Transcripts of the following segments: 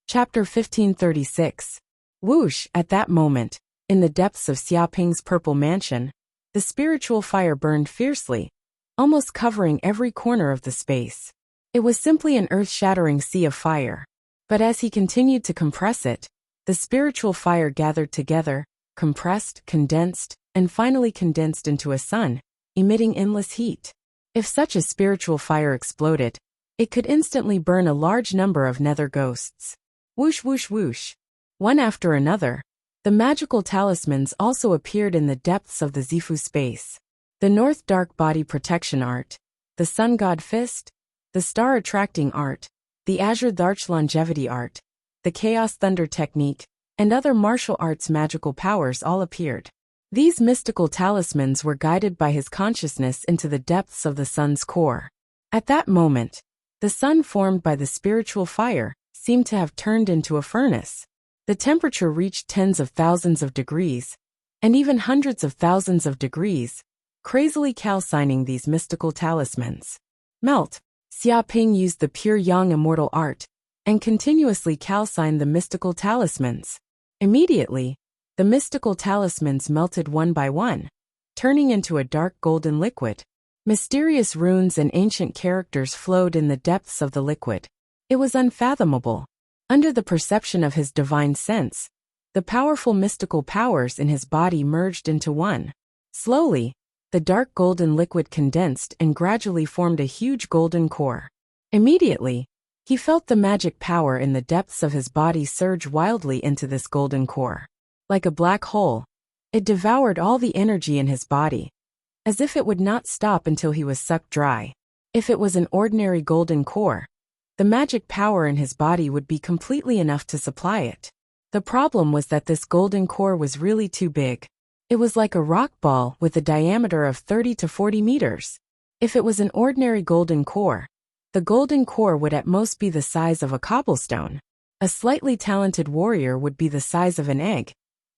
Chapter 1536. Whoosh! At that moment, in the depths of Xiaoping's purple mansion, the spiritual fire burned fiercely, almost covering every corner of the space. It was simply an earth-shattering sea of fire. But as he continued to compress it, the spiritual fire gathered together, compressed, condensed, and finally condensed into a sun, emitting endless heat. If such a spiritual fire exploded, it could instantly burn a large number of nether ghosts. Whoosh whoosh whoosh. One after another, the magical talismans also appeared in the depths of the Zifu space. The North Dark Body Protection Art, the Sun God Fist, the Star Attracting Art, the Azure Dharch Longevity Art, the Chaos Thunder Technique, and other martial arts magical powers all appeared. These mystical talismans were guided by his consciousness into the depths of the sun's core. At that moment, the sun formed by the spiritual fire seemed to have turned into a furnace. The temperature reached tens of thousands of degrees, and even hundreds of thousands of degrees, crazily calcining these mystical talismans. Melt. Xiaoping used the pure yang immortal art, and continuously calcined the mystical talismans. Immediately, the mystical talismans melted one by one, turning into a dark golden liquid. Mysterious runes and ancient characters flowed in the depths of the liquid. It was unfathomable. Under the perception of his divine sense, the powerful mystical powers in his body merged into one. Slowly, the dark golden liquid condensed and gradually formed a huge golden core. Immediately, he felt the magic power in the depths of his body surge wildly into this golden core. Like a black hole, it devoured all the energy in his body, as if it would not stop until he was sucked dry. If it was an ordinary golden core, the magic power in his body would be completely enough to supply it. The problem was that this golden core was really too big. It was like a rock ball with a diameter of 30 to 40 meters. If it was an ordinary golden core, the golden core would at most be the size of a cobblestone. A slightly talented warrior would be the size of an egg,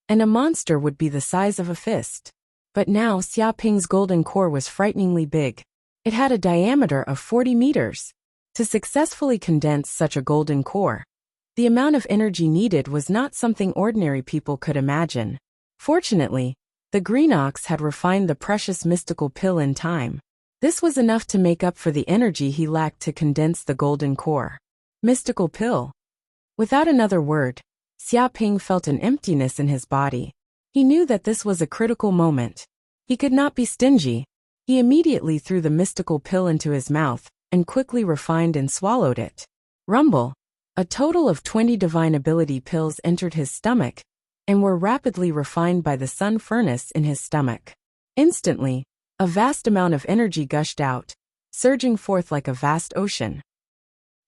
and a monster would be the size of a fist. But now Xiaoping's golden core was frighteningly big. It had a diameter of 40 meters. To successfully condense such a golden core, the amount of energy needed was not something ordinary people could imagine. Fortunately, the Green Ox had refined the precious mystical pill in time. This was enough to make up for the energy he lacked to condense the golden core. Mystical pill. Without another word, Xiaoping felt an emptiness in his body. He knew that this was a critical moment. He could not be stingy. He immediately threw the mystical pill into his mouth and quickly refined and swallowed it. Rumble. A total of 20 divine ability pills entered his stomach and were rapidly refined by the sun furnace in his stomach. Instantly, a vast amount of energy gushed out, surging forth like a vast ocean.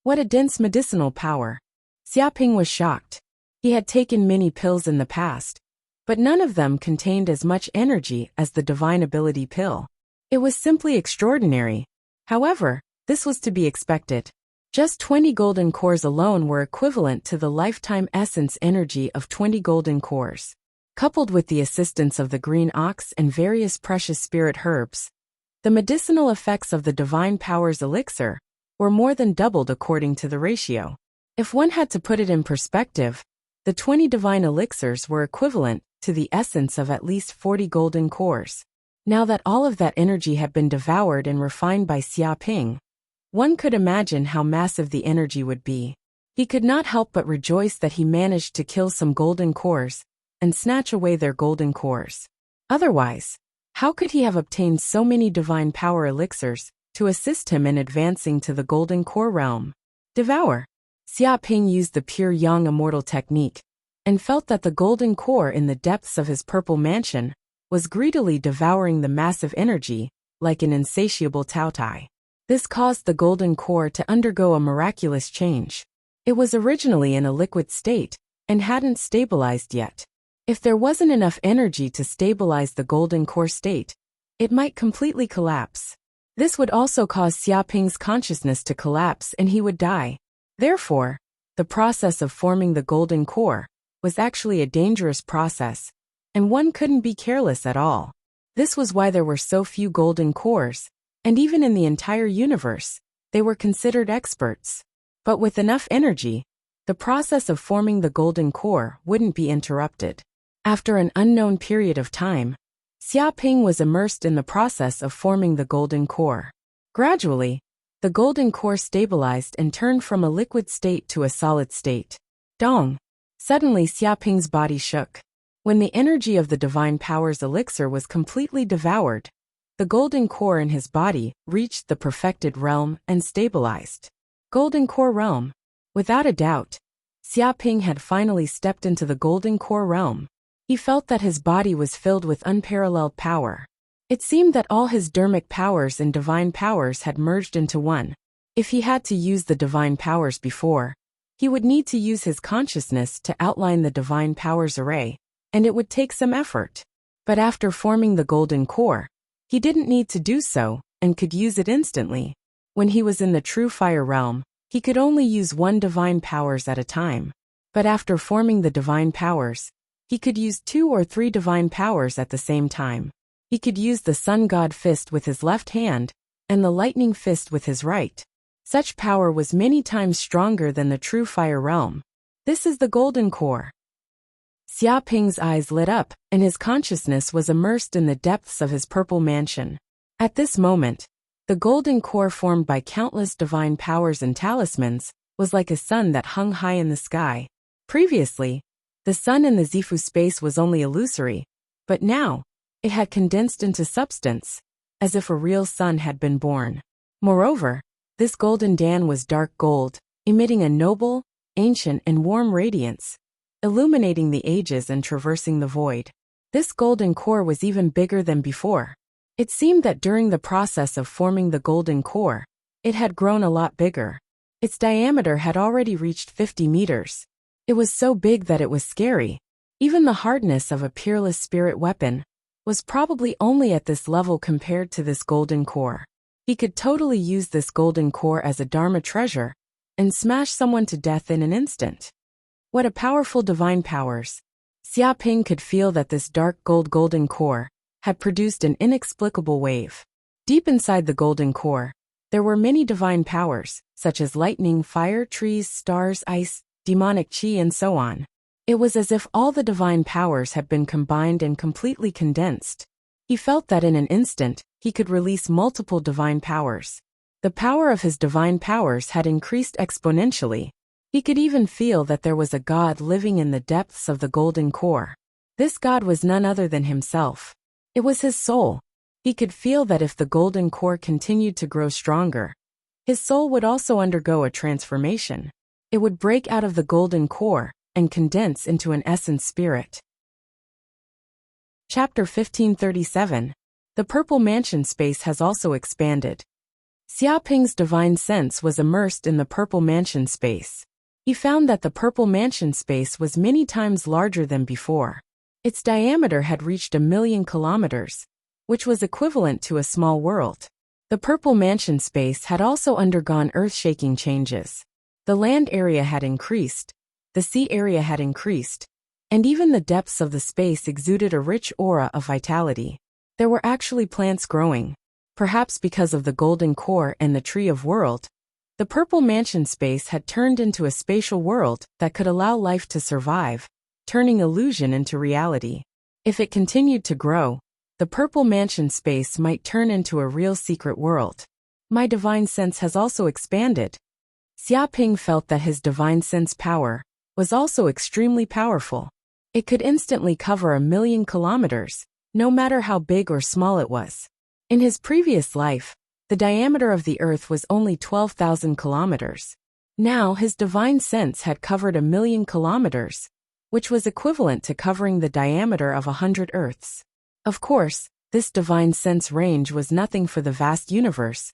What a dense medicinal power! Xiaoping was shocked. He had taken many pills in the past, but none of them contained as much energy as the divine ability pill. It was simply extraordinary. However, this was to be expected. Just 20 golden cores alone were equivalent to the lifetime essence energy of 20 golden cores. Coupled with the assistance of the green ox and various precious spirit herbs, the medicinal effects of the divine powers elixir were more than doubled according to the ratio. If one had to put it in perspective, the 20 divine elixirs were equivalent to the essence of at least 40 golden cores. Now that all of that energy had been devoured and refined by Xiaoping, one could imagine how massive the energy would be. He could not help but rejoice that he managed to kill some golden cores and snatch away their golden cores. Otherwise, how could he have obtained so many divine power elixirs to assist him in advancing to the golden core realm? Devour. Xiaoping used the pure yang immortal technique and felt that the golden core in the depths of his purple mansion was greedily devouring the massive energy like an insatiable taotai. This caused the golden core to undergo a miraculous change. It was originally in a liquid state and hadn't stabilized yet. If there wasn't enough energy to stabilize the golden core state, it might completely collapse. This would also cause Xiaoping's consciousness to collapse and he would die. Therefore, the process of forming the golden core was actually a dangerous process, and one couldn't be careless at all. This was why there were so few golden cores, and even in the entire universe, they were considered experts. But with enough energy, the process of forming the golden core wouldn't be interrupted. After an unknown period of time, Xiaoping was immersed in the process of forming the golden core. Gradually, the golden core stabilized and turned from a liquid state to a solid state. Dong! Suddenly Xiaoping's body shook. When the energy of the divine powers elixir was completely devoured, the golden core in his body reached the perfected realm and stabilized. Golden core realm. Without a doubt, Xiaoping had finally stepped into the golden core realm. He felt that his body was filled with unparalleled power. It seemed that all his dermic powers and divine powers had merged into one. If he had to use the divine powers before, he would need to use his consciousness to outline the divine powers array, and it would take some effort. But after forming the golden core, he didn't need to do so, and could use it instantly. When he was in the true fire realm, he could only use one divine powers at a time. But after forming the divine powers, he could use 2 or 3 divine powers at the same time. He could use the sun god fist with his left hand, and the lightning fist with his right. Such power was many times stronger than the true fire realm. This is the golden core. Xiaoping's eyes lit up, and his consciousness was immersed in the depths of his purple mansion. At this moment, the golden core formed by countless divine powers and talismans was like a sun that hung high in the sky. Previously, the sun in the Zifu space was only illusory, but now, it had condensed into substance, as if a real sun had been born. Moreover, this golden Dan was dark gold, emitting a noble, ancient and warm radiance, illuminating the ages and traversing the void. This golden core was even bigger than before. It seemed that during the process of forming the golden core, it had grown a lot bigger. Its diameter had already reached 50 meters. It was so big that it was scary. Even the hardness of a peerless spirit weapon was probably only at this level compared to this golden core. He could totally use this golden core as a Dharma treasure and smash someone to death in an instant. What a powerful divine powers. Xiaoping could feel that this dark golden core had produced an inexplicable wave. Deep inside the golden core, there were many divine powers, such as lightning, fire, trees, stars, ice, demonic chi and so on. It was as if all the divine powers had been combined and completely condensed. He felt that in an instant, he could release multiple divine powers. The power of his divine powers had increased exponentially. He could even feel that there was a god living in the depths of the golden core. This god was none other than himself. It was his soul. He could feel that if the golden core continued to grow stronger, his soul would also undergo a transformation. It would break out of the golden core and condense into an essence spirit. Chapter 1537. The Purple Mansion space has also expanded. Xiaoping's divine sense was immersed in the Purple Mansion space. He found that the Purple Mansion space was many times larger than before. Its diameter had reached 1,000,000 kilometers, which was equivalent to a small world. The Purple Mansion space had also undergone earth-shaking changes. The land area had increased, the sea area had increased, and even the depths of the space exuded a rich aura of vitality. There were actually plants growing. Perhaps because of the golden core and the tree of world, the Purple Mansion space had turned into a spatial world that could allow life to survive, turning illusion into reality. If it continued to grow, the Purple Mansion space might turn into a real secret world. My divine sense has also expanded. Xiaoping felt that his divine sense power was also extremely powerful. It could instantly cover 1,000,000 kilometers, no matter how big or small it was. In his previous life, the diameter of the Earth was only 12,000 kilometers. Now his divine sense had covered 1,000,000 kilometers, which was equivalent to covering the diameter of 100 Earths. Of course, this divine sense range was nothing for the vast universe,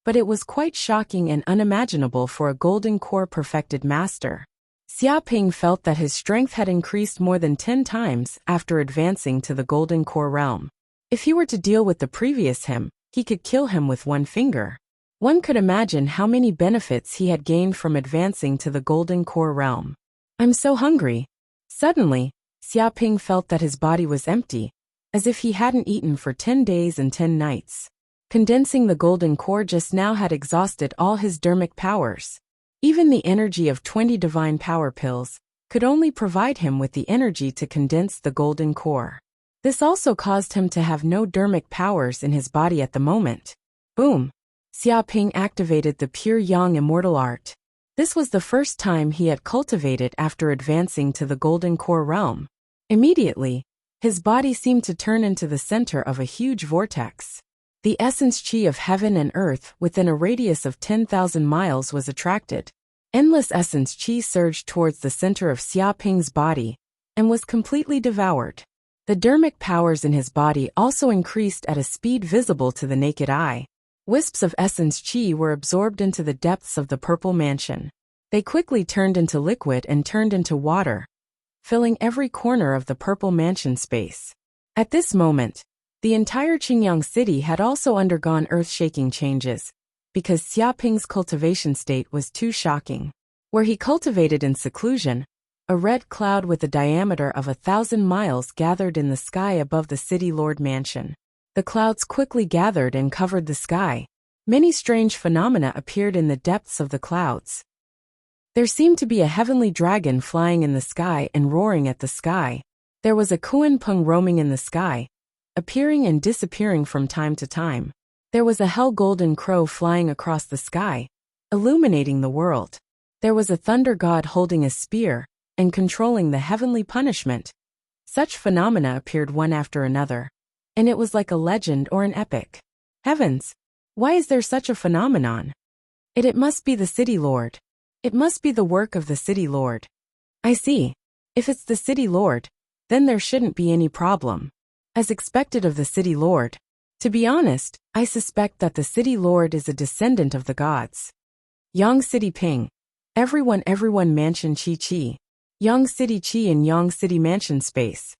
but it was quite shocking and unimaginable for a golden core perfected master. Xiaoping felt that his strength had increased more than 10 times after advancing to the golden core realm. If he were to deal with the previous him, he could kill him with one finger. One could imagine how many benefits he had gained from advancing to the golden core realm. I'm so hungry. Suddenly, Xiaoping felt that his body was empty, as if he hadn't eaten for 10 days and 10 nights. Condensing the golden core just now had exhausted all his dermic powers. Even the energy of 20 divine power pills could only provide him with the energy to condense the golden core. This also caused him to have no dermic powers in his body at the moment. Boom! Xiaoping activated the pure yang immortal art. This was the first time he had cultivated after advancing to the golden core realm. Immediately, his body seemed to turn into the center of a huge vortex. The essence chi of heaven and earth within a radius of 10,000 miles was attracted. Endless essence chi surged towards the center of Xiaoping's body and was completely devoured. The dermic powers in his body also increased at a speed visible to the naked eye. Wisps of essence chi were absorbed into the depths of the purple mansion. They quickly turned into liquid and turned into water, filling every corner of the purple mansion space. At this moment, the entire Qingyang city had also undergone earth-shaking changes, because Xiaoping's cultivation state was too shocking. Where he cultivated in seclusion, a red cloud with a diameter of 1,000 miles gathered in the sky above the city lord mansion. The clouds quickly gathered and covered the sky. Many strange phenomena appeared in the depths of the clouds. There seemed to be a heavenly dragon flying in the sky and roaring at the sky. There was a Kuan-Peng roaming in the sky, appearing and disappearing from time to time. There was a hell golden crow flying across the sky, illuminating the world. There was a thunder god holding a spear and controlling the heavenly punishment. Such phenomena appeared one after another, and it was like a legend or an epic. Heavens! Why is there such a phenomenon? It must be the city lord. It must be the work of the city lord. I see. If it's the city lord, then there shouldn't be any problem. As expected of the city lord. To be honest, I suspect that the city lord is a descendant of the gods. Yang City Ping. Everyone mansion Chi. Yang City Chi in Yang City mansion space.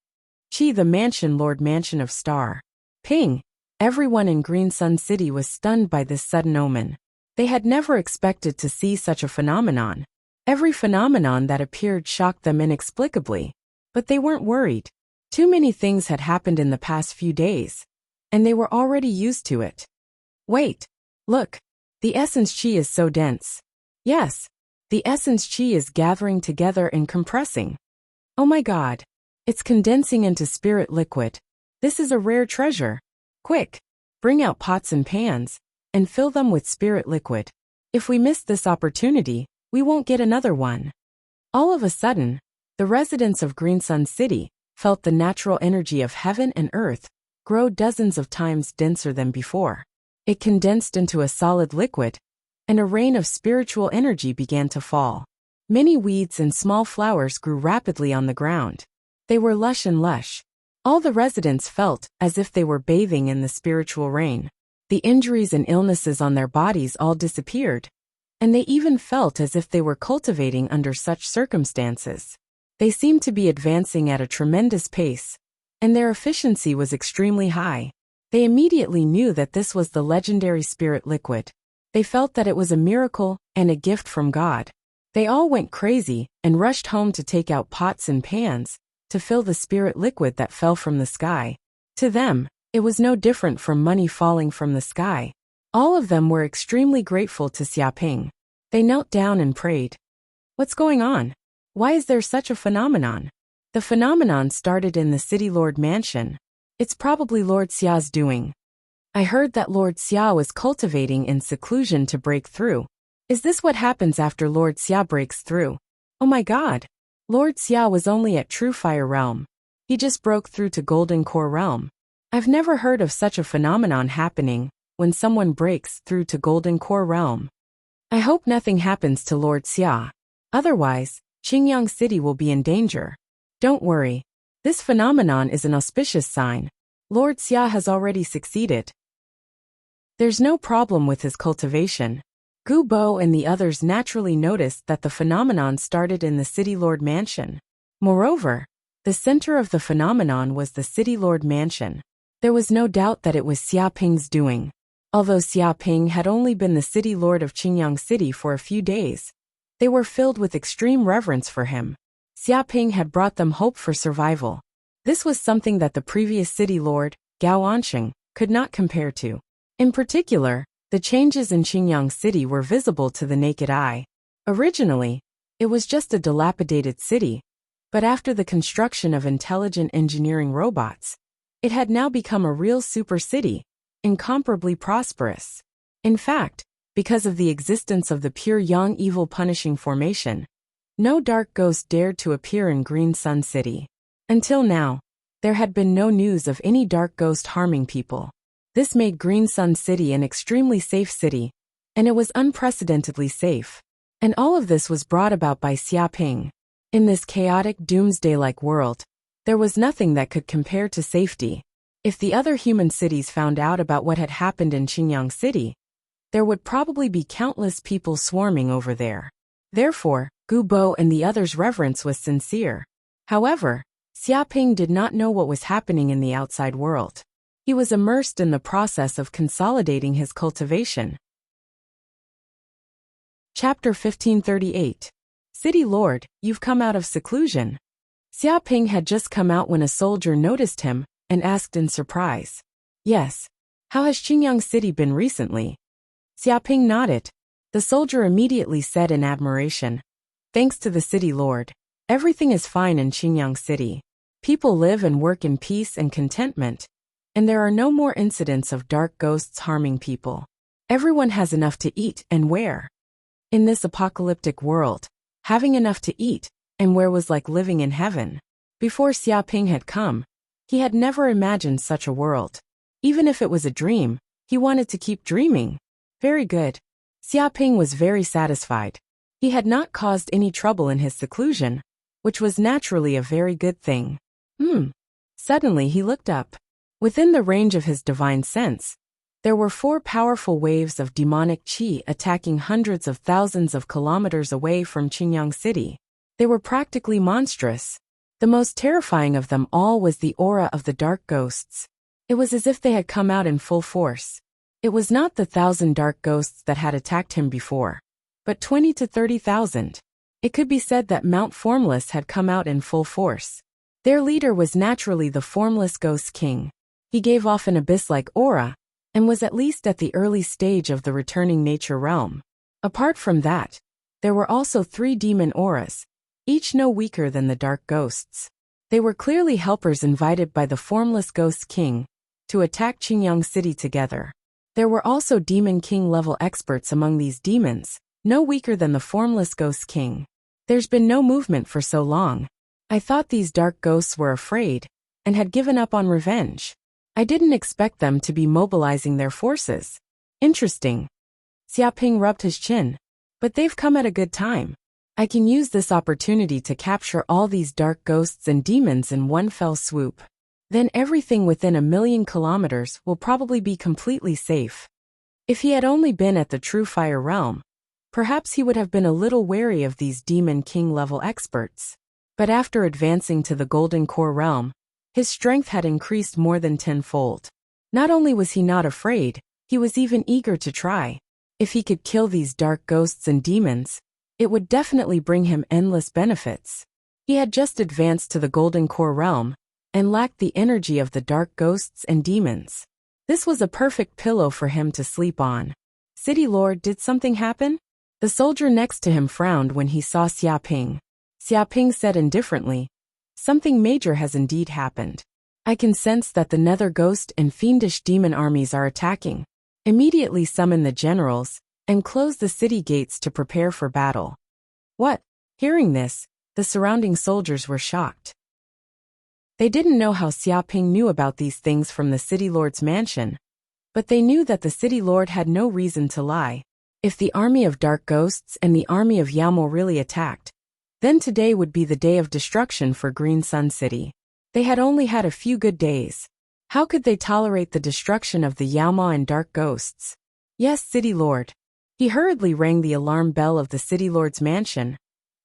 Chi the mansion lord mansion of star. Ping. Everyone in Green Sun City was stunned by this sudden omen. They had never expected to see such a phenomenon. Every phenomenon that appeared shocked them inexplicably. But they weren't worried. Too many things had happened in the past few days, and they were already used to it. Wait. Look. The essence chi is so dense. Yes. The essence chi is gathering together and compressing. Oh my god. It's condensing into spirit liquid. This is a rare treasure. Quick. Bring out pots and pans, and fill them with spirit liquid. If we miss this opportunity, we won't get another one. All of a sudden, the residents of Green Sun City felt the natural energy of heaven and earth grow dozens of times denser than before. It condensed into a solid liquid, and a rain of spiritual energy began to fall. Many weeds and small flowers grew rapidly on the ground. They were lush and lush. All the residents felt as if they were bathing in the spiritual rain. The injuries and illnesses on their bodies all disappeared, and they even felt as if they were cultivating under such circumstances. They seemed to be advancing at a tremendous pace, and their efficiency was extremely high. They immediately knew that this was the legendary spirit liquid. They felt that it was a miracle and a gift from God. They all went crazy and rushed home to take out pots and pans to fill the spirit liquid that fell from the sky. To them, it was no different from money falling from the sky. All of them were extremely grateful to Xiaoping. They knelt down and prayed. What's going on? Why is there such a phenomenon? The phenomenon started in the city lord mansion. It's probably Lord Xia's doing. I heard that Lord Xia was cultivating in seclusion to break through. Is this what happens after Lord Xia breaks through? Oh my god! Lord Xia was only at True Fire Realm. He just broke through to Golden Core Realm. I've never heard of such a phenomenon happening when someone breaks through to Golden Core Realm. I hope nothing happens to Lord Xia. Otherwise, Qingyang City will be in danger. Don't worry. This phenomenon is an auspicious sign. Lord Xia has already succeeded. There's no problem with his cultivation. Gu Bo and the others naturally noticed that the phenomenon started in the City Lord Mansion. Moreover, the center of the phenomenon was the City Lord Mansion. There was no doubt that it was Xiaoping's doing. Although Xiaoping had only been the City Lord of Qingyang City for a few days, they were filled with extreme reverence for him. Xiaoping had brought them hope for survival. This was something that the previous City Lord, Gao Ansheng, could not compare to. In particular, the changes in Qingyang City were visible to the naked eye. Originally, it was just a dilapidated city, but after the construction of intelligent engineering robots, it had now become a real super city, incomparably prosperous. In fact, because of the existence of the pure yang evil punishing formation, no dark ghost dared to appear in Green Sun City. Until now, there had been no news of any dark ghost harming people. This made Green Sun City an extremely safe city, and it was unprecedentedly safe. And all of this was brought about by Xia Ping. In this chaotic doomsday-like world, there was nothing that could compare to safety. If the other human cities found out about what had happened in Qingyang City, there would probably be countless people swarming over there. Therefore, Gu Bo and the others' reverence was sincere. However, Xia Ping did not know what was happening in the outside world. He was immersed in the process of consolidating his cultivation. Chapter 1538. City Lord, you've come out of seclusion. Xia Ping had just come out when a soldier noticed him and asked in surprise. Yes. How has Qingyang City been recently? Xia Ping nodded. The soldier immediately said in admiration, thanks to the city lord, everything is fine in Qingyang City. People live and work in peace and contentment, and there are no more incidents of dark ghosts harming people. Everyone has enough to eat and wear. In this apocalyptic world, having enough to eat and wear was like living in heaven. Before Xia Ping had come, he had never imagined such a world. Even if it was a dream, he wanted to keep dreaming. Very good. Xia Ping was very satisfied. He had not caused any trouble in his seclusion, which was naturally a very good thing. Suddenly he looked up. Within the range of his divine sense, there were 4 powerful waves of demonic qi attacking hundreds of thousands of kilometers away from Qingyang City. They were practically monstrous. The most terrifying of them all was the aura of the dark ghosts. It was as if they had come out in full force. It was not the 1,000 dark ghosts that had attacked him before, but 20 to 30,000. It could be said that Mount Formless had come out in full force. Their leader was naturally the Formless Ghost King. He gave off an abyss-like aura, and was at least at the early stage of the returning nature realm. Apart from that, there were also 3 demon auras, each no weaker than the dark ghosts. They were clearly helpers invited by the Formless Ghost King to attack Qingyang City together. There were also Demon King level experts among these demons, no weaker than the Formless Ghost King. There's been no movement for so long. I thought these dark ghosts were afraid and had given up on revenge. I didn't expect them to be mobilizing their forces. Interesting. Xia Ping rubbed his chin. But they've come at a good time. I can use this opportunity to capture all these dark ghosts and demons in one fell swoop. Then everything within 1,000,000 kilometers will probably be completely safe. If he had only been at the True Fire Realm, perhaps he would have been a little wary of these Demon King level experts. But after advancing to the Golden Core Realm, his strength had increased more than 10-fold. Not only was he not afraid, he was even eager to try. If he could kill these dark ghosts and demons, it would definitely bring him endless benefits. He had just advanced to the Golden Core Realm, and lacked the energy of the dark ghosts and demons. This was a perfect pillow for him to sleep on. City Lord, did something happen? The soldier next to him frowned when he saw Xia Ping. Xia Ping said indifferently, something major has indeed happened. I can sense that the nether ghost and fiendish demon armies are attacking. Immediately summon the generals, and close the city gates to prepare for battle. What? Hearing this, the surrounding soldiers were shocked. They didn't know how Xia Ping knew about these things from the city lord's mansion, but they knew that the city lord had no reason to lie. If the army of dark ghosts and the army of Yamo really attacked, then today would be the day of destruction for Green Sun City. They had only had a few good days. How could they tolerate the destruction of the Yamo and dark ghosts? Yes, city lord. He hurriedly rang the alarm bell of the city lord's mansion,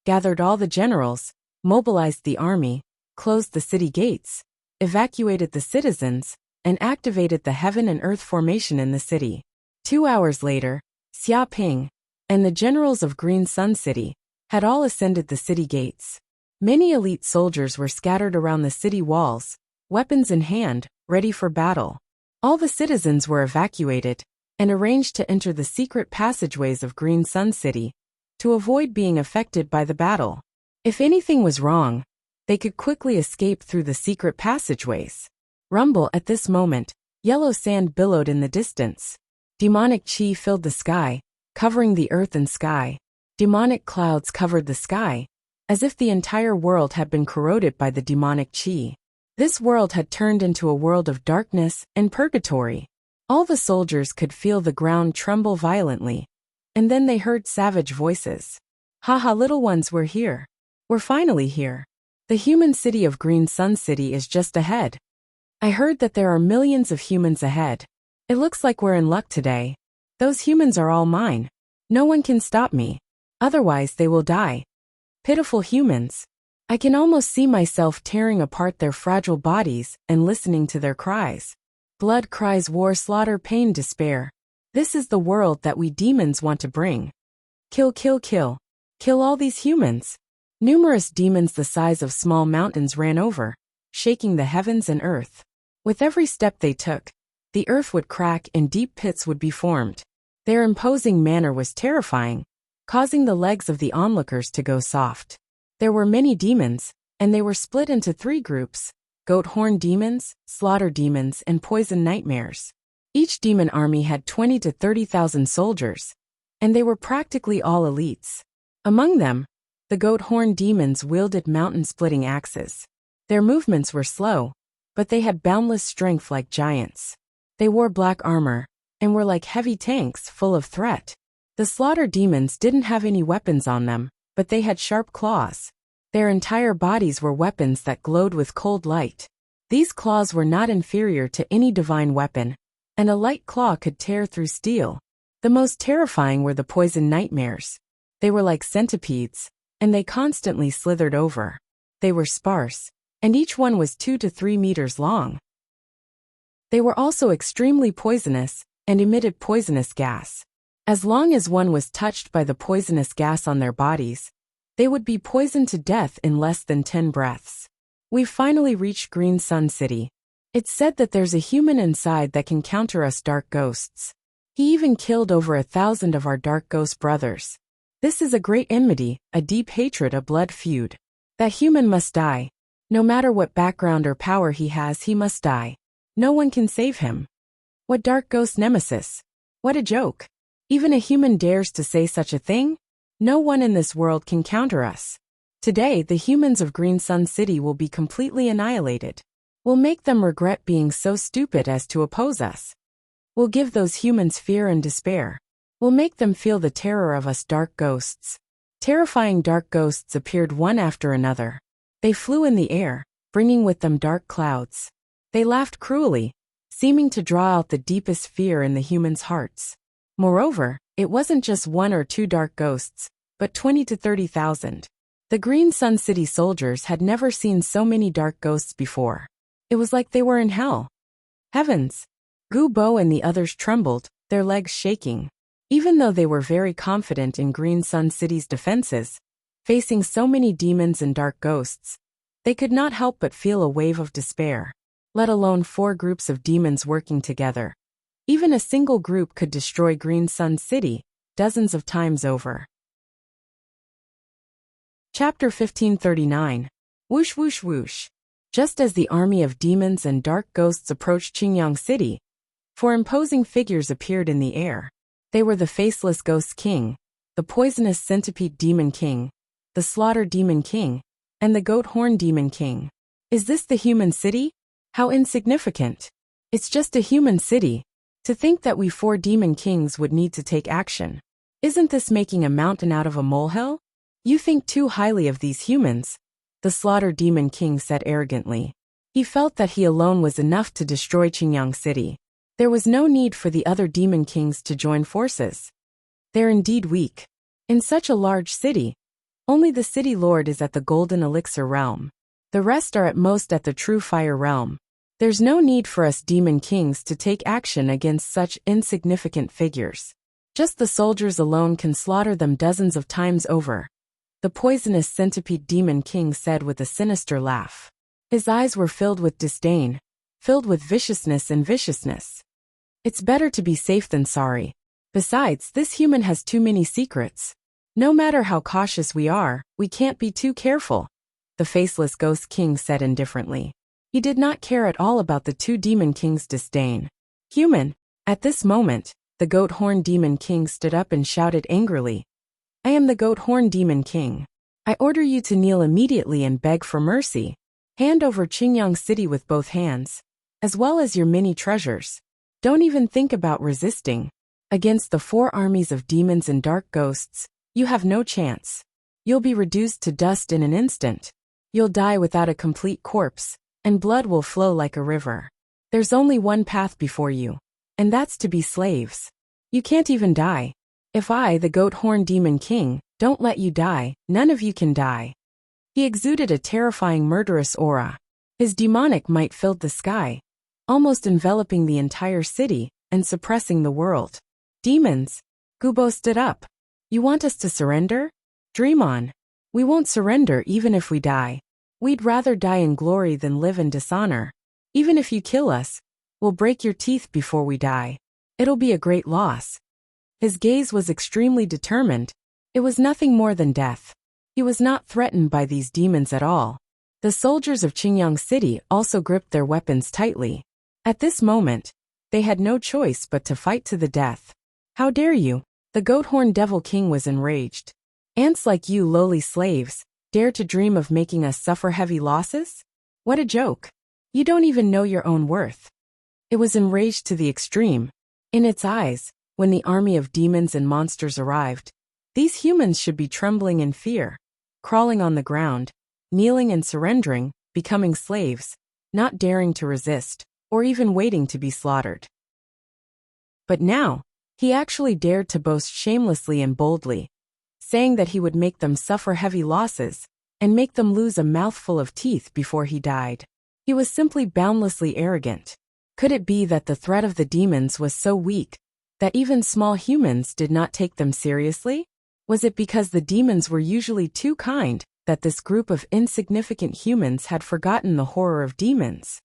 gathered all the generals, mobilized the army, closed the city gates, evacuated the citizens, and activated the heaven and earth formation in the city. 2 hours later, Xia Ping and the generals of Green Sun City had all ascended the city gates. Many elite soldiers were scattered around the city walls, weapons in hand, ready for battle. All the citizens were evacuated and arranged to enter the secret passageways of Green Sun City, to avoid being affected by the battle. If anything was wrong, they could quickly escape through the secret passageways. Rumble at this moment, yellow sand billowed in the distance. Demonic chi filled the sky, covering the earth and sky. Demonic clouds covered the sky, as if the entire world had been corroded by the demonic chi. This world had turned into a world of darkness and purgatory. All the soldiers could feel the ground tremble violently, and then they heard savage voices. Haha, little ones, we're here. We're finally here. The human city of Green Sun City is just ahead. I heard that there are millions of humans ahead. It looks like we're in luck today. Those humans are all mine. No one can stop me. Otherwise they will die. Pitiful humans. I can almost see myself tearing apart their fragile bodies and listening to their cries. Blood, cries, war, slaughter, pain, despair. This is the world that we demons want to bring. Kill, kill, kill. Kill all these humans. Numerous demons the size of small mountains ran over, shaking the heavens and earth. With every step they took, the earth would crack and deep pits would be formed. Their imposing manner was terrifying, causing the legs of the onlookers to go soft. There were many demons, and they were split into 3 groups: goat horn demons, slaughter demons, and poison nightmares. Each demon army had 20 to 30,000 soldiers, and they were practically all elites. Among them, the goat horn demons wielded mountain-splitting axes. Their movements were slow, but they had boundless strength like giants. They wore black armor, and were like heavy tanks full of threat. The slaughter demons didn't have any weapons on them, but they had sharp claws. Their entire bodies were weapons that glowed with cold light. These claws were not inferior to any divine weapon, and a light claw could tear through steel. The most terrifying were the poison nightmares. They were like centipedes, and they constantly slithered over. They were sparse, and each one was 2 to 3 meters long. They were also extremely poisonous, and emitted poisonous gas. As long as one was touched by the poisonous gas on their bodies, they would be poisoned to death in less than 10 breaths. We've finally reached Green Sun City. It's said that there's a human inside that can counter us dark ghosts. He even killed over 1,000 of our dark ghost brothers. This is a great enmity, a deep hatred, a blood feud. That human must die. No matter what background or power he has, he must die. No one can save him. What dark ghost nemesis? What a joke. Even a human dares to say such a thing? No one in this world can counter us. Today, the humans of Green Sun City will be completely annihilated. We'll make them regret being so stupid as to oppose us. We'll give those humans fear and despair. We'll make them feel the terror of us dark ghosts. Terrifying dark ghosts appeared one after another. They flew in the air, bringing with them dark clouds. They laughed cruelly, seeming to draw out the deepest fear in the humans' hearts. Moreover, it wasn't just 1 or 2 dark ghosts, but 20 to 30,000. The Green Sun City soldiers had never seen so many dark ghosts before. It was like they were in hell. Heavens! Gu Bo and the others trembled, their legs shaking. Even though they were very confident in Green Sun City's defenses, facing so many demons and dark ghosts, they could not help but feel a wave of despair. Let alone 4 groups of demons working together. Even a single group could destroy Green Sun City, dozens of times over. Chapter 1539. Whoosh whoosh whoosh. Just as the army of demons and dark ghosts approached Qingyang City, 4 imposing figures appeared in the air. They were the Faceless Ghost King, the Poisonous Centipede Demon King, the Slaughter Demon King, and the Goat Horn Demon King. Is this the human city? How insignificant. It's just a human city. To think that we 4 demon kings would need to take action. Isn't this making a mountain out of a molehill? You think too highly of these humans, the Slaughter Demon King said arrogantly. He felt that he alone was enough to destroy Qingyang City. There was no need for the other demon kings to join forces. They're indeed weak. In such a large city, only the city lord is at the Golden Elixir realm. The rest are at most at the True Fire realm. There's no need for us demon kings to take action against such insignificant figures. Just the soldiers alone can slaughter them dozens of times over. The Poisonous Centipede Demon King said with a sinister laugh. His eyes were filled with disdain, filled with viciousness and viciousness. It's better to be safe than sorry. Besides, this human has too many secrets. No matter how cautious we are, we can't be too careful, the faceless ghost king said indifferently. He did not care at all about the two demon kings' disdain. Human. At this moment, the goat horn demon king stood up and shouted angrily. I am the goat horn demon king. I order you to kneel immediately and beg for mercy. Hand over Qingyang City with both hands, as well as your many treasures. Don't even think about resisting. Against the 4 armies of demons and dark ghosts, you have no chance. You'll be reduced to dust in an instant. You'll die without a complete corpse, and blood will flow like a river. There's only one path before you, and that's to be slaves. You can't even die. If I, the goat horn demon king, don't let you die, none of you can die. He exuded a terrifying murderous aura. His demonic might filled the sky, almost enveloping the entire city and suppressing the world. Demons. Gubo stood up. You want us to surrender? Dream on. We won't surrender even if we die. We'd rather die in glory than live in dishonor. Even if you kill us, we'll break your teeth before we die. It'll be a great loss. His gaze was extremely determined. It was nothing more than death. He was not threatened by these demons at all. The soldiers of Qingyang City also gripped their weapons tightly. At this moment, they had no choice but to fight to the death. How dare you? The goat horn devil king was enraged. Ants like you lowly slaves, dare to dream of making us suffer heavy losses? What a joke. You don't even know your own worth. It was enraged to the extreme. In its eyes, when the army of demons and monsters arrived, these humans should be trembling in fear, crawling on the ground, kneeling and surrendering, becoming slaves, not daring to resist, or even waiting to be slaughtered. But now, he actually dared to boast shamelessly and boldly, saying that he would make them suffer heavy losses and make them lose a mouthful of teeth before he died. He was simply boundlessly arrogant. Could it be that the threat of the demons was so weak that even small humans did not take them seriously? Was it because the demons were usually too kind that this group of insignificant humans had forgotten the horror of demons?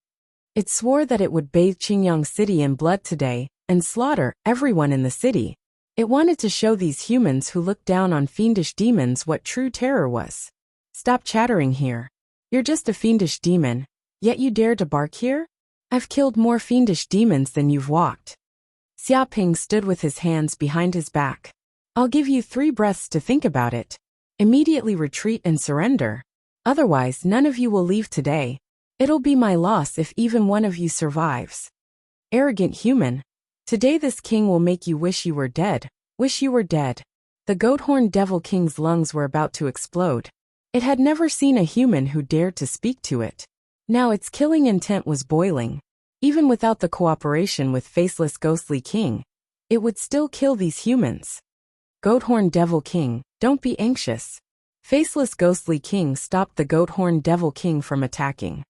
It swore that it would bathe Qingyang City in blood today and slaughter everyone in the city. It wanted to show these humans who looked down on fiendish demons what true terror was. Stop chattering here. You're just a fiendish demon, yet you dare to bark here? I've killed more fiendish demons than you've walked. Xiaoping stood with his hands behind his back. I'll give you 3 breaths to think about it. Immediately retreat and surrender. Otherwise, none of you will leave today. It'll be my loss if even one of you survives. Arrogant human. Today this king will make you wish you were dead. Wish you were dead. The goat horn devil king's lungs were about to explode. It had never seen a human who dared to speak to it. Now its killing intent was boiling. Even without the cooperation with faceless ghostly king, it would still kill these humans. Goat horn devil king, don't be anxious. Faceless ghostly king stopped the goat horn devil king from attacking.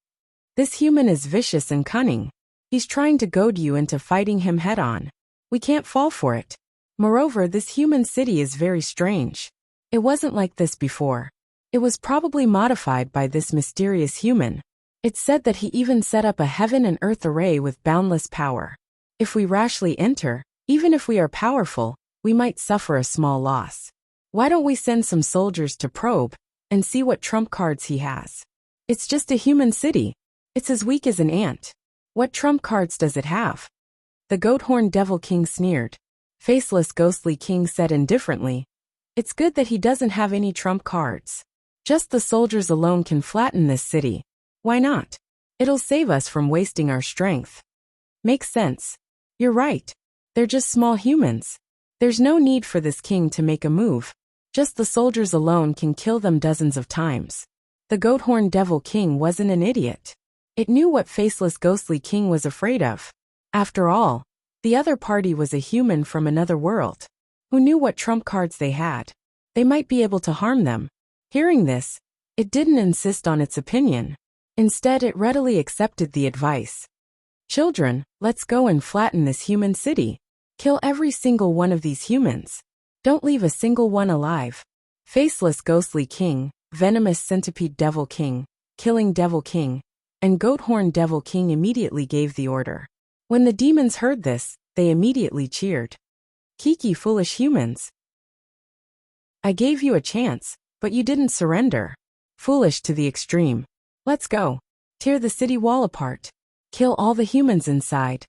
This human is vicious and cunning. He's trying to goad you into fighting him head-on. We can't fall for it. Moreover, this human city is very strange. It wasn't like this before. It was probably modified by this mysterious human. It's said that he even set up a heaven and earth array with boundless power. If we rashly enter, even if we are powerful, we might suffer a small loss. Why don't we send some soldiers to probe and see what trump cards he has? It's just a human city. It's as weak as an ant. What trump cards does it have? The goat horn devil king sneered. Faceless ghostly king said indifferently, it's good that he doesn't have any trump cards. Just the soldiers alone can flatten this city. Why not? It'll save us from wasting our strength. Makes sense. You're right. They're just small humans. There's no need for this king to make a move. Just the soldiers alone can kill them dozens of times. The goat horn devil king wasn't an idiot. It knew what faceless ghostly king was afraid of. After all, the other party was a human from another world. Who knew what trump cards they had? They might be able to harm them. Hearing this, it didn't insist on its opinion. Instead, it readily accepted the advice. Children, let's go and flatten this human city. Kill every single one of these humans. Don't leave a single one alive. Faceless ghostly king, venomous centipede devil king, killing devil king, and goat horn devil king immediately gave the order. When the demons heard this, they immediately cheered. Kiki foolish humans. I gave you a chance, but you didn't surrender. Foolish to the extreme. Let's go. Tear the city wall apart. Kill all the humans inside.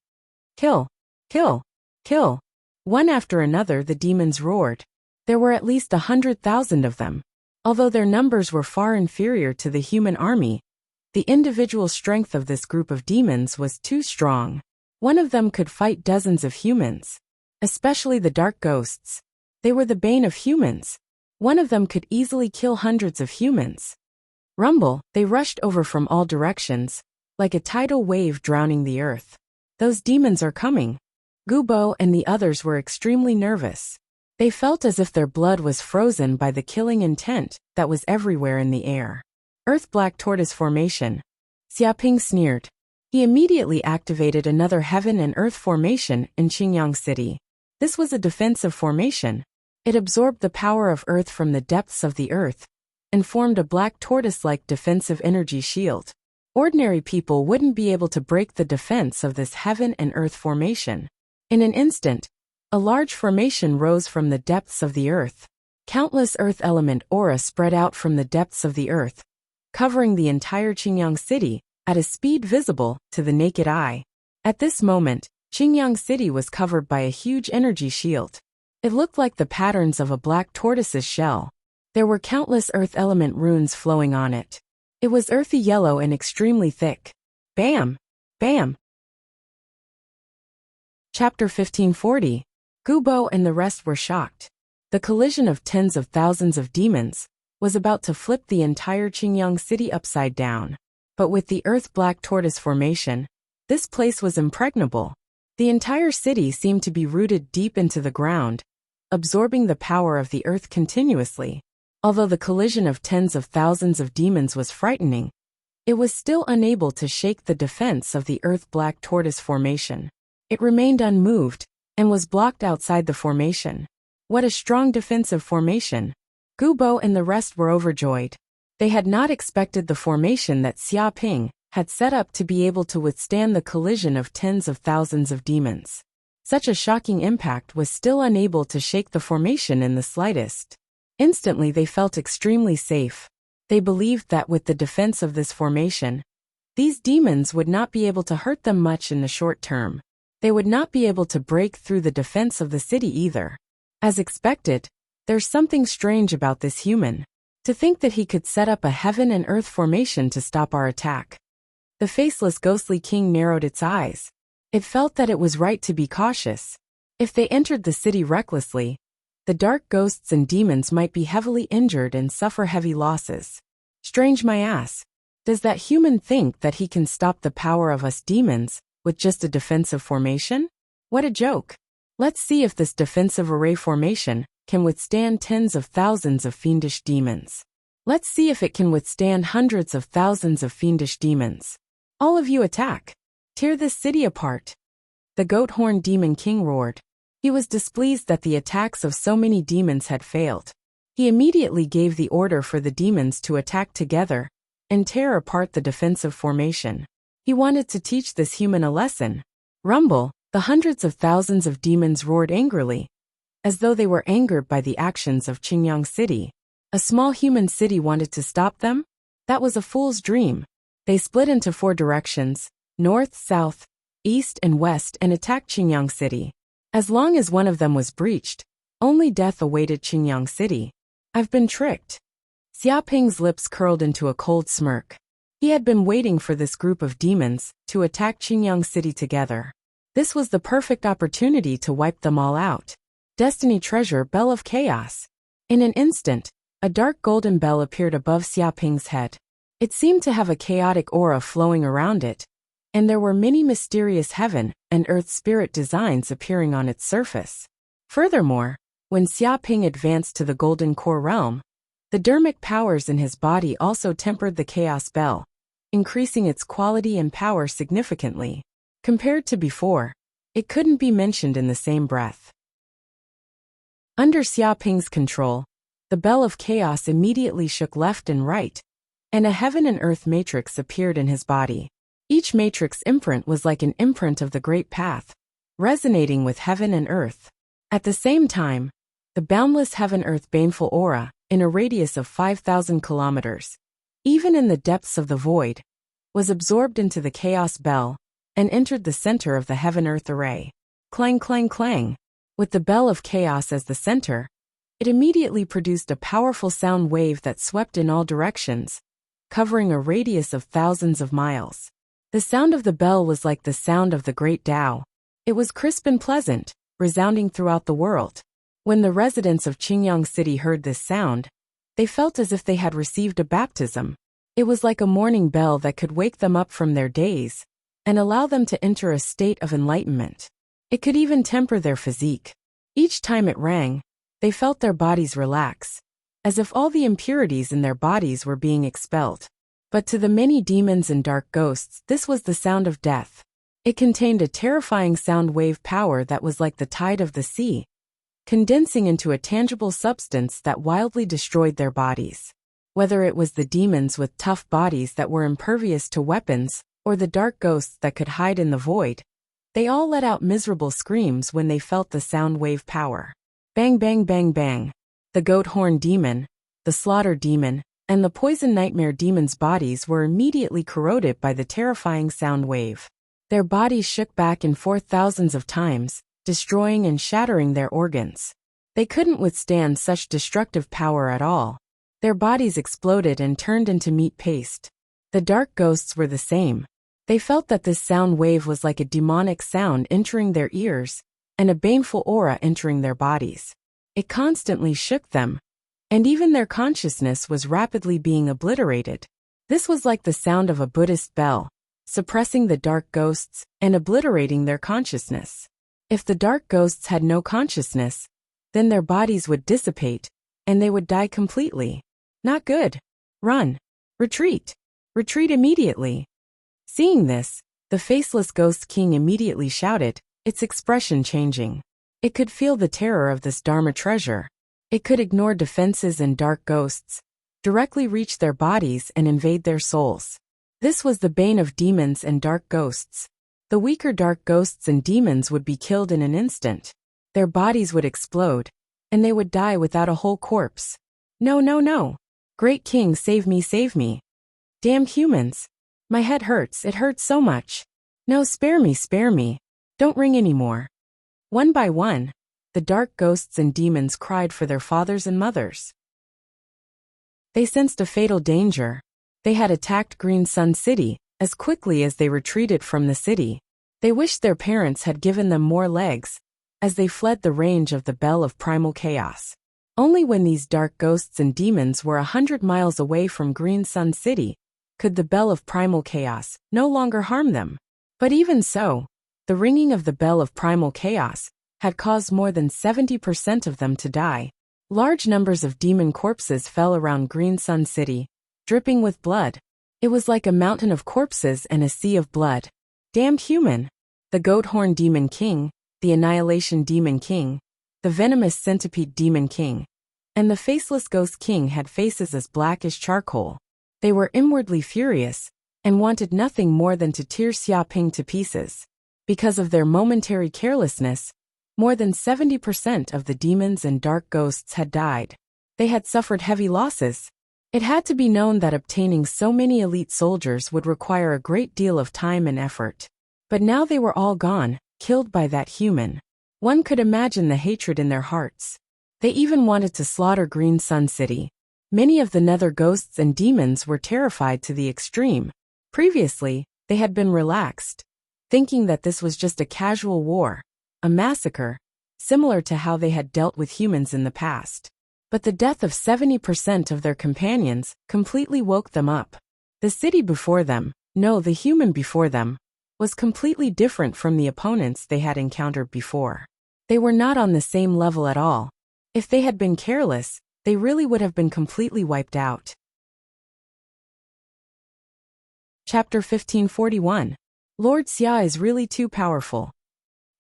Kill. Kill. Kill. One after another the demons roared. There were at least 100,000 of them. Although their numbers were far inferior to the human army, the individual strength of this group of demons was too strong. One of them could fight dozens of humans. Especially the dark ghosts. They were the bane of humans. One of them could easily kill hundreds of humans. Rumble, they rushed over from all directions, like a tidal wave drowning the earth. Those demons are coming. Gubo and the others were extremely nervous. They felt as if their blood was frozen by the killing intent that was everywhere in the air. Earth Black Tortoise Formation. Xiaoping sneered. He immediately activated another Heaven and Earth formation in Qingyang City. This was a defensive formation. It absorbed the power of Earth from the depths of the Earth and formed a black tortoise-like defensive energy shield. Ordinary people wouldn't be able to break the defense of this Heaven and Earth formation. In an instant, a large formation rose from the depths of the Earth. Countless Earth element aura spread out from the depths of the Earth, covering the entire Qingyang City at a speed visible to the naked eye. At this moment, Qingyang City was covered by a huge energy shield. It looked like the patterns of a black tortoise's shell. There were countless Earth element runes flowing on it. It was earthy yellow and extremely thick. Bam! Bam! Chapter 1540. Gubo and the rest were shocked. The collision of tens of thousands of demons was about to flip the entire Qingyang City upside down. But with the Earth Black Tortoise formation, this place was impregnable. The entire city seemed to be rooted deep into the ground, absorbing the power of the Earth continuously. Although the collision of tens of thousands of demons was frightening, it was still unable to shake the defense of the Earth Black Tortoise formation. It remained unmoved and was blocked outside the formation. What a strong defensive formation! Gubo and the rest were overjoyed. They had not expected the formation that Xiaoping had set up to be able to withstand the collision of tens of thousands of demons. Such a shocking impact was still unable to shake the formation in the slightest. Instantly they felt extremely safe. They believed that with the defense of this formation, these demons would not be able to hurt them much in the short term. They would not be able to break through the defense of the city either. As expected, there's something strange about this human. To think that he could set up a Heaven and Earth formation to stop our attack. The faceless ghostly king narrowed its eyes. It felt that it was right to be cautious. If they entered the city recklessly, the dark ghosts and demons might be heavily injured and suffer heavy losses. Strange my ass. Does that human think that he can stop the power of us demons with just a defensive formation? What a joke. Let's see if this defensive array formation can withstand tens of thousands of fiendish demons. Let's see if it can withstand hundreds of thousands of fiendish demons. All of you attack. Tear this city apart. The goat horn demon king roared. He was displeased that the attacks of so many demons had failed. He immediately gave the order for the demons to attack together and tear apart the defensive formation. He wanted to teach this human a lesson. Rumble, the hundreds of thousands of demons roared angrily, as though they were angered by the actions of Qingyang City. A small human city wanted to stop them? That was a fool's dream. They split into 4 directions, north, south, east, and west, and attacked Qingyang City. As long as one of them was breached, only death awaited Qingyang City. I've been tricked. Xiaoping's lips curled into a cold smirk. He had been waiting for this group of demons to attack Qingyang City together. This was the perfect opportunity to wipe them all out. Destiny Treasure Bell of Chaos. In an instant, a dark golden bell appeared above Xiaoping's head. It seemed to have a chaotic aura flowing around it, and there were many mysterious heaven and earth spirit designs appearing on its surface. Furthermore, when Xiaoping advanced to the golden core realm, the dermic powers in his body also tempered the chaos bell, increasing its quality and power significantly. Compared to before, it couldn't be mentioned in the same breath. Under Xiaoping's control, the bell of chaos immediately shook left and right, and a heaven and earth matrix appeared in his body. Each matrix imprint was like an imprint of the Great Path, resonating with heaven and earth. At the same time, the boundless heaven-earth baneful aura, in a radius of 5,000 kilometers, even in the depths of the void, was absorbed into the chaos bell and entered the center of the heaven-earth array. Clang, clang, clang. With the bell of chaos as the center, it immediately produced a powerful sound wave that swept in all directions, covering a radius of thousands of miles. The sound of the bell was like the sound of the great Tao. It was crisp and pleasant, resounding throughout the world. When the residents of Qingyang City heard this sound, they felt as if they had received a baptism. It was like a morning bell that could wake them up from their daze and allow them to enter a state of enlightenment. It could even temper their physique. Each time it rang, they felt their bodies relax, as if all the impurities in their bodies were being expelled. But to the many demons and dark ghosts, this was the sound of death. It contained a terrifying sound wave power that was like the tide of the sea, condensing into a tangible substance that wildly destroyed their bodies. Whether it was the demons with tough bodies that were impervious to weapons, or the dark ghosts that could hide in the void, they all let out miserable screams when they felt the sound wave power. Bang, bang, bang, bang. The goat horn demon, the slaughter demon, and the poison nightmare demon's bodies were immediately corroded by the terrifying sound wave. Their bodies shook back and forth thousands of times, destroying and shattering their organs. They couldn't withstand such destructive power at all. Their bodies exploded and turned into meat paste. The dark ghosts were the same. They felt that this sound wave was like a demonic sound entering their ears and a baneful aura entering their bodies. It constantly shook them, and even their consciousness was rapidly being obliterated. This was like the sound of a Buddhist bell, suppressing the dark ghosts and obliterating their consciousness. If the dark ghosts had no consciousness, then their bodies would dissipate, and they would die completely. Not good. Run. Retreat. Retreat immediately. Seeing this, the faceless ghost king immediately shouted, its expression changing. It could feel the terror of this Dharma treasure. It could ignore defenses and dark ghosts, directly reach their bodies and invade their souls. This was the bane of demons and dark ghosts. The weaker dark ghosts and demons would be killed in an instant. Their bodies would explode, and they would die without a whole corpse. No, no, no. Great King, save me, save me. Damned humans. My head hurts, it hurts so much. No, spare me, spare me. Don't ring anymore. One by one, the dark ghosts and demons cried for their fathers and mothers. They sensed a fatal danger. They had attacked Green Sun City as quickly as they retreated from the city. They wished their parents had given them more legs as they fled the range of the Bell of Primal Chaos. Only when these dark ghosts and demons were 100 miles away from Green Sun City could the Bell of Primal Chaos no longer harm them. But even so, the ringing of the Bell of Primal Chaos had caused more than 70% of them to die. Large numbers of demon corpses fell around Green Sun City, dripping with blood. It was like a mountain of corpses and a sea of blood. Damned human! The Goat Horn Demon King, the Annihilation Demon King, the Venomous Centipede Demon King, and the Faceless Ghost King had faces as black as charcoal. They were inwardly furious and wanted nothing more than to tear Xiaoping to pieces. Because of their momentary carelessness, more than 70% of the demons and dark ghosts had died. They had suffered heavy losses. It had to be known that obtaining so many elite soldiers would require a great deal of time and effort. But now they were all gone, killed by that human. One could imagine the hatred in their hearts. They even wanted to slaughter Green Sun City. Many of the nether ghosts and demons were terrified to the extreme. Previously, they had been relaxed, thinking that this was just a casual war, a massacre, similar to how they had dealt with humans in the past. But the death of 70% of their companions completely woke them up. The city before them, no, the human before them, was completely different from the opponents they had encountered before. They were not on the same level at all. If they had been careless, they really would have been completely wiped out. Chapter 1541. Lord Xia is really too powerful.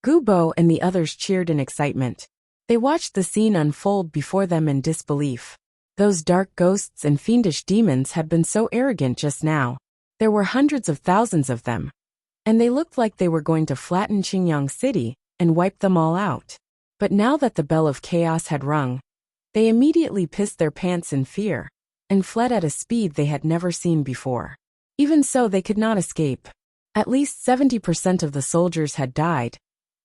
Gu Bo and the others cheered in excitement. They watched the scene unfold before them in disbelief. Those dark ghosts and fiendish demons had been so arrogant just now. There were hundreds of thousands of them, and they looked like they were going to flatten Qingyang City and wipe them all out. But now that the bell of chaos had rung, they immediately pissed their pants in fear and fled at a speed they had never seen before. Even so, they could not escape. At least 70% of the soldiers had died,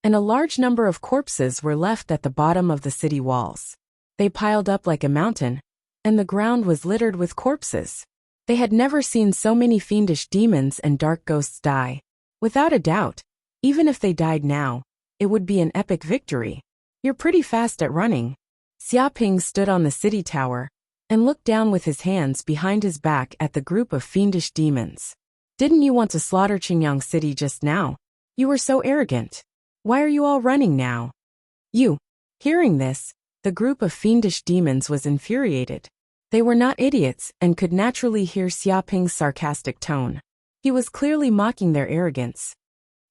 and a large number of corpses were left at the bottom of the city walls. They piled up like a mountain, and the ground was littered with corpses. They had never seen so many fiendish demons and dark ghosts die. Without a doubt, even if they died now, it would be an epic victory. You're pretty fast at running. Xiaoping stood on the city tower and looked down with his hands behind his back at the group of fiendish demons. Didn't you want to slaughter Qingyang City just now? You were so arrogant. Why are you all running now? Hearing this, the group of fiendish demons was infuriated. They were not idiots and could naturally hear Xiaoping's sarcastic tone. He was clearly mocking their arrogance.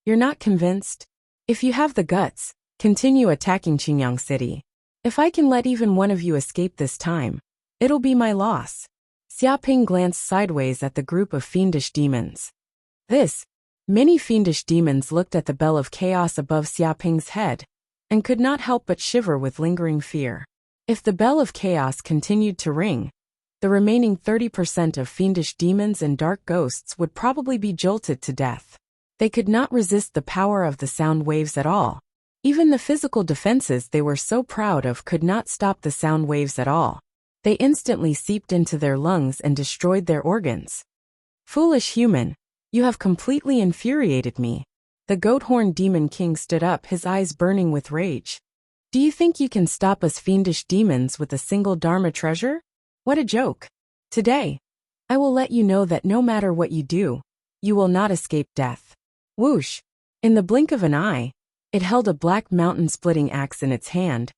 You're not convinced? If you have the guts, continue attacking Qingyang City. If I can let even one of you escape this time, it'll be my loss. Xiaoping glanced sideways at the group of fiendish demons. Many fiendish demons looked at the bell of chaos above Xiaoping's head and could not help but shiver with lingering fear. If the bell of chaos continued to ring, the remaining 30% of fiendish demons and dark ghosts would probably be jolted to death. They could not resist the power of the sound waves at all. Even the physical defenses they were so proud of could not stop the sound waves at all. They instantly seeped into their lungs and destroyed their organs. Foolish human, you have completely infuriated me. The goat-horned demon king stood up, his eyes burning with rage. Do you think you can stop us fiendish demons with a single Dharma treasure? What a joke. Today, I will let you know that no matter what you do, you will not escape death. Whoosh! In the blink of an eye, it held a black mountain-splitting axe in its hand,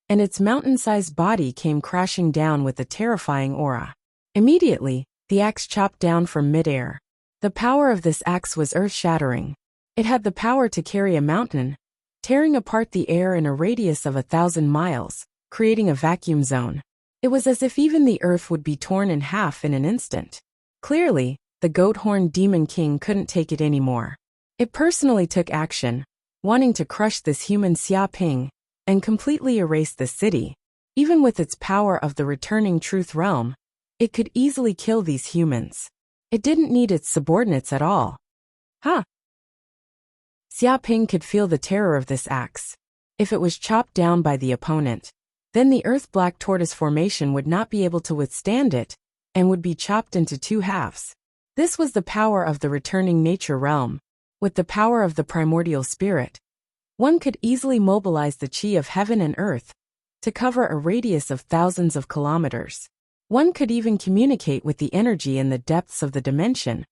and its mountain-sized body came crashing down with a terrifying aura. Immediately, the axe chopped down from midair. The power of this axe was earth-shattering. It had the power to carry a mountain, tearing apart the air in a radius of 1,000 miles, creating a vacuum zone. It was as if even the earth would be torn in half in an instant. Clearly, the goat-horned demon king couldn't take it anymore. It personally took action, wanting to crush this human Xiaoping and completely erase the city. Even with its power of the returning truth realm, it could easily kill these humans. It didn't need its subordinates at all. Xiaoping could feel the terror of this axe. If it was chopped down by the opponent, then the Earth-Black Tortoise formation would not be able to withstand it and would be chopped into two halves. This was the power of the returning nature realm. With the power of the primordial spirit, one could easily mobilize the chi of heaven and earth to cover a radius of thousands of kilometers. One could even communicate with the energy in the depths of the dimension,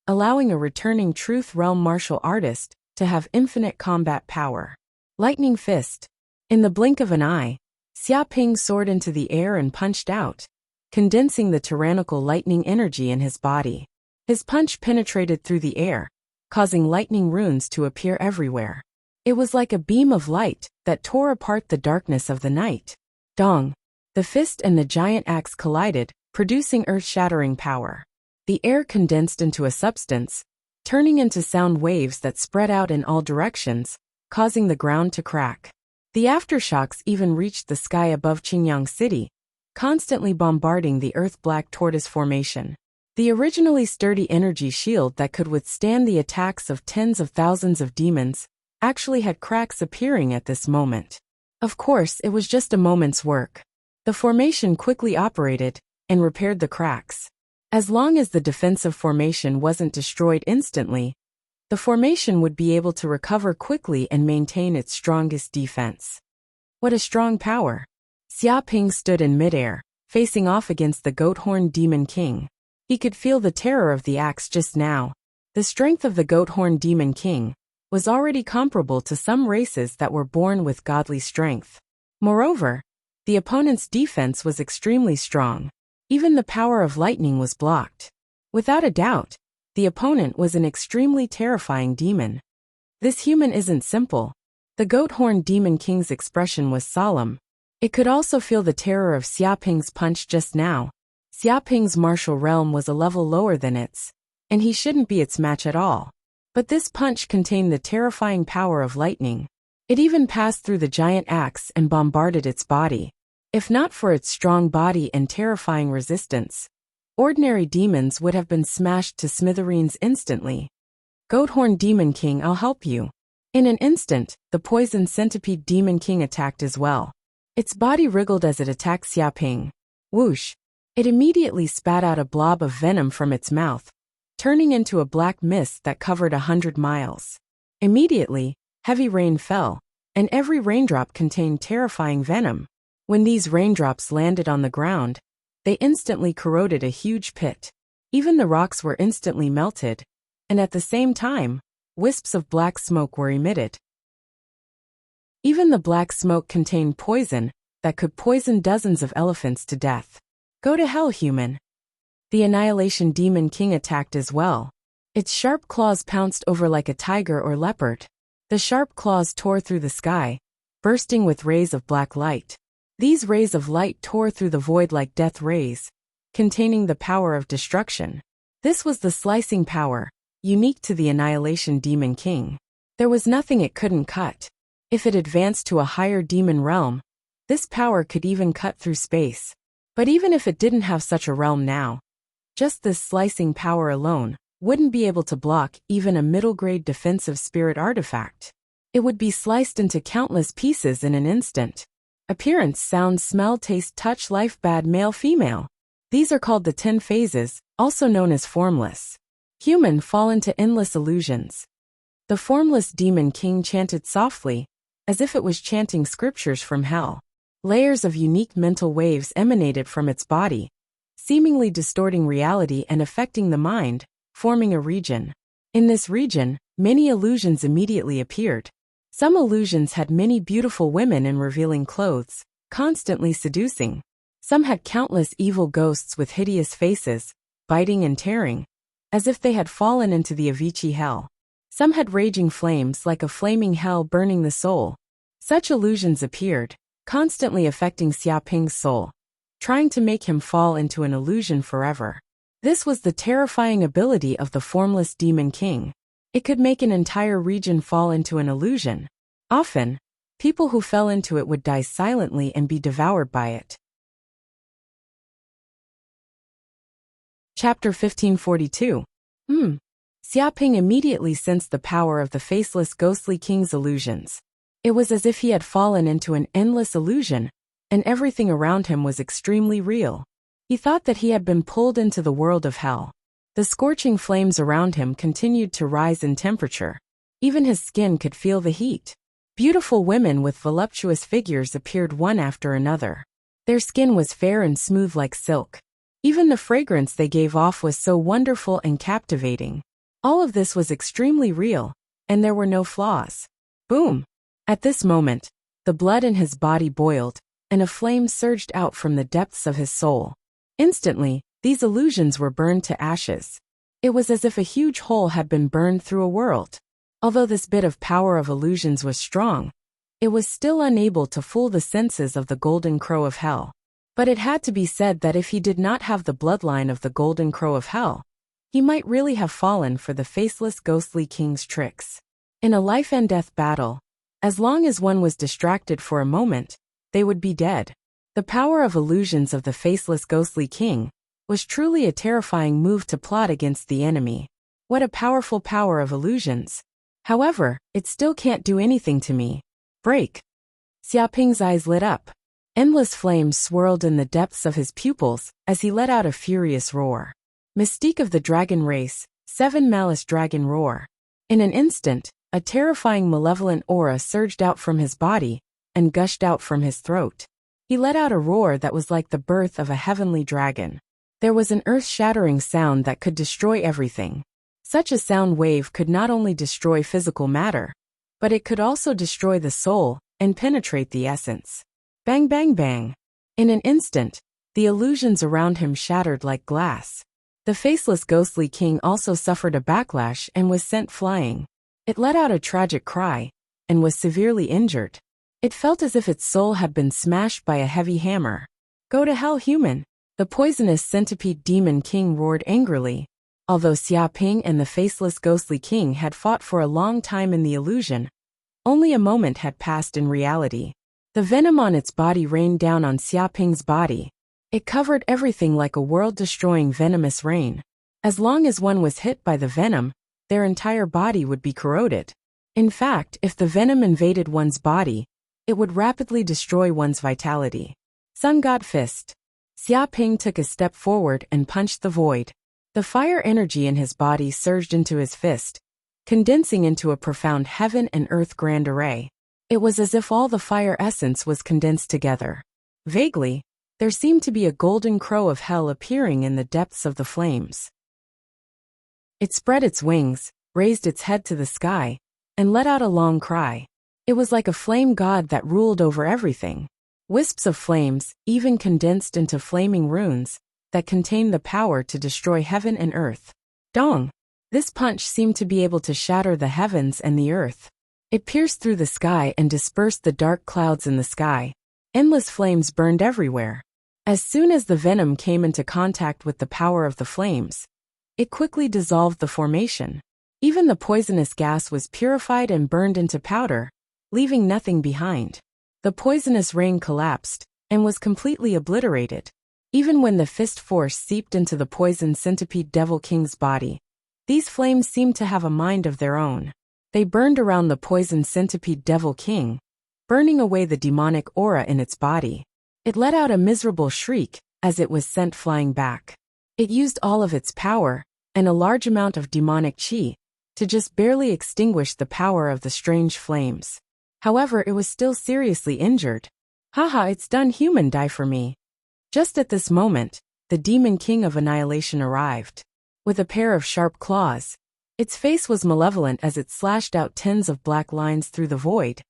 allowing a returning truth realm martial artist to have infinite combat power. Lightning fist. In the blink of an eye, Xiaoping soared into the air and punched out, condensing the tyrannical lightning energy in his body. His punch penetrated through the air, causing lightning runes to appear everywhere. It was like a beam of light that tore apart the darkness of the night. Dong! The fist and the giant axe collided, producing earth-shattering power. The air condensed into a substance, turning into sound waves that spread out in all directions, causing the ground to crack. The aftershocks even reached the sky above Qingyang City, constantly bombarding the Earth-Black Tortoise formation. The originally sturdy energy shield that could withstand the attacks of tens of thousands of demons actually had cracks appearing at this moment. Of course, it was just a moment's work. The formation quickly operated and repaired the cracks. As long as the defensive formation wasn't destroyed instantly, the formation would be able to recover quickly and maintain its strongest defense. What a strong power! Xiaoping stood in midair, facing off against the goat-horned demon king. He could feel the terror of the axe just now. The strength of the goat-horned demon king was already comparable to some races that were born with godly strength. Moreover, the opponent's defense was extremely strong. Even the power of lightning was blocked. Without a doubt, the opponent was an extremely terrifying demon. This human isn't simple. The goat-horned demon king's expression was solemn. It could also feel the terror of Xiaoping's punch just now. Xiaoping's martial realm was a level lower than its, and he shouldn't be its match at all. But this punch contained the terrifying power of lightning. It even passed through the giant axe and bombarded its body. If not for its strong body and terrifying resistance, ordinary demons would have been smashed to smithereens instantly. Goathorn Demon King, I'll help you. In an instant, the poison centipede Demon King attacked as well. Its body wriggled as it attacked Xiaoping. Whoosh! It immediately spat out a blob of venom from its mouth, turning into a black mist that covered 100 miles. Immediately, heavy rain fell, and every raindrop contained terrifying venom. When these raindrops landed on the ground, they instantly corroded a huge pit. Even the rocks were instantly melted, and at the same time, wisps of black smoke were emitted. Even the black smoke contained poison that could poison dozens of elephants to death. Go to hell, human. The Annihilation Demon King attacked as well. Its sharp claws pounced over like a tiger or leopard. The sharp claws tore through the sky, bursting with rays of black light. These rays of light tore through the void like death rays, containing the power of destruction. This was the slicing power, unique to the Annihilation Demon King. There was nothing it couldn't cut. If it advanced to a higher demon realm, this power could even cut through space. But even if it didn't have such a realm now, just this slicing power alone wouldn't be able to block even a middle-grade defensive spirit artifact. It would be sliced into countless pieces in an instant. Appearance, sound, smell, taste, touch, life, bad, male, female. These are called the 10 phases, also known as formless. Human fall into endless illusions. The formless Demon King chanted softly, as if it was chanting scriptures from hell. Layers of unique mental waves emanated from its body, seemingly distorting reality and affecting the mind, forming a region. In this region, many illusions immediately appeared. Some illusions had many beautiful women in revealing clothes, constantly seducing. Some had countless evil ghosts with hideous faces, biting and tearing, as if they had fallen into the Avicii hell. Some had raging flames like a flaming hell burning the soul. Such illusions appeared, constantly affecting Xiaoping's soul, trying to make him fall into an illusion forever. This was the terrifying ability of the formless Demon King. It could make an entire region fall into an illusion. Often, people who fell into it would die silently and be devoured by it. Chapter 1542. Xiaoping immediately sensed the power of the faceless ghostly king's illusions. It was as if he had fallen into an endless illusion, and everything around him was extremely real. He thought that he had been pulled into the world of hell. The scorching flames around him continued to rise in temperature. Even his skin could feel the heat. Beautiful women with voluptuous figures appeared one after another. Their skin was fair and smooth like silk. Even the fragrance they gave off was so wonderful and captivating. All of this was extremely real, and there were no flaws. Boom! At this moment, the blood in his body boiled, and a flame surged out from the depths of his soul. Instantly, these illusions were burned to ashes. It was as if a huge hole had been burned through a world. Although this bit of power of illusions was strong, it was still unable to fool the senses of the Golden Crow of Hell. But it had to be said that if he did not have the bloodline of the Golden Crow of Hell, he might really have fallen for the faceless ghostly king's tricks. In a life and death battle, as long as one was distracted for a moment, they would be dead. The power of illusions of the faceless ghostly king was truly a terrifying move to plot against the enemy. What a powerful power of illusions. However, it still can't do anything to me. Break. Xiaoping's eyes lit up. Endless flames swirled in the depths of his pupils as he let out a furious roar. Mystique of the dragon race, 7 Malice Dragon Roar. In an instant, a terrifying malevolent aura surged out from his body and gushed out from his throat. He let out a roar that was like the birth of a heavenly dragon. There was an earth-shattering sound that could destroy everything. Such a sound wave could not only destroy physical matter, but it could also destroy the soul and penetrate the essence. Bang bang bang. In an instant, the illusions around him shattered like glass. The faceless ghostly king also suffered a backlash and was sent flying. It let out a tragic cry, and was severely injured. It felt as if its soul had been smashed by a heavy hammer. Go to hell, human! The poisonous centipede demon king roared angrily. Although Xiaoping and the faceless ghostly king had fought for a long time in the illusion, Only a moment had passed in reality. The venom on its body rained down on Xiaoping's body. It covered everything like a world-destroying venomous rain. As long as one was hit by the venom, their entire body would be corroded. In fact, if the venom invaded one's body, it would rapidly destroy one's vitality. Sun God Fist. Xiaoping took a step forward and punched the void. The fire energy in his body surged into his fist, condensing into a profound heaven and earth grand array. It was as if all the fire essence was condensed together. Vaguely, there seemed to be a golden crow of hell appearing in the depths of the flames. It spread its wings, raised its head to the sky, and let out a long cry. It was like a flame god that ruled over everything. Wisps of flames, even condensed into flaming runes, that contained the power to destroy heaven and earth. Dong! This punch seemed to be able to shatter the heavens and the earth. It pierced through the sky and dispersed the dark clouds in the sky. Endless flames burned everywhere. As soon as the venom came into contact with the power of the flames, it quickly dissolved the formation. Even the poisonous gas was purified and burned into powder, leaving nothing behind. The poisonous rain collapsed and was completely obliterated. Even when the fist force seeped into the poisoned centipede devil king's body, these flames seemed to have a mind of their own. They burned around the poisoned centipede devil king, burning away the demonic aura in its body. It let out a miserable shriek as it was sent flying back. It used all of its power, and a large amount of demonic chi, to just barely extinguish the power of the strange flames. However, it was still seriously injured. Haha, it's done, human, die for me. Just at this moment, the Demon King of Annihilation arrived. With a pair of sharp claws, its face was malevolent as it slashed out tens of black lines through the void,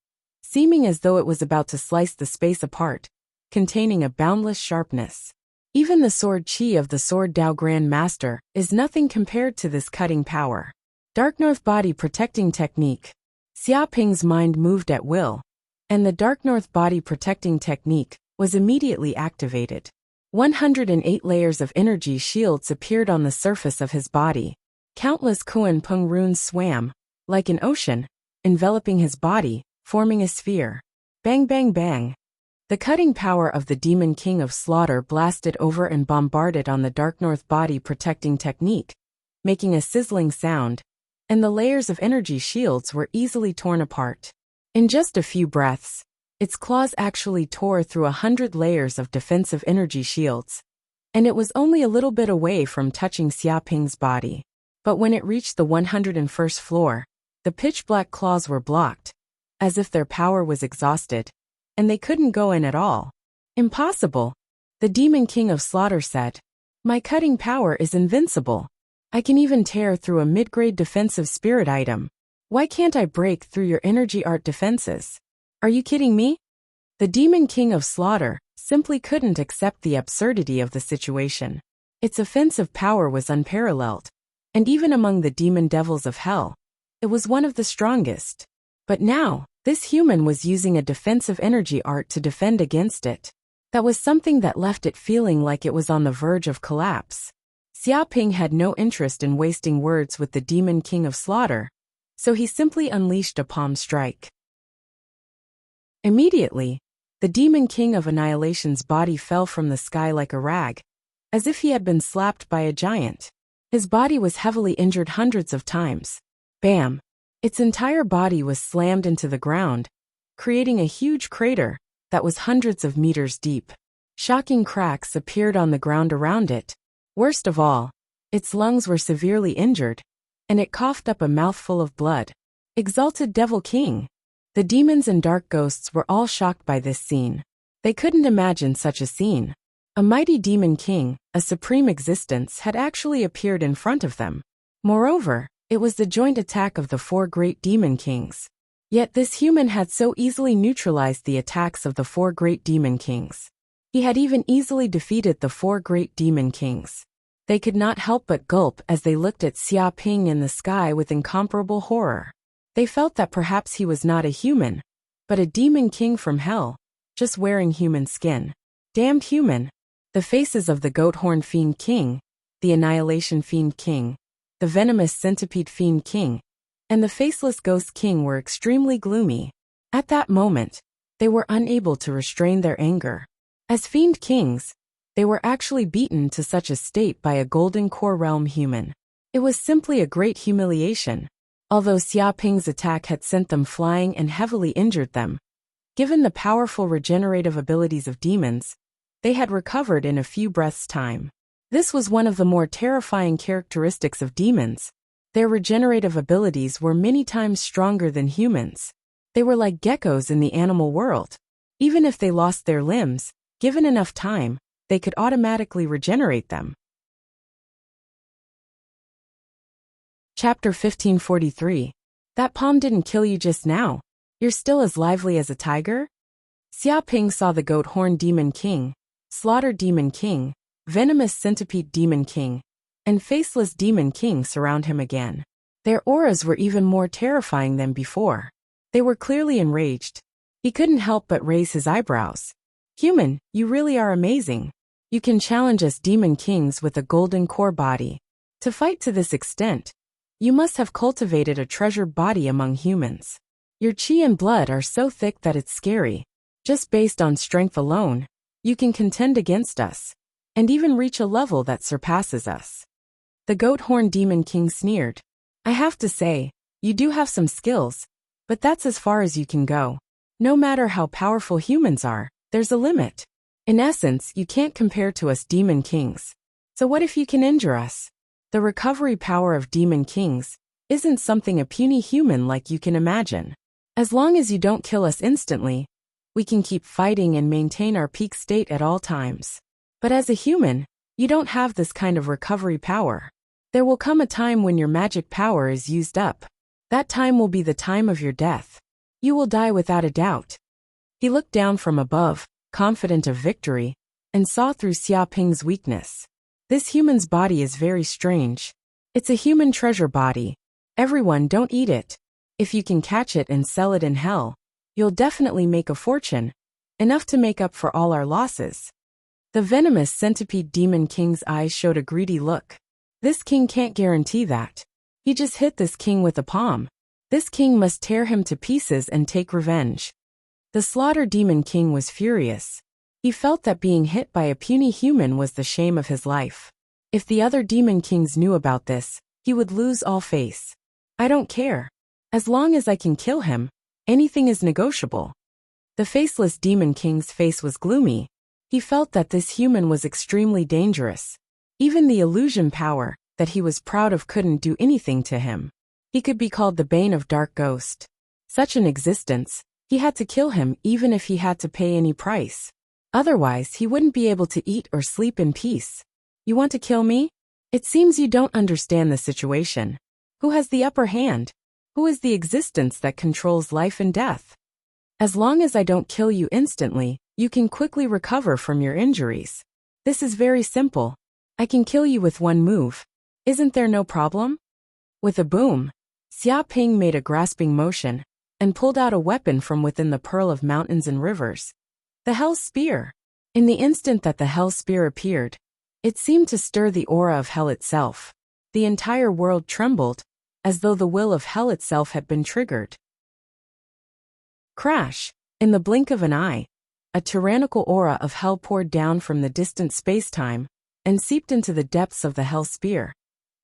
seeming as though it was about to slice the space apart, containing a boundless sharpness. Even the sword chi of the Sword Dao Grand Master is nothing compared to this cutting power. Dark North Body Protecting Technique. Xiaoping's mind moved at will, and the Dark North Body Protecting Technique was immediately activated. 108 layers of energy shields appeared on the surface of his body. Countless Kuan Peng runes swam, like an ocean, enveloping his body, forming a sphere. Bang bang bang. The cutting power of the Demon King of Slaughter blasted over and bombarded on the Dark North Body Protecting Technique, making a sizzling sound, and the layers of energy shields were easily torn apart. In just a few breaths, its claws actually tore through 100 layers of defensive energy shields, and it was only a little bit away from touching Xiaoping's body. But when it reached the 101st floor, the pitch-black claws were blocked, as if their power was exhausted, and they couldn't go in at all. Impossible, the Demon King of Slaughter said. My cutting power is invincible. I can even tear through a mid-grade defensive spirit item. Why can't I break through your energy art defenses? Are you kidding me? The Demon King of Slaughter simply couldn't accept the absurdity of the situation. Its offensive power was unparalleled, and even among the demon devils of hell, it was one of the strongest. But now, this human was using a defensive energy art to defend against it. That was something that left it feeling like it was on the verge of collapse. Xiaoping had no interest in wasting words with the Demon King of Slaughter, so he simply unleashed a palm strike. Immediately, the Demon King of Annihilation's body fell from the sky like a rag, as if he had been slapped by a giant. His body was heavily injured hundreds of times. Bam! Its entire body was slammed into the ground, creating a huge crater that was hundreds of meters deep. Shocking cracks appeared on the ground around it. Worst of all, its lungs were severely injured, and it coughed up a mouthful of blood. Exalted Devil King! The demons and dark ghosts were all shocked by this scene. They couldn't imagine such a scene. A mighty demon king, a supreme existence, had actually appeared in front of them. Moreover, it was the joint attack of the four great demon kings. Yet this human had so easily neutralized the attacks of the four great demon kings. He had even easily defeated the four great demon kings. They could not help but gulp as they looked at Xiaoping in the sky with incomparable horror. They felt that perhaps he was not a human, but a demon king from hell, just wearing human skin. Damned human! The faces of the Goat Horn Fiend King, the Annihilation Fiend King, the Venomous Centipede Fiend King, and the faceless ghost king were extremely gloomy. At that moment, they were unable to restrain their anger. As fiend kings, they were actually beaten to such a state by a golden core realm human. It was simply a great humiliation. Although Xiaoping's attack had sent them flying and heavily injured them, given the powerful regenerative abilities of demons, they had recovered in a few breaths' time. This was one of the more terrifying characteristics of demons. Their regenerative abilities were many times stronger than humans. They were like geckos in the animal world. Even if they lost their limbs, given enough time, they could automatically regenerate them. Chapter 1543. That palm didn't kill you just now. You're still as lively as a tiger? Xiaoping saw the goat horn demon king, slaughter demon king, venomous centipede demon king, and faceless demon king surround him again. Their auras were even more terrifying than before. They were clearly enraged. He couldn't help but raise his eyebrows. Human, you really are amazing. You can challenge us demon kings with a golden core body. To fight to this extent, you must have cultivated a treasured body among humans. Your chi and blood are so thick that it's scary. Just based on strength alone, you can contend against us, and even reach a level that surpasses us. The goat horn demon king sneered. I have to say, you do have some skills, but that's as far as you can go. No matter how powerful humans are, there's a limit. In essence, you can't compare to us demon kings. So what if you can injure us? The recovery power of demon kings isn't something a puny human like you can imagine. As long as you don't kill us instantly, we can keep fighting and maintain our peak state at all times. But as a human, you don't have this kind of recovery power. There will come a time when your magic power is used up. That time will be the time of your death. You will die without a doubt. He looked down from above, confident of victory, and saw through Xiaoping's weakness. This human's body is very strange. It's a human treasure body. Everyone, don't eat it. If you can catch it and sell it in hell, you'll definitely make a fortune, enough to make up for all our losses. The venomous centipede demon king's eyes showed a greedy look. This king can't guarantee that. He just hit this king with a palm. This king must tear him to pieces and take revenge. The slaughter demon king was furious. He felt that being hit by a puny human was the shame of his life. If the other demon kings knew about this, he would lose all face. I don't care. As long as I can kill him, anything is negotiable. The faceless demon king's face was gloomy. He felt that this human was extremely dangerous. Even the illusion power that he was proud of couldn't do anything to him. He could be called the bane of dark ghost. Such an existence, he had to kill him even if he had to pay any price. Otherwise, he wouldn't be able to eat or sleep in peace. You want to kill me? It seems you don't understand the situation. Who has the upper hand? Who is the existence that controls life and death? As long as I don't kill you instantly, you can quickly recover from your injuries. This is very simple. I can kill you with one move. Isn't there no problem? With a boom, Xiaoping made a grasping motion and pulled out a weapon from within the pearl of mountains and rivers. The Hell Spear. In the instant that the Hell Spear appeared, it seemed to stir the aura of hell itself. The entire world trembled, as though the will of hell itself had been triggered. Crash! In the blink of an eye, a tyrannical aura of hell poured down from the distant space-time and seeped into the depths of the Hell Spear,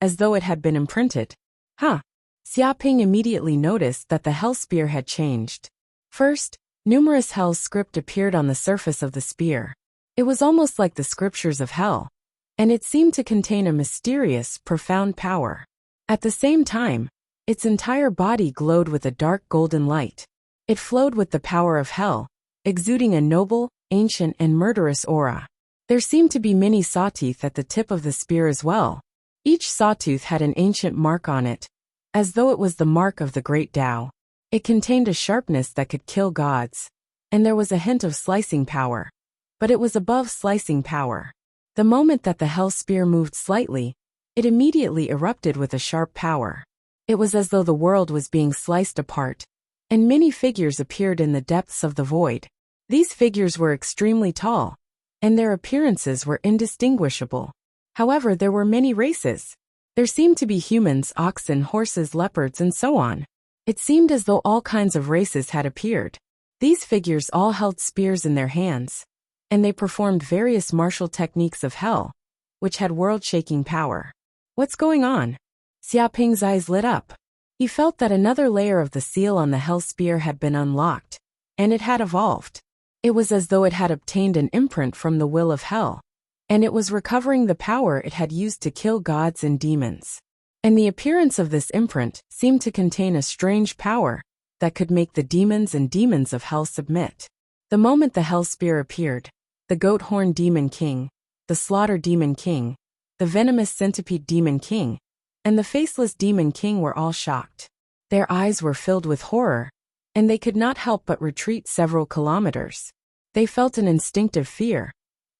as though it had been imprinted. Xiaoping immediately noticed that the Hell Spear had changed. First, numerous Hell script appeared on the surface of the spear. It was almost like the scriptures of hell, and it seemed to contain a mysterious, profound power. At the same time, its entire body glowed with a dark golden light. It flowed with the power of hell, exuding a noble, ancient, and murderous aura. There seemed to be many sawteeth at the tip of the spear as well. Each sawtooth had an ancient mark on it, as though it was the mark of the great Tao. It contained a sharpness that could kill gods, and there was a hint of slicing power. But it was above slicing power. The moment that the Hell Spear moved slightly, it immediately erupted with a sharp power. It was as though the world was being sliced apart, and many figures appeared in the depths of the void. These figures were extremely tall, and their appearances were indistinguishable. However, there were many races. There seemed to be humans, oxen, horses, leopards, and so on. It seemed as though all kinds of races had appeared. These figures all held spears in their hands, and they performed various martial techniques of hell, which had world-shaking power. What's going on? Xiaoping's eyes lit up. He felt that another layer of the seal on the hell spear had been unlocked, and it had evolved. It was as though it had obtained an imprint from the will of hell, and it was recovering the power it had used to kill gods and demons. And the appearance of this imprint seemed to contain a strange power that could make the demons and demons of hell submit. The moment the hell spear appeared, the goat horn demon king, the slaughter demon king, the venomous centipede demon king, and the faceless demon king were all shocked. Their eyes were filled with horror, and they could not help but retreat several kilometers. They felt an instinctive fear,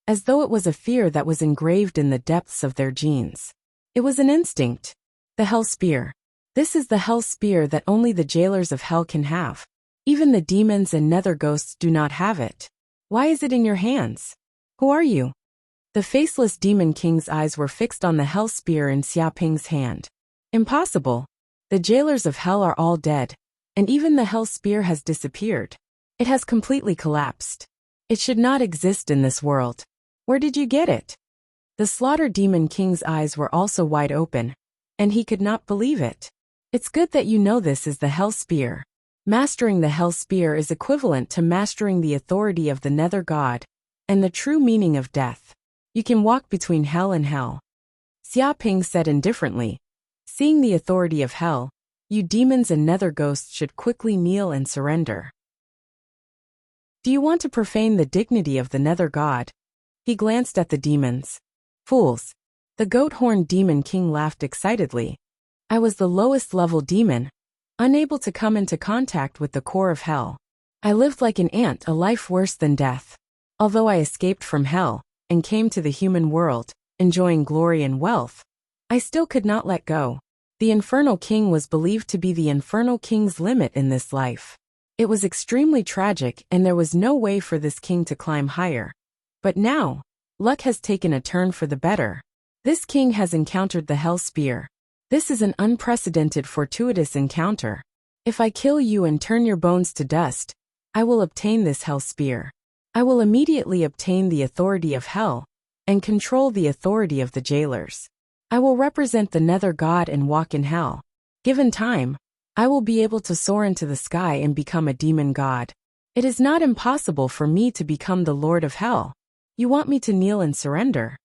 as though it was a fear that was engraved in the depths of their genes. It was an instinct. The hell spear. This is the hell spear that only the jailers of hell can have. Even the demons and nether ghosts do not have it. Why is it in your hands? Who are you? The faceless demon king's eyes were fixed on the hell spear in Xiaoping's hand. Impossible. The jailers of hell are all dead, and even the hell spear has disappeared. It has completely collapsed. It should not exist in this world. Where did you get it? The slaughter demon king's eyes were also wide open, and he could not believe it. It's good that you know this is the hell spear. Mastering the hell spear is equivalent to mastering the authority of the nether god, and the true meaning of death. You can walk between hell and hell. Xiaoping said indifferently, seeing the authority of hell, you demons and nether ghosts should quickly kneel and surrender. Do you want to profane the dignity of the nether god? He glanced at the demons. Fools. The goat horn demon king laughed excitedly. I was the lowest level demon, unable to come into contact with the core of hell. I lived like an ant, a life worse than death. Although I escaped from hell and came to the human world, enjoying glory and wealth, I still could not let go. The infernal king was believed to be the infernal king's limit in this life. It was extremely tragic, and there was no way for this king to climb higher. But now, luck has taken a turn for the better. This king has encountered the hell spear. This is an unprecedented fortuitous encounter. If I kill you and turn your bones to dust, I will obtain this hell spear. I will immediately obtain the authority of hell, and control the authority of the jailers. I will represent the nether god and walk in hell. Given time, I will be able to soar into the sky and become a demon god. It is not impossible for me to become the lord of hell. You want me to kneel and surrender?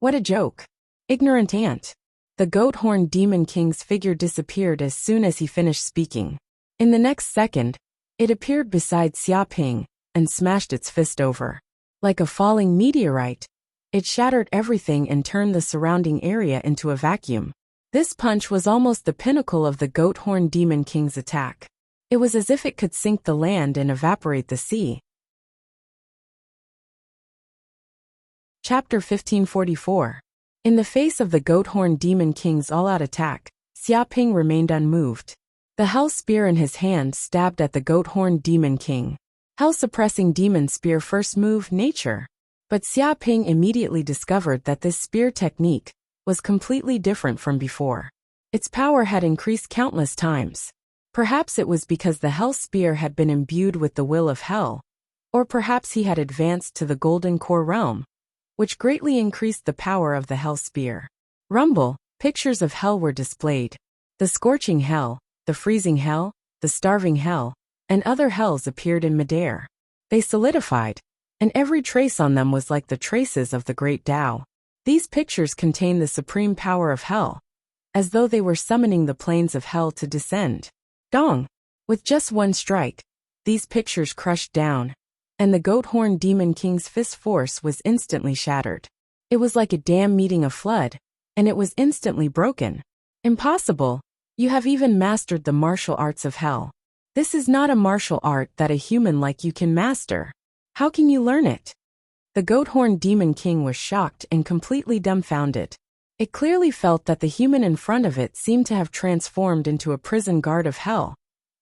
What a joke. Ignorant ant. The goat horn demon king's figure disappeared as soon as he finished speaking. In the next second, it appeared beside Xiaoping and smashed its fist over. Like a falling meteorite, it shattered everything and turned the surrounding area into a vacuum. This punch was almost the pinnacle of the goat horn demon king's attack. It was as if it could sink the land and evaporate the sea. Chapter 1544. In the face of the goat horn demon king's all-out attack, Xiaoping remained unmoved. The hell spear in his hand stabbed at the goat horn demon king. Hell-suppressing demon spear first move nature. But Xiaoping immediately discovered that this spear technique was completely different from before. Its power had increased countless times. Perhaps it was because the hell spear had been imbued with the will of hell, or perhaps he had advanced to the golden core realm, which greatly increased the power of the hell spear. Rumble, pictures of hell were displayed. The scorching hell, the freezing hell, the starving hell, and other hells appeared in midair. They solidified, and every trace on them was like the traces of the great Tao. These pictures contain the supreme power of hell, as though they were summoning the planes of hell to descend. Dong! With just one strike, these pictures crushed down, and the goat horn demon king's fist force was instantly shattered. It was like a dam meeting a flood, and it was instantly broken. Impossible! You have even mastered the martial arts of hell. This is not a martial art that a human like you can master. How can you learn it? The goat horn demon king was shocked and completely dumbfounded. It clearly felt that the human in front of it seemed to have transformed into a prison guard of hell,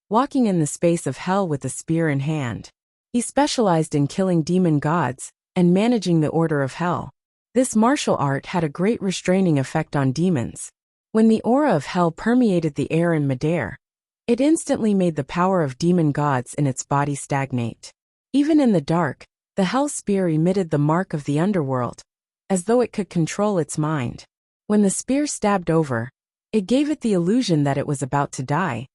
walking in the space of hell with a spear in hand. He specialized in killing demon gods and managing the order of hell. This martial art had a great restraining effect on demons. When the aura of hell permeated the air in midair, it instantly made the power of demon gods in its body stagnate. Even in the dark, the hell spear emitted the mark of the underworld, as though it could control its mind. When the spear stabbed over, it gave it the illusion that it was about to die,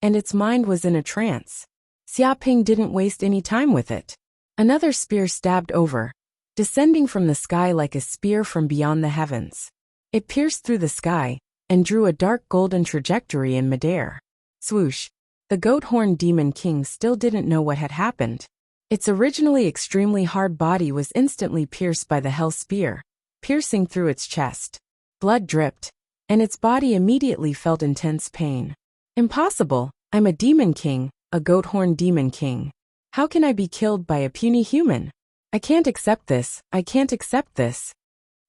and its mind was in a trance. Xiaoping didn't waste any time with it. Another spear stabbed over, descending from the sky like a spear from beyond the heavens. It pierced through the sky, and drew a dark golden trajectory in midair. Swoosh! The goat-horned demon king still didn't know what had happened. Its originally extremely hard body was instantly pierced by the hell spear, piercing through its chest. Blood dripped, and its body immediately felt intense pain. Impossible! I'm a demon king, a goat-horned demon king. How can I be killed by a puny human? I can't accept this, I can't accept this.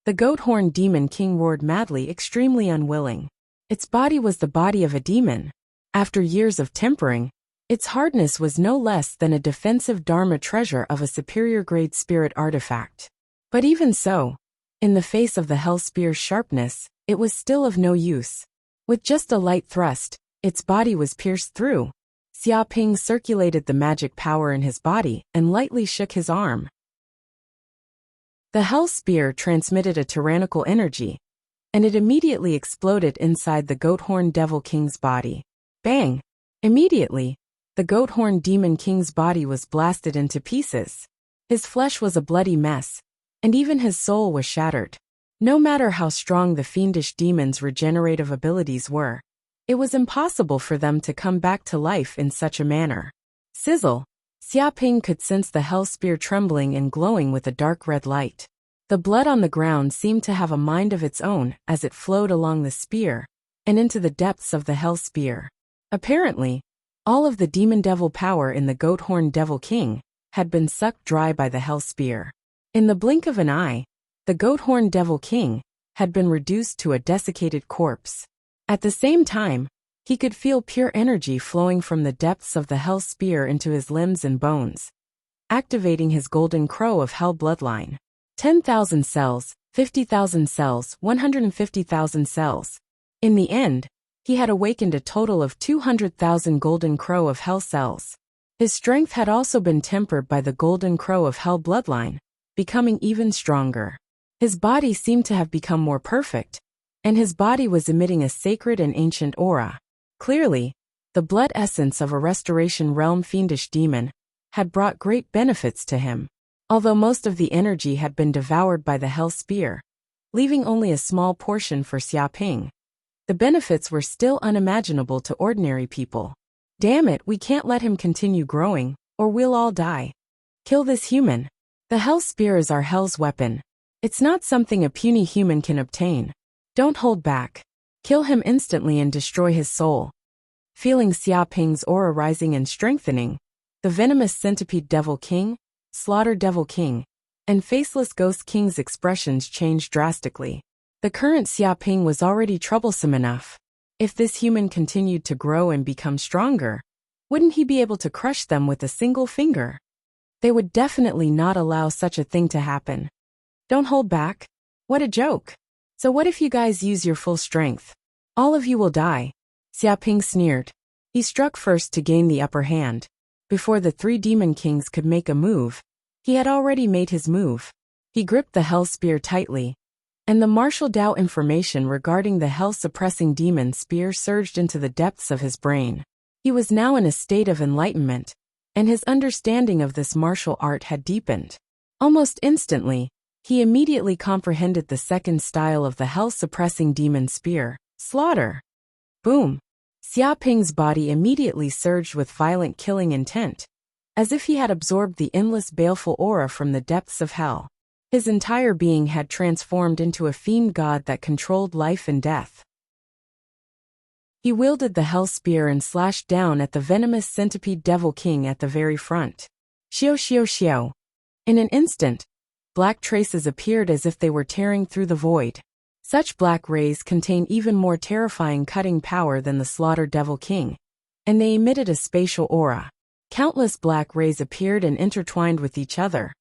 The goat-horned demon king roared madly, extremely unwilling. Its body was the body of a demon. After years of tempering, its hardness was no less than a defensive Dharma treasure of a superior-grade spirit artifact. But even so, in the face of the hell spear's sharpness, it was still of no use. With just a light thrust, its body was pierced through. Xiaoping circulated the magic power in his body and lightly shook his arm. The hell spear transmitted a tyrannical energy, and it immediately exploded inside the goat-horned devil king's body. Bang! Immediately, the goat-horned demon king's body was blasted into pieces. His flesh was a bloody mess, and even his soul was shattered. No matter how strong the fiendish demon's regenerative abilities were, it was impossible for them to come back to life in such a manner. Sizzle! Xiaoping could sense the hell spear trembling and glowing with a dark red light. The blood on the ground seemed to have a mind of its own as it flowed along the spear and into the depths of the hell spear. Apparently, all of the demon devil power in the goat-horned devil king had been sucked dry by the hell spear. In the blink of an eye, the goat-horned devil king had been reduced to a desiccated corpse. At the same time, he could feel pure energy flowing from the depths of the hell spear into his limbs and bones, activating his golden crow of hell bloodline. 10,000 cells, 50,000 cells, 150,000 cells. In the end, he had awakened a total of 200,000 golden crow of hell cells. His strength had also been tempered by the golden crow of hell bloodline, becoming even stronger. His body seemed to have become more perfect, and his body was emitting a sacred and ancient aura. Clearly, the blood essence of a Restoration Realm fiendish demon had brought great benefits to him. Although most of the energy had been devoured by the hell spear, leaving only a small portion for Xiaoping, the benefits were still unimaginable to ordinary people. Damn it, we can't let him continue growing, or we'll all die. Kill this human. The hell spear is our hell's weapon. It's not something a puny human can obtain. Don't hold back. Kill him instantly and destroy his soul. Feeling Xiaoping's aura rising and strengthening, the venomous centipede devil king, slaughter devil king, and faceless ghost king's expressions changed drastically. The current Xiaoping was already troublesome enough. If this human continued to grow and become stronger, wouldn't he be able to crush them with a single finger? They would definitely not allow such a thing to happen. Don't hold back. What a joke. So what if you guys use your full strength? All of you will die. Xiaoping sneered. He struck first to gain the upper hand. Before the three demon kings could make a move, he had already made his move. He gripped the hell spear tightly, and the martial Dao information regarding the hell-suppressing demon spear surged into the depths of his brain. He was now in a state of enlightenment, and his understanding of this martial art had deepened. Almost instantly, he immediately comprehended the second style of the hell-suppressing demon spear, slaughter. Boom! Xiaoping's body immediately surged with violent killing intent, as if he had absorbed the endless baleful aura from the depths of hell. His entire being had transformed into a fiend god that controlled life and death. He wielded the hell spear and slashed down at the venomous centipede devil king at the very front. Xiao xiao xiao. In an instant, black traces appeared as if they were tearing through the void. Such black rays contain even more terrifying cutting power than the slaughter devil king, and they emitted a spatial aura. Countless black rays appeared and intertwined with each other,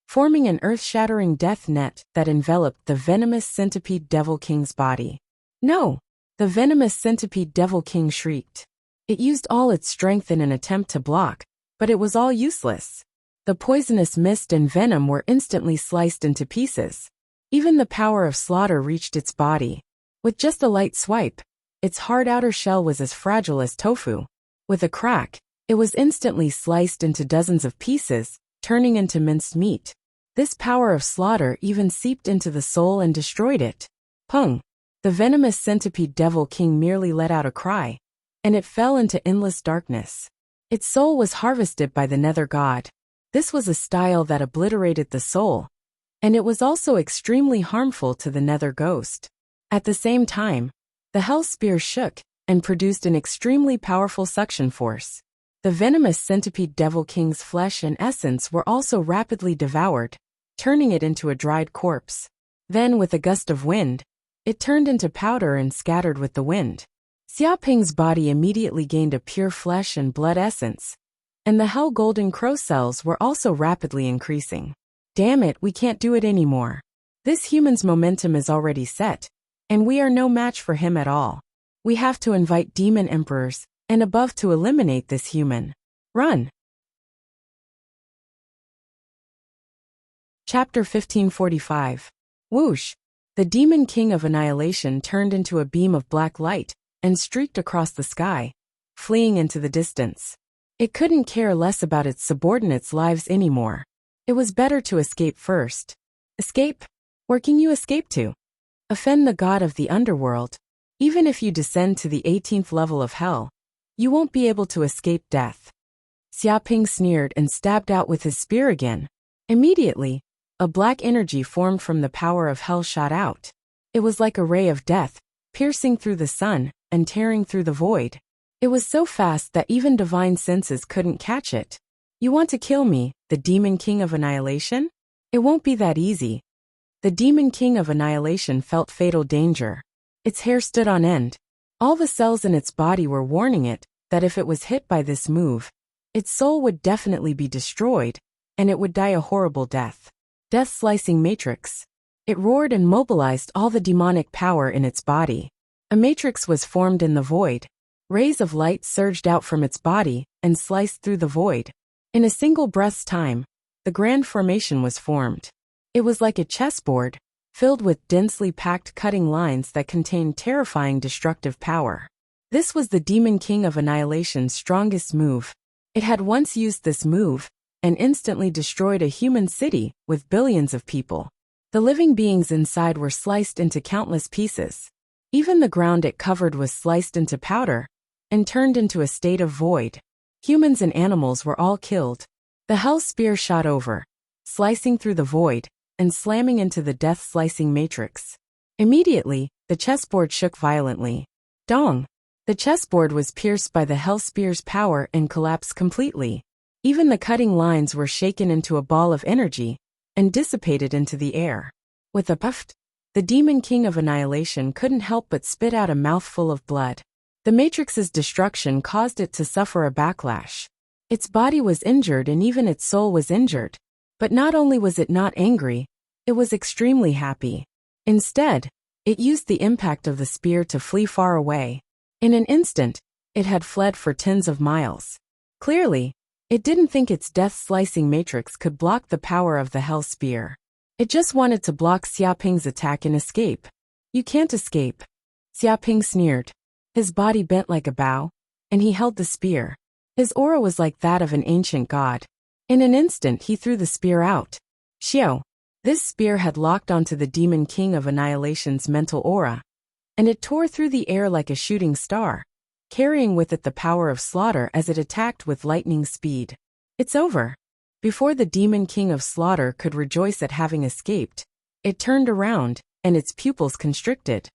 forming an earth-shattering death net that enveloped the venomous centipede devil king's body. No! The venomous centipede devil king shrieked. It used all its strength in an attempt to block, but it was all useless. The poisonous mist and venom were instantly sliced into pieces. Even the power of slaughter reached its body. With just a light swipe, its hard outer shell was as fragile as tofu. With a crack, it was instantly sliced into dozens of pieces, turning into minced meat. This power of slaughter even seeped into the soul and destroyed it. Pung! The venomous centipede devil king merely let out a cry, and it fell into endless darkness. Its soul was harvested by the nether god. This was a style that obliterated the soul, and it was also extremely harmful to the nether ghost. At the same time, the hell spear shook and produced an extremely powerful suction force. The venomous centipede devil king's flesh and essence were also rapidly devoured, turning it into a dried corpse. Then, with a gust of wind, it turned into powder and scattered with the wind. Xiaoping's body immediately gained a pure flesh and blood essence, and the hell golden crow cells were also rapidly increasing. Damn it, we can't do it anymore. This human's momentum is already set, and we are no match for him at all. We have to invite demon emperors and above to eliminate this human. Run! Chapter 1545. Whoosh! The demon king of annihilation turned into a beam of black light and streaked across the sky, fleeing into the distance. It couldn't care less about its subordinates' lives anymore. It was better to escape first. Escape? Where can you escape to? Offend the god of the underworld. Even if you descend to the 18th level of hell, you won't be able to escape death. Xiaoping sneered and stabbed out with his spear again. Immediately, a black energy formed from the power of hell shot out. It was like a ray of death, piercing through the sun and tearing through the void. It was so fast that even divine senses couldn't catch it. You want to kill me, the demon king of annihilation? It won't be that easy. The demon king of annihilation felt fatal danger. Its hair stood on end. All the cells in its body were warning it that if it was hit by this move, its soul would definitely be destroyed, and it would die a horrible death. Death-slicing matrix. It roared and mobilized all the demonic power in its body. A matrix was formed in the void. Rays of light surged out from its body and sliced through the void. In a single breath's time, the grand formation was formed. It was like a chessboard, filled with densely packed cutting lines that contained terrifying destructive power. This was the demon king of annihilation's strongest move. It had once used this move and instantly destroyed a human city with billions of people. The living beings inside were sliced into countless pieces. Even the ground it covered was sliced into powder and turned into a state of void. Humans and animals were all killed. The hell spear shot over, slicing through the void and slamming into the death-slicing matrix. Immediately, the chessboard shook violently. Dong! The chessboard was pierced by the hell spear's power and collapsed completely. Even the cutting lines were shaken into a ball of energy and dissipated into the air. With a puff, the demon king of annihilation couldn't help but spit out a mouthful of blood. The matrix's destruction caused it to suffer a backlash. Its body was injured and even its soul was injured. But not only was it not angry, it was extremely happy. Instead, it used the impact of the spear to flee far away. In an instant, it had fled for tens of miles. Clearly, it didn't think its death-slicing matrix could block the power of the hell spear. It just wanted to block Xiaoping's attack and escape. You can't escape. Xiaoping sneered. His body bent like a bow, and he held the spear. His aura was like that of an ancient god. In an instant he threw the spear out. Xiao! This spear had locked onto the demon king of annihilation's mental aura, and it tore through the air like a shooting star, carrying with it the power of slaughter as it attacked with lightning speed. It's over. Before the demon king of slaughter could rejoice at having escaped, it turned around, and its pupils constricted.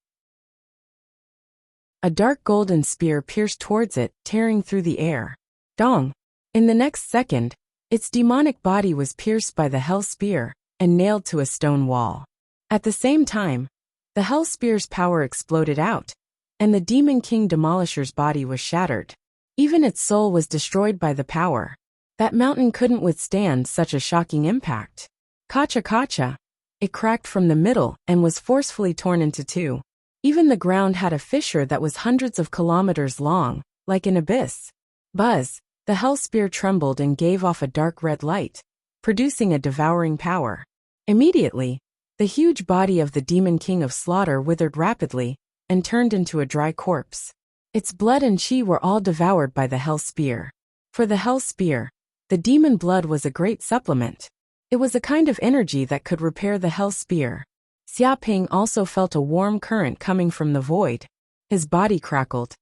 A dark golden spear pierced towards it, tearing through the air. Dong! In the next second, its demonic body was pierced by the hell spear and nailed to a stone wall. At the same time, the hell spear's power exploded out, and the demon king demolisher's body was shattered. Even its soul was destroyed by the power. That mountain couldn't withstand such a shocking impact. Kacha kacha! It cracked from the middle and was forcefully torn into two. Even the ground had a fissure that was hundreds of kilometers long, like an abyss. Buzz, the hell spear trembled and gave off a dark red light, producing a devouring power. Immediately, the huge body of the Demon King of Slaughter withered rapidly and turned into a dry corpse. Its blood and chi were all devoured by the hell spear. For the hell spear, the demon blood was a great supplement. It was a kind of energy that could repair the hell spear. Xiaoping also felt a warm current coming from the void. His body crackled,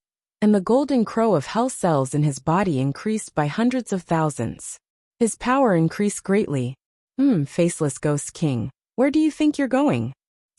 and the golden crow of hell cells in his body increased by hundreds of thousands. His power increased greatly. Faceless Ghost King, where do you think you're going?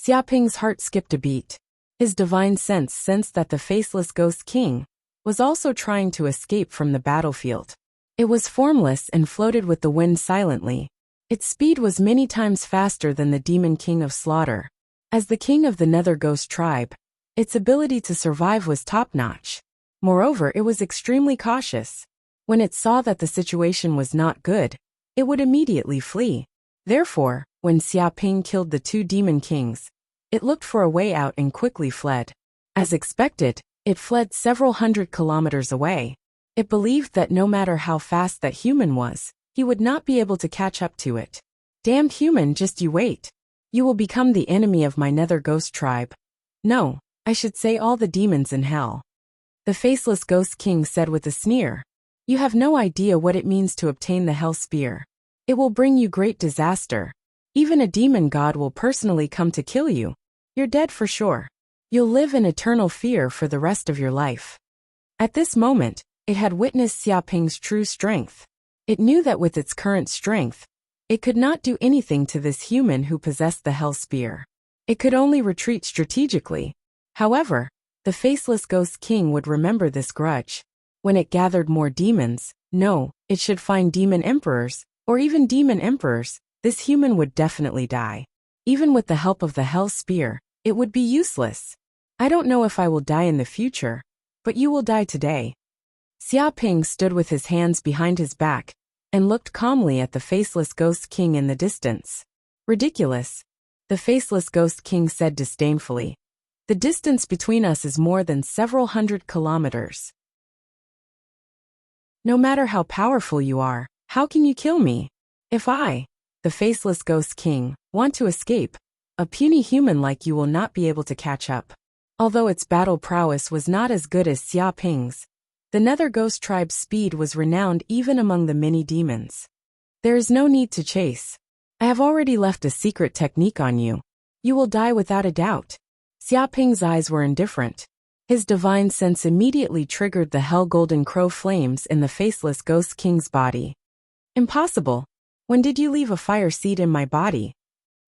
Xiaoping's heart skipped a beat. His divine sense sensed that the Faceless Ghost King was also trying to escape from the battlefield. It was formless and floated with the wind silently. Its speed was many times faster than the Demon King of Slaughter. As the king of the Nether Ghost tribe, its ability to survive was top-notch. Moreover, it was extremely cautious. When it saw that the situation was not good, it would immediately flee. Therefore, when Xiaoping killed the two Demon Kings, it looked for a way out and quickly fled. As expected, it fled several hundred kilometers away. It believed that no matter how fast that human was, he would not be able to catch up to it. Damned human, just you wait. You will become the enemy of my Nether Ghost tribe. No, I should say all the demons in hell. The Faceless Ghost King said with a sneer. You have no idea what it means to obtain the hell spear. It will bring you great disaster. Even a demon god will personally come to kill you. You're dead for sure. You'll live in eternal fear for the rest of your life. At this moment, it had witnessed Xiaoping's true strength. It knew that with its current strength, it could not do anything to this human who possessed the hell spear. It could only retreat strategically. However, the Faceless Ghost King would remember this grudge. When it gathered more demons, it should find demon emperors, or even demon emperors, this human would definitely die. Even with the help of the hell spear, it would be useless. I don't know if I will die in the future, but you will die today. Xiaoping stood with his hands behind his back and looked calmly at the Faceless Ghost King in the distance. Ridiculous, the Faceless Ghost King said disdainfully. The distance between us is more than several hundred kilometers. No matter how powerful you are, how can you kill me? If I, the Faceless Ghost King, want to escape, a puny human like you will not be able to catch up. Although its battle prowess was not as good as Xiaoping's, the Nether Ghost tribe's speed was renowned even among the many demons. There is no need to chase. I have already left a secret technique on you. You will die without a doubt. Xiaoping's eyes were indifferent. His divine sense immediately triggered the hell golden crow flames in the Faceless Ghost King's body. Impossible. When did you leave a fire seed in my body?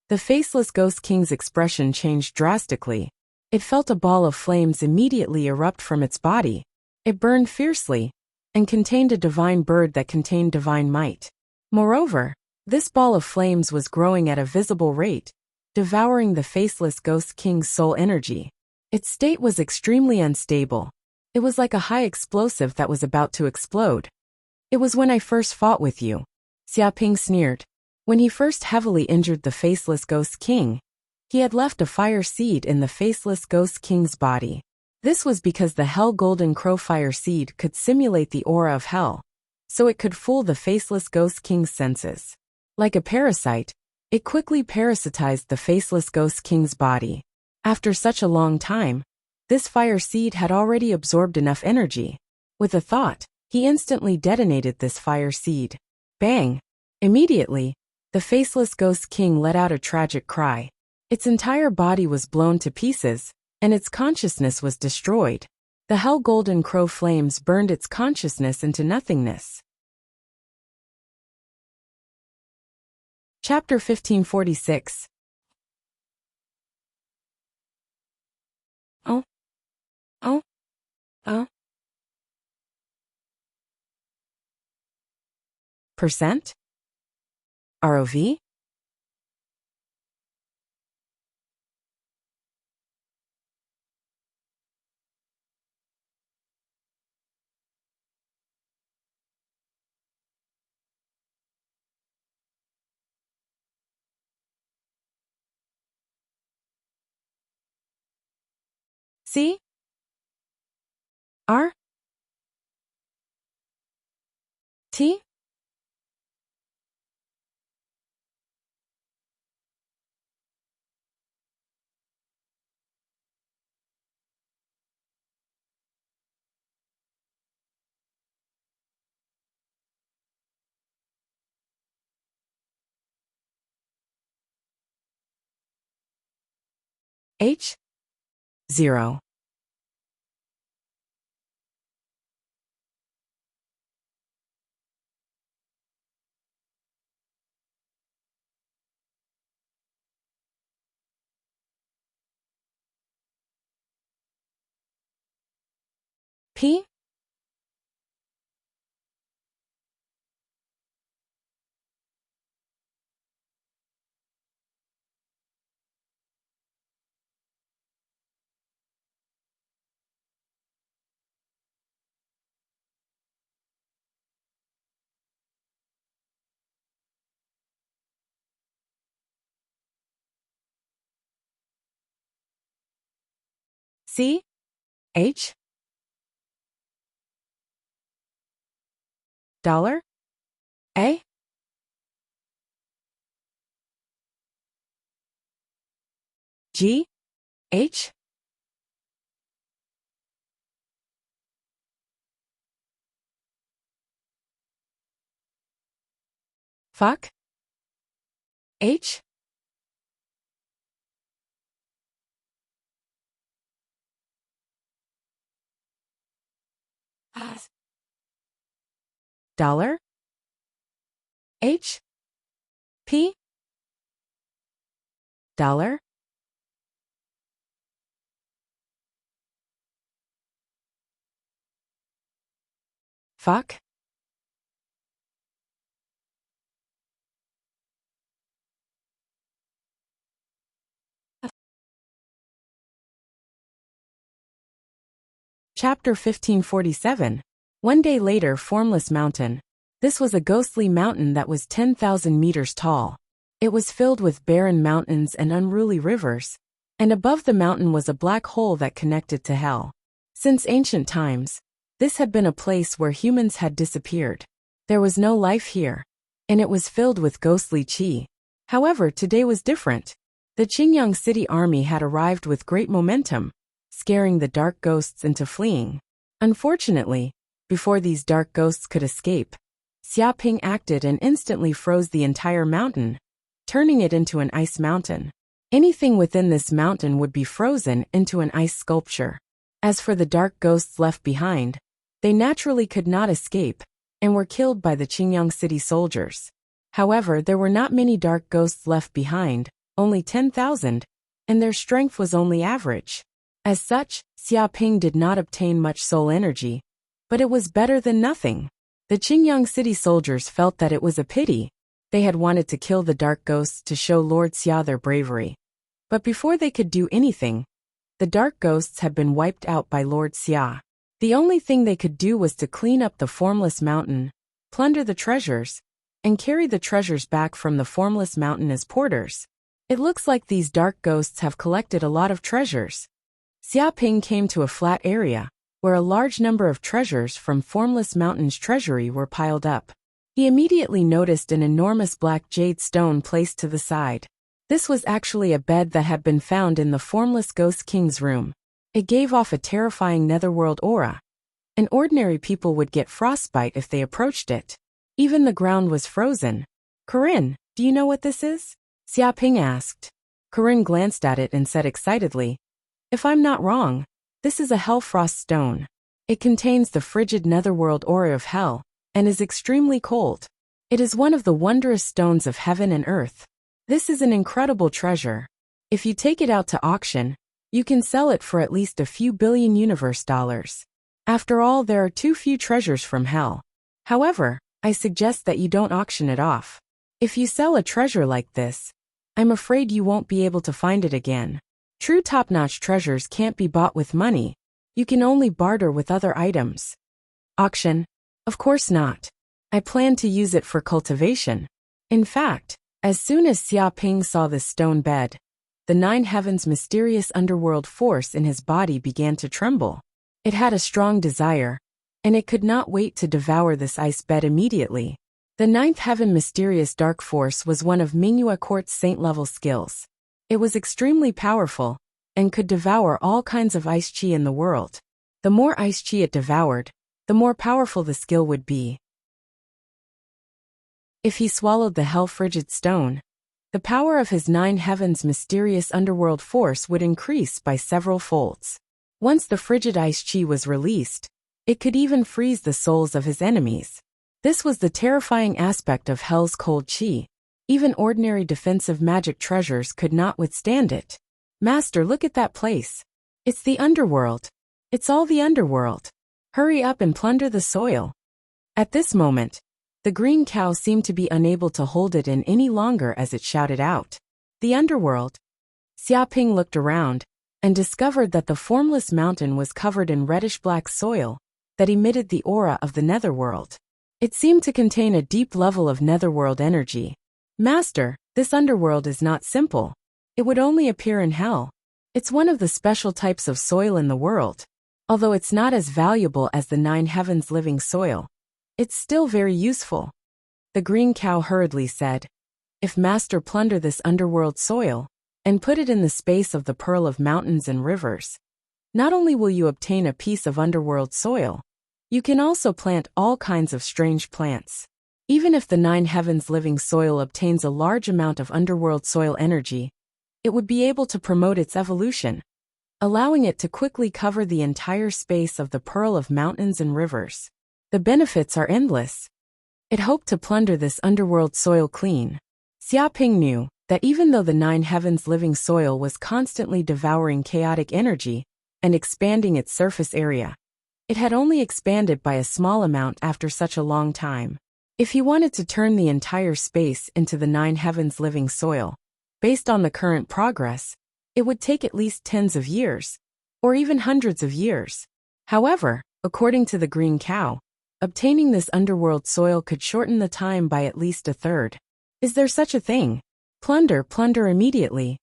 The Faceless Ghost King's expression changed drastically. It felt a ball of flames immediately erupt from its body. It burned fiercely, and contained a divine bird that contained divine might. Moreover, this ball of flames was growing at a visible rate, devouring the Faceless Ghost King's soul energy. Its state was extremely unstable. It was like a high explosive that was about to explode. It was when I first fought with you. Xiaoping sneered. When he first heavily injured the Faceless Ghost King, he had left a fire seed in the Faceless Ghost King's body. This was because the Hell Golden Crow fire seed could simulate the aura of hell, so it could fool the Faceless Ghost King's senses. Like a parasite, it quickly parasitized the Faceless Ghost King's body. After such a long time, this fire seed had already absorbed enough energy. With a thought, he instantly detonated this fire seed. Bang! Immediately, the Faceless Ghost King let out a tragic cry. Its entire body was blown to pieces, and its consciousness was destroyed. The Hell Golden Crow flames burned its consciousness into nothingness. Chapter 1546. Percent? ROV? C R T H 0 P C H dollar A G H fuck H dollar H P dollar fuck Chapter 1547. One day later, Formless Mountain. This was a ghostly mountain that was 10,000 meters tall. It was filled with barren mountains and unruly rivers, and above the mountain was a black hole that connected to hell. Since ancient times, this had been a place where humans had disappeared. There was no life here, and it was filled with ghostly qi. However, today was different. The Qingyang City army had arrived with great momentum, scaring the dark ghosts into fleeing. Unfortunately, before these dark ghosts could escape, Xiaoping acted and instantly froze the entire mountain, turning it into an ice mountain. Anything within this mountain would be frozen into an ice sculpture. As for the dark ghosts left behind, they naturally could not escape and were killed by the Qingyang City soldiers. However, there were not many dark ghosts left behind, only 10,000, and their strength was only average. As such, Xiaoping did not obtain much soul energy, but it was better than nothing. The Qingyang City soldiers felt that it was a pity. They had wanted to kill the dark ghosts to show Lord Xia their bravery. But before they could do anything, the dark ghosts had been wiped out by Lord Xia. The only thing they could do was to clean up the Formless Mountain, plunder the treasures, and carry the treasures back from the Formless Mountain as porters. It looks like these dark ghosts have collected a lot of treasures. Xiaoping came to a flat area, where a large number of treasures from Formless Mountain's treasury were piled up. He immediately noticed an enormous black jade stone placed to the side. This was actually a bed that had been found in the Formless Ghost King's room. It gave off a terrifying netherworld aura, and ordinary people would get frostbite if they approached it. Even the ground was frozen. "Corinne, do you know what this is?" Xiaoping asked. Corinne glanced at it and said excitedly, "If I'm not wrong, this is a Hellfrost stone. It contains the frigid netherworld aura of hell, and is extremely cold. It is one of the wondrous stones of heaven and earth. This is an incredible treasure. If you take it out to auction, you can sell it for at least a few billion universe dollars. After all, there are too few treasures from hell. However, I suggest that you don't auction it off. If you sell a treasure like this, I'm afraid you won't be able to find it again. True top-notch treasures can't be bought with money. You can only barter with other items." "Auction? Of course not. I plan to use it for cultivation." In fact, as soon as Xiaoping saw this stone bed, the nine heavens' mysterious underworld force in his body began to tremble. It had a strong desire, and it could not wait to devour this ice bed immediately. The ninth heaven mysterious dark force was one of Mingyue Court's saint-level skills. It was extremely powerful, and could devour all kinds of ice chi in the world. The more ice chi it devoured, the more powerful the skill would be. If he swallowed the hell-frigid stone, the power of his nine heavens' mysterious underworld force would increase by several folds. Once the frigid ice chi was released, it could even freeze the souls of his enemies. This was the terrifying aspect of hell's cold chi. Even ordinary defensive magic treasures could not withstand it. Master, look at that place. It's the underworld. It's all the underworld. Hurry up and plunder the soil. At this moment, the green cow seemed to be unable to hold it in any longer as it shouted out, "The underworld!" Xiaoping looked around and discovered that the formless mountain was covered in reddish-black soil that emitted the aura of the netherworld. It seemed to contain a deep level of netherworld energy. Master, this underworld is not simple. It would only appear in hell. It's one of the special types of soil in the world. Although it's not as valuable as the nine heavens living soil, it's still very useful. The green cow hurriedly said, "If Master plunder this underworld soil, and put it in the space of the pearl of mountains and rivers, not only will you obtain a piece of underworld soil, you can also plant all kinds of strange plants. Even if the nine heavens living soil obtains a large amount of underworld soil energy, it would be able to promote its evolution, allowing it to quickly cover the entire space of the pearl of mountains and rivers. The benefits are endless." It hoped to plunder this underworld soil clean. Xiaoping knew that even though the nine heavens living soil was constantly devouring chaotic energy and expanding its surface area, it had only expanded by a small amount after such a long time. If he wanted to turn the entire space into the nine heavens living soil, based on the current progress, it would take at least tens of years, or even hundreds of years. However, according to the green cow, obtaining this underworld soil could shorten the time by at least a third. Is there such a thing? Plunder, plunder immediately.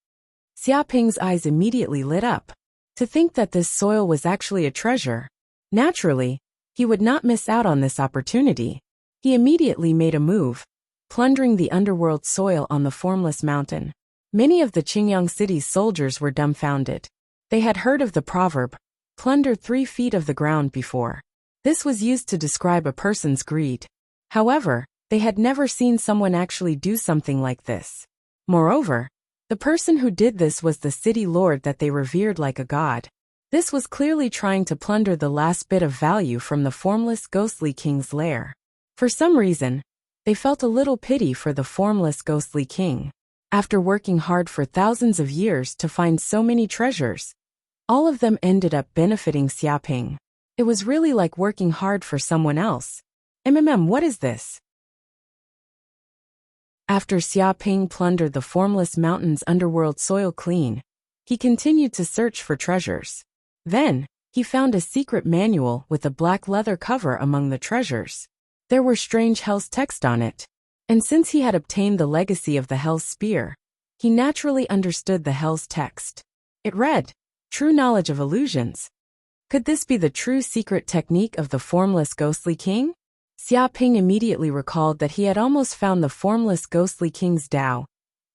Xiaoping's eyes immediately lit up. To think that this soil was actually a treasure. Naturally, he would not miss out on this opportunity. He immediately made a move, plundering the underworld soil on the formless mountain. Many of the Qingyang city's soldiers were dumbfounded. They had heard of the proverb, "Plunder 3 feet of the ground" before. This was used to describe a person's greed. However, they had never seen someone actually do something like this. Moreover, the person who did this was the city lord that they revered like a god. This was clearly trying to plunder the last bit of value from the formless ghostly king's lair. For some reason, they felt a little pity for the formless ghostly king. After working hard for thousands of years to find so many treasures, all of them ended up benefiting Xiaoping. It was really like working hard for someone else. What is this? After Xiaoping plundered the formless mountain's underworld soil clean, he continued to search for treasures. Then, he found a secret manual with a black leather cover among the treasures. There were strange hell's text on it. And since he had obtained the legacy of the Hell's Spear, he naturally understood the Hell's text. It read, "True knowledge of illusions." Could this be the true secret technique of the formless ghostly king? Xiaoping immediately recalled that he had almost found the formless ghostly king's Tao,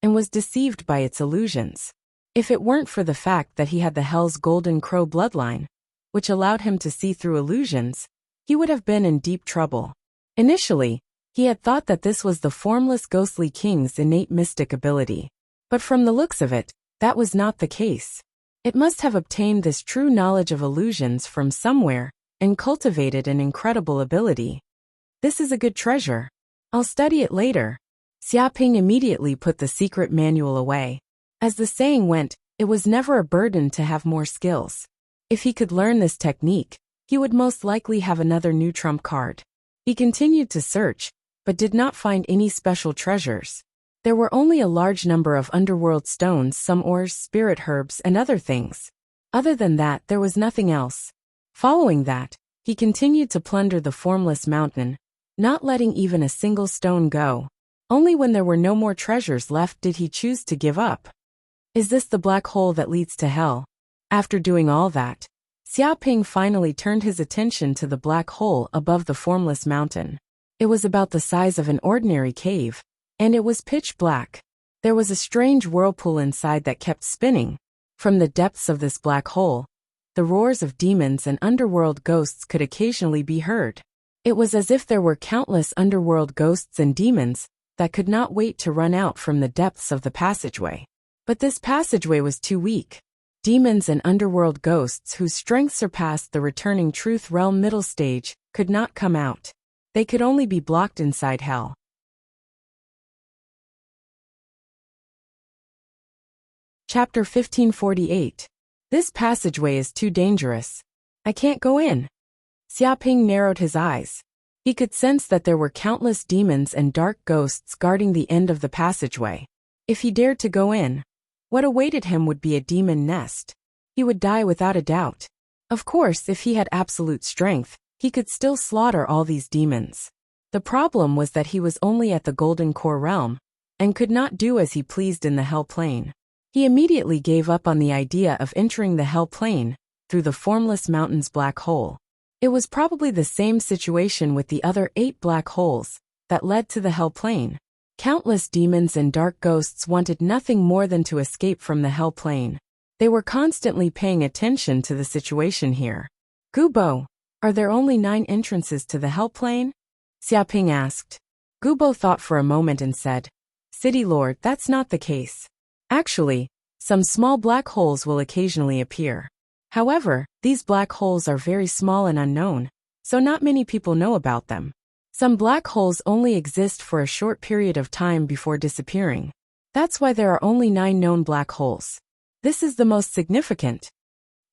and was deceived by its illusions. If it weren't for the fact that he had the Hell's Golden Crow bloodline, which allowed him to see through illusions, he would have been in deep trouble. Initially, he had thought that this was the formless ghostly king's innate mystic ability. But from the looks of it, that was not the case. It must have obtained this true knowledge of illusions from somewhere, and cultivated an incredible ability. This is a good treasure. I'll study it later. Xiaoping immediately put the secret manual away. As the saying went, it was never a burden to have more skills. If he could learn this technique, he would most likely have another new trump card. He continued to search, but did not find any special treasures. There were only a large number of underworld stones, some ores, spirit herbs, and other things. Other than that, there was nothing else. Following that, he continued to plunder the formless mountain, not letting even a single stone go. Only when there were no more treasures left did he choose to give up. Is this the black hole that leads to hell? After doing all that, Xiaoping finally turned his attention to the black hole above the formless mountain. It was about the size of an ordinary cave, and it was pitch black. There was a strange whirlpool inside that kept spinning. From the depths of this black hole, the roars of demons and underworld ghosts could occasionally be heard. It was as if there were countless underworld ghosts and demons that could not wait to run out from the depths of the passageway. But this passageway was too weak. Demons and underworld ghosts whose strength surpassed the returning truth realm middle stage could not come out. They could only be blocked inside hell. Chapter 1548. This passageway is too dangerous. I can't go in. Xiaoping narrowed his eyes. He could sense that there were countless demons and dark ghosts guarding the end of the passageway. If he dared to go in, what awaited him would be a demon nest. He would die without a doubt. Of course, if he had absolute strength, he could still slaughter all these demons. The problem was that he was only at the Golden Core realm, and could not do as he pleased in the Hell Plane. He immediately gave up on the idea of entering the Hell Plane through the formless mountain's black hole. It was probably the same situation with the other 8 black holes that led to the Hell Plane. Countless demons and dark ghosts wanted nothing more than to escape from the Hell Plane. They were constantly paying attention to the situation here. Gubo, are there only 9 entrances to the Hell Plane? Xiaoping asked. Gubo thought for a moment and said, City Lord, that's not the case. Actually, some small black holes will occasionally appear. However, these black holes are very small and unknown, so not many people know about them. Some black holes only exist for a short period of time before disappearing. That's why there are only 9 known black holes. This is the most significant.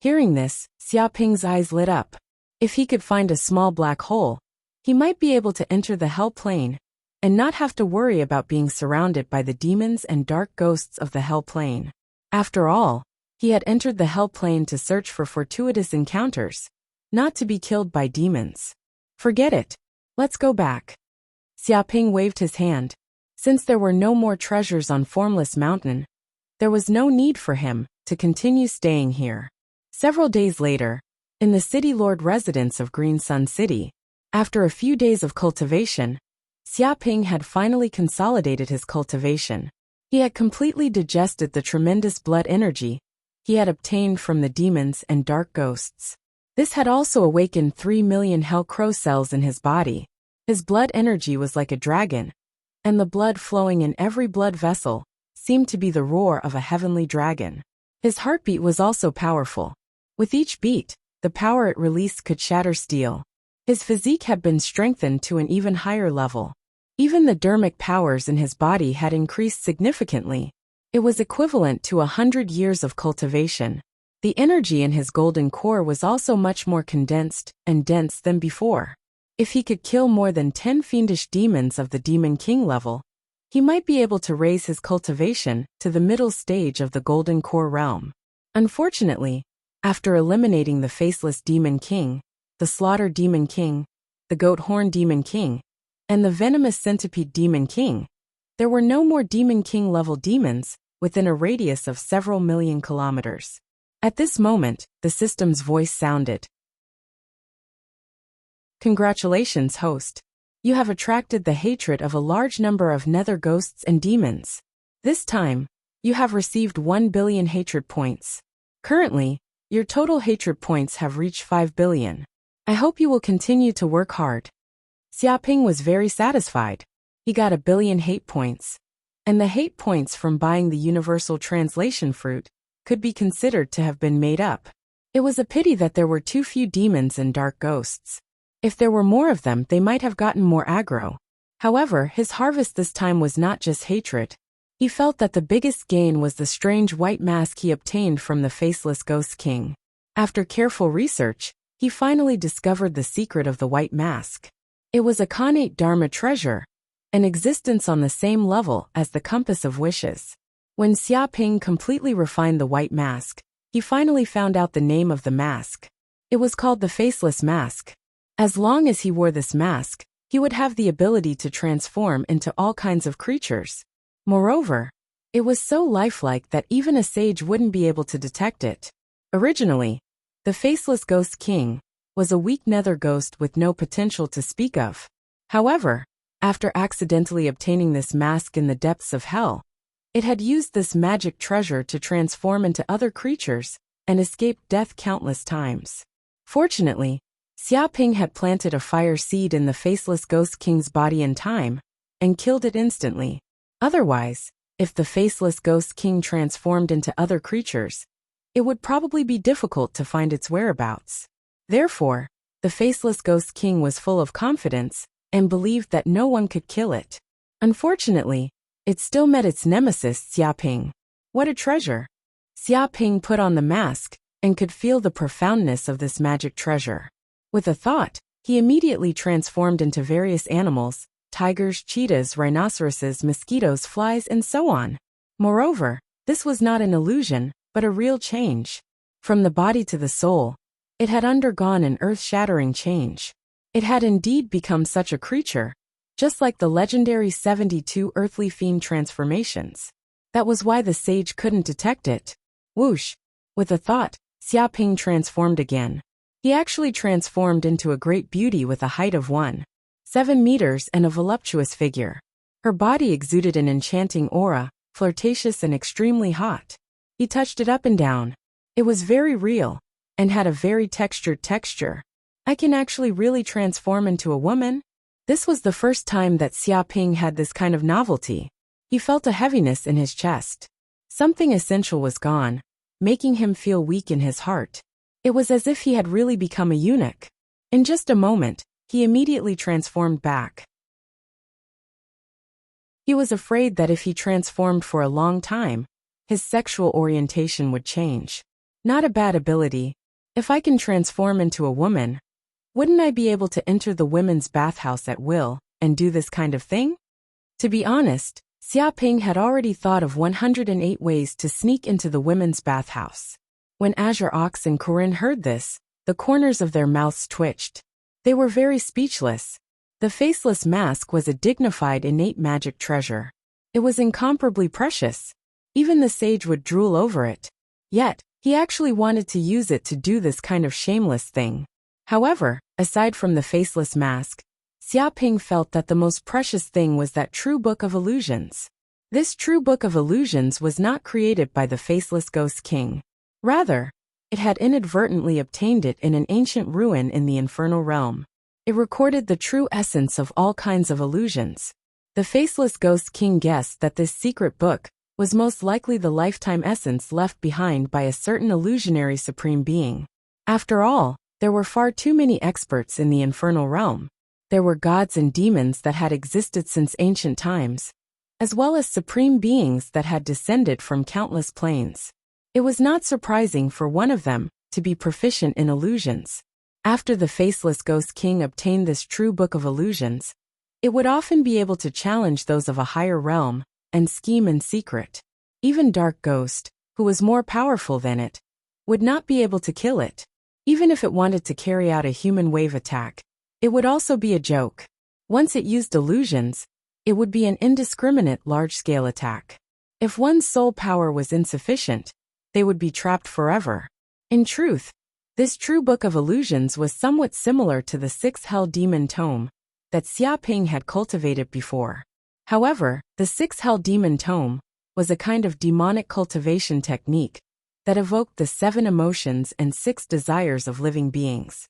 Hearing this, Xiaoping's eyes lit up. If he could find a small black hole, he might be able to enter the Hell Plane and not have to worry about being surrounded by the demons and dark ghosts of the Hell Plane. After all, he had entered the Hell Plane to search for fortuitous encounters, not to be killed by demons. Forget it. Let's go back. Xiaoping waved his hand. Since there were no more treasures on Formless Mountain, there was no need for him to continue staying here. Several days later, in the City Lord residence of Green Sun City, after a few days of cultivation, Xiaoping had finally consolidated his cultivation. He had completely digested the tremendous blood energy he had obtained from the demons and dark ghosts. This had also awakened 3 million Hell Crow cells in his body. His blood energy was like a dragon, and the blood flowing in every blood vessel seemed to be the roar of a heavenly dragon. His heartbeat was also powerful. With each beat, the power it released could shatter steel. His physique had been strengthened to an even higher level. Even the dermic powers in his body had increased significantly. It was equivalent to 100 years of cultivation. The energy in his golden core was also much more condensed and dense than before. If he could kill more than 10 fiendish demons of the Demon King level, he might be able to raise his cultivation to the middle stage of the Golden Core realm. Unfortunately, after eliminating the Faceless Demon King, the Slaughter Demon King, the Goat Horn Demon King, and the Venomous Centipede Demon King, there were no more Demon King level demons within a radius of several million kilometers. At this moment, the system's voice sounded. Congratulations, host. You have attracted the hatred of a large number of nether ghosts and demons. This time, you have received 1 billion hatred points. Currently, your total hatred points have reached 5 billion. I hope you will continue to work hard. Xiaoping was very satisfied. He got 1 billion hate points. And the hate points from buying the Universal Translation Fruit could be considered to have been made up. It was a pity that there were too few demons and dark ghosts. If there were more of them, they might have gotten more aggro. However, his harvest this time was not just hatred. He felt that the biggest gain was the strange white mask he obtained from the Faceless Ghost King. After careful research, he finally discovered the secret of the white mask. It was a Khanate Dharma treasure, an existence on the same level as the Compass of Wishes. When Xiaoping completely refined the white mask, he finally found out the name of the mask. It was called the Faceless Mask. As long as he wore this mask, he would have the ability to transform into all kinds of creatures. Moreover, It was so lifelike that even a sage wouldn't be able to detect it. Originally, the faceless ghost king was a weak nether ghost with no potential to speak of. However, after accidentally obtaining this mask in the depths of hell, it had used this magic treasure to transform into other creatures and escape death countless times. Fortunately, Xiaoping had planted a fire seed in the faceless ghost king's body in time and killed it instantly. Otherwise, if the faceless ghost king transformed into other creatures, it would probably be difficult to find its whereabouts. Therefore, the faceless ghost king was full of confidence and believed that no one could kill it. Unfortunately, it still met its nemesis, Xiaoping. What a treasure! Xiaoping put on the mask and could feel the profoundness of this magic treasure. With a thought, he immediately transformed into various animals: tigers, cheetahs, rhinoceroses, mosquitoes, flies, and so on. Moreover, this was not an illusion, but a real change. From the body to the soul, it had undergone an earth-shattering change. It had indeed become such a creature, just like the legendary 72 earthly fiend transformations. That was why the sage couldn't detect it. Whoosh! With a thought, Xiaoping transformed again. He actually transformed into a great beauty with a height of 1.7 meters and a voluptuous figure. Her body exuded an enchanting aura, flirtatious and extremely hot. He touched it up and down. It was very real, and had a very textured texture. I can actually really transform into a woman? This was the first time that Xiaoping had this kind of novelty. He felt a heaviness in his chest. Something essential was gone, making him feel weak in his heart. It was as if he had really become a eunuch. In just a moment, he immediately transformed back. He was afraid that if he transformed for a long time, his sexual orientation would change. Not a bad ability. If I can transform into a woman, wouldn't I be able to enter the women's bathhouse at will and do this kind of thing? To be honest, Xiaoping had already thought of 108 ways to sneak into the women's bathhouse. When Azure Ox and Corinne heard this, the corners of their mouths twitched. They were very speechless. The faceless mask was a dignified innate magic treasure. It was incomparably precious. Even the sage would drool over it. Yet, he actually wanted to use it to do this kind of shameless thing. However, aside from the faceless mask, Xiaoping felt that the most precious thing was that true book of illusions. This true book of illusions was not created by the faceless ghost king. Rather, it had inadvertently obtained it in an ancient ruin in the infernal realm. It recorded the true essence of all kinds of illusions. The faceless ghost king guessed that this secret book was most likely the lifetime essence left behind by a certain illusionary supreme being. After all, there were far too many experts in the infernal realm. There were gods and demons that had existed since ancient times, as well as supreme beings that had descended from countless planes. It was not surprising for one of them to be proficient in illusions. After the faceless ghost king obtained this true book of illusions, it would often be able to challenge those of a higher realm and scheme in secret. Even Dark Ghost, who was more powerful than it, would not be able to kill it. Even if it wanted to carry out a human wave attack, it would also be a joke. Once it used illusions, it would be an indiscriminate large-scale attack. If one's soul power was insufficient, they would be trapped forever. In truth, this true book of illusions was somewhat similar to the 6 Hell Demon Tome that Xiaoping had cultivated before. However, the 6 Hell Demon Tome was a kind of demonic cultivation technique that evoked the 7 emotions and 6 desires of living beings.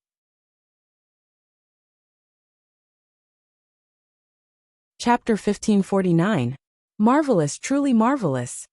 Chapter 1549. Marvelous, truly marvelous.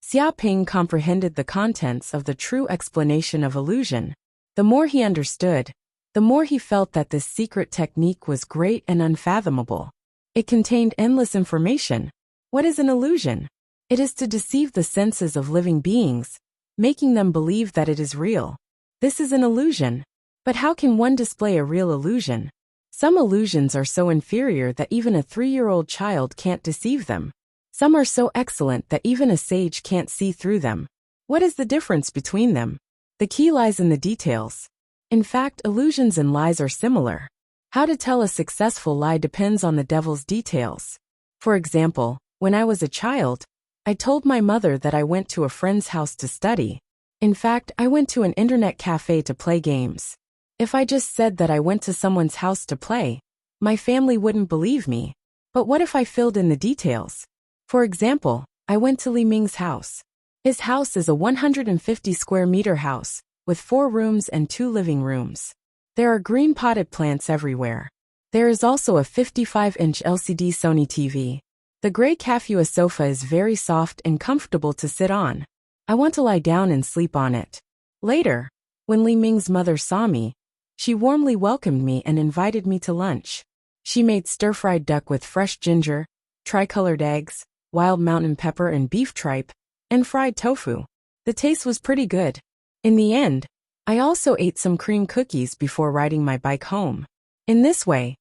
Xiaoping comprehended the contents of the true explanation of illusion. The more he understood, the more he felt that this secret technique was great and unfathomable. It contained endless information. What is an illusion? It is to deceive the senses of living beings, making them believe that it is real. This is an illusion. But how can one display a real illusion? Some illusions are so inferior that even a 3-year-old child can't deceive them. Some are so excellent that even a sage can't see through them. What is the difference between them? The key lies in the details. In fact, illusions and lies are similar. How to tell a successful lie depends on the devil's details. For example, when I was a child, I told my mother that I went to a friend's house to study. In fact, I went to an internet cafe to play games. If I just said that I went to someone's house to play, my family wouldn't believe me. But what if I filled in the details? For example, I went to Li Ming's house. His house is a 150 square meter house, with 4 rooms and 2 living rooms. There are green potted plants everywhere. There is also a 55-inch LCD Sony TV. The gray Kafua sofa is very soft and comfortable to sit on. I want to lie down and sleep on it. Later, when Li Ming's mother saw me, she warmly welcomed me and invited me to lunch. She made stir-fried duck with fresh ginger, tricolored eggs, wild mountain pepper and beef tripe, and fried tofu. The taste was pretty good. In the end, I also ate some cream cookies before riding my bike home. In this way,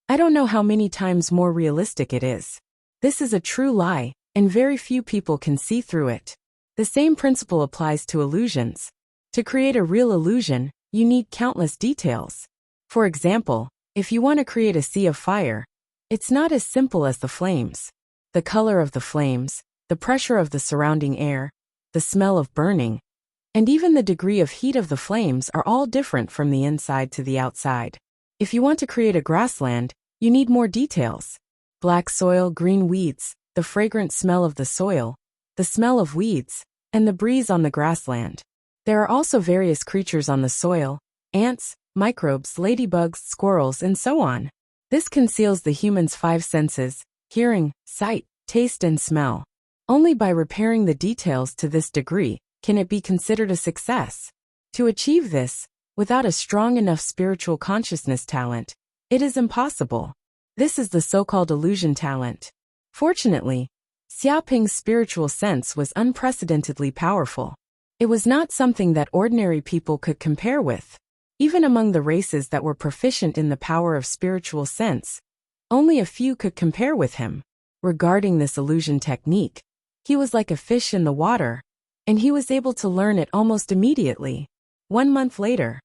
I don't know how many times more realistic it is. This is a true lie, and very few people can see through it. The same principle applies to illusions. To create a real illusion, you need countless details. For example, if you want to create a sea of fire, it's not as simple as the flames. The color of the flames, the pressure of the surrounding air, the smell of burning, and even the degree of heat of the flames are all different from the inside to the outside. If you want to create a grassland, you need more details. Black soil, green weeds, the fragrant smell of the soil, the smell of weeds, and the breeze on the grassland. There are also various creatures on the soil, ants, microbes, ladybugs, squirrels, and so on. This conceals the human's 5 senses: hearing, sight, taste, and smell. Only by repairing the details to this degree can it be considered a success. To achieve this, without a strong enough spiritual consciousness talent, it is impossible. This is the so-called illusion talent. Fortunately, Xiaoping's spiritual sense was unprecedentedly powerful. It was not something that ordinary people could compare with. Even among the races that were proficient in the power of spiritual sense, only a few could compare with him. Regarding this illusion technique, he was like a fish in the water, and he was able to learn it almost immediately. 1 month later,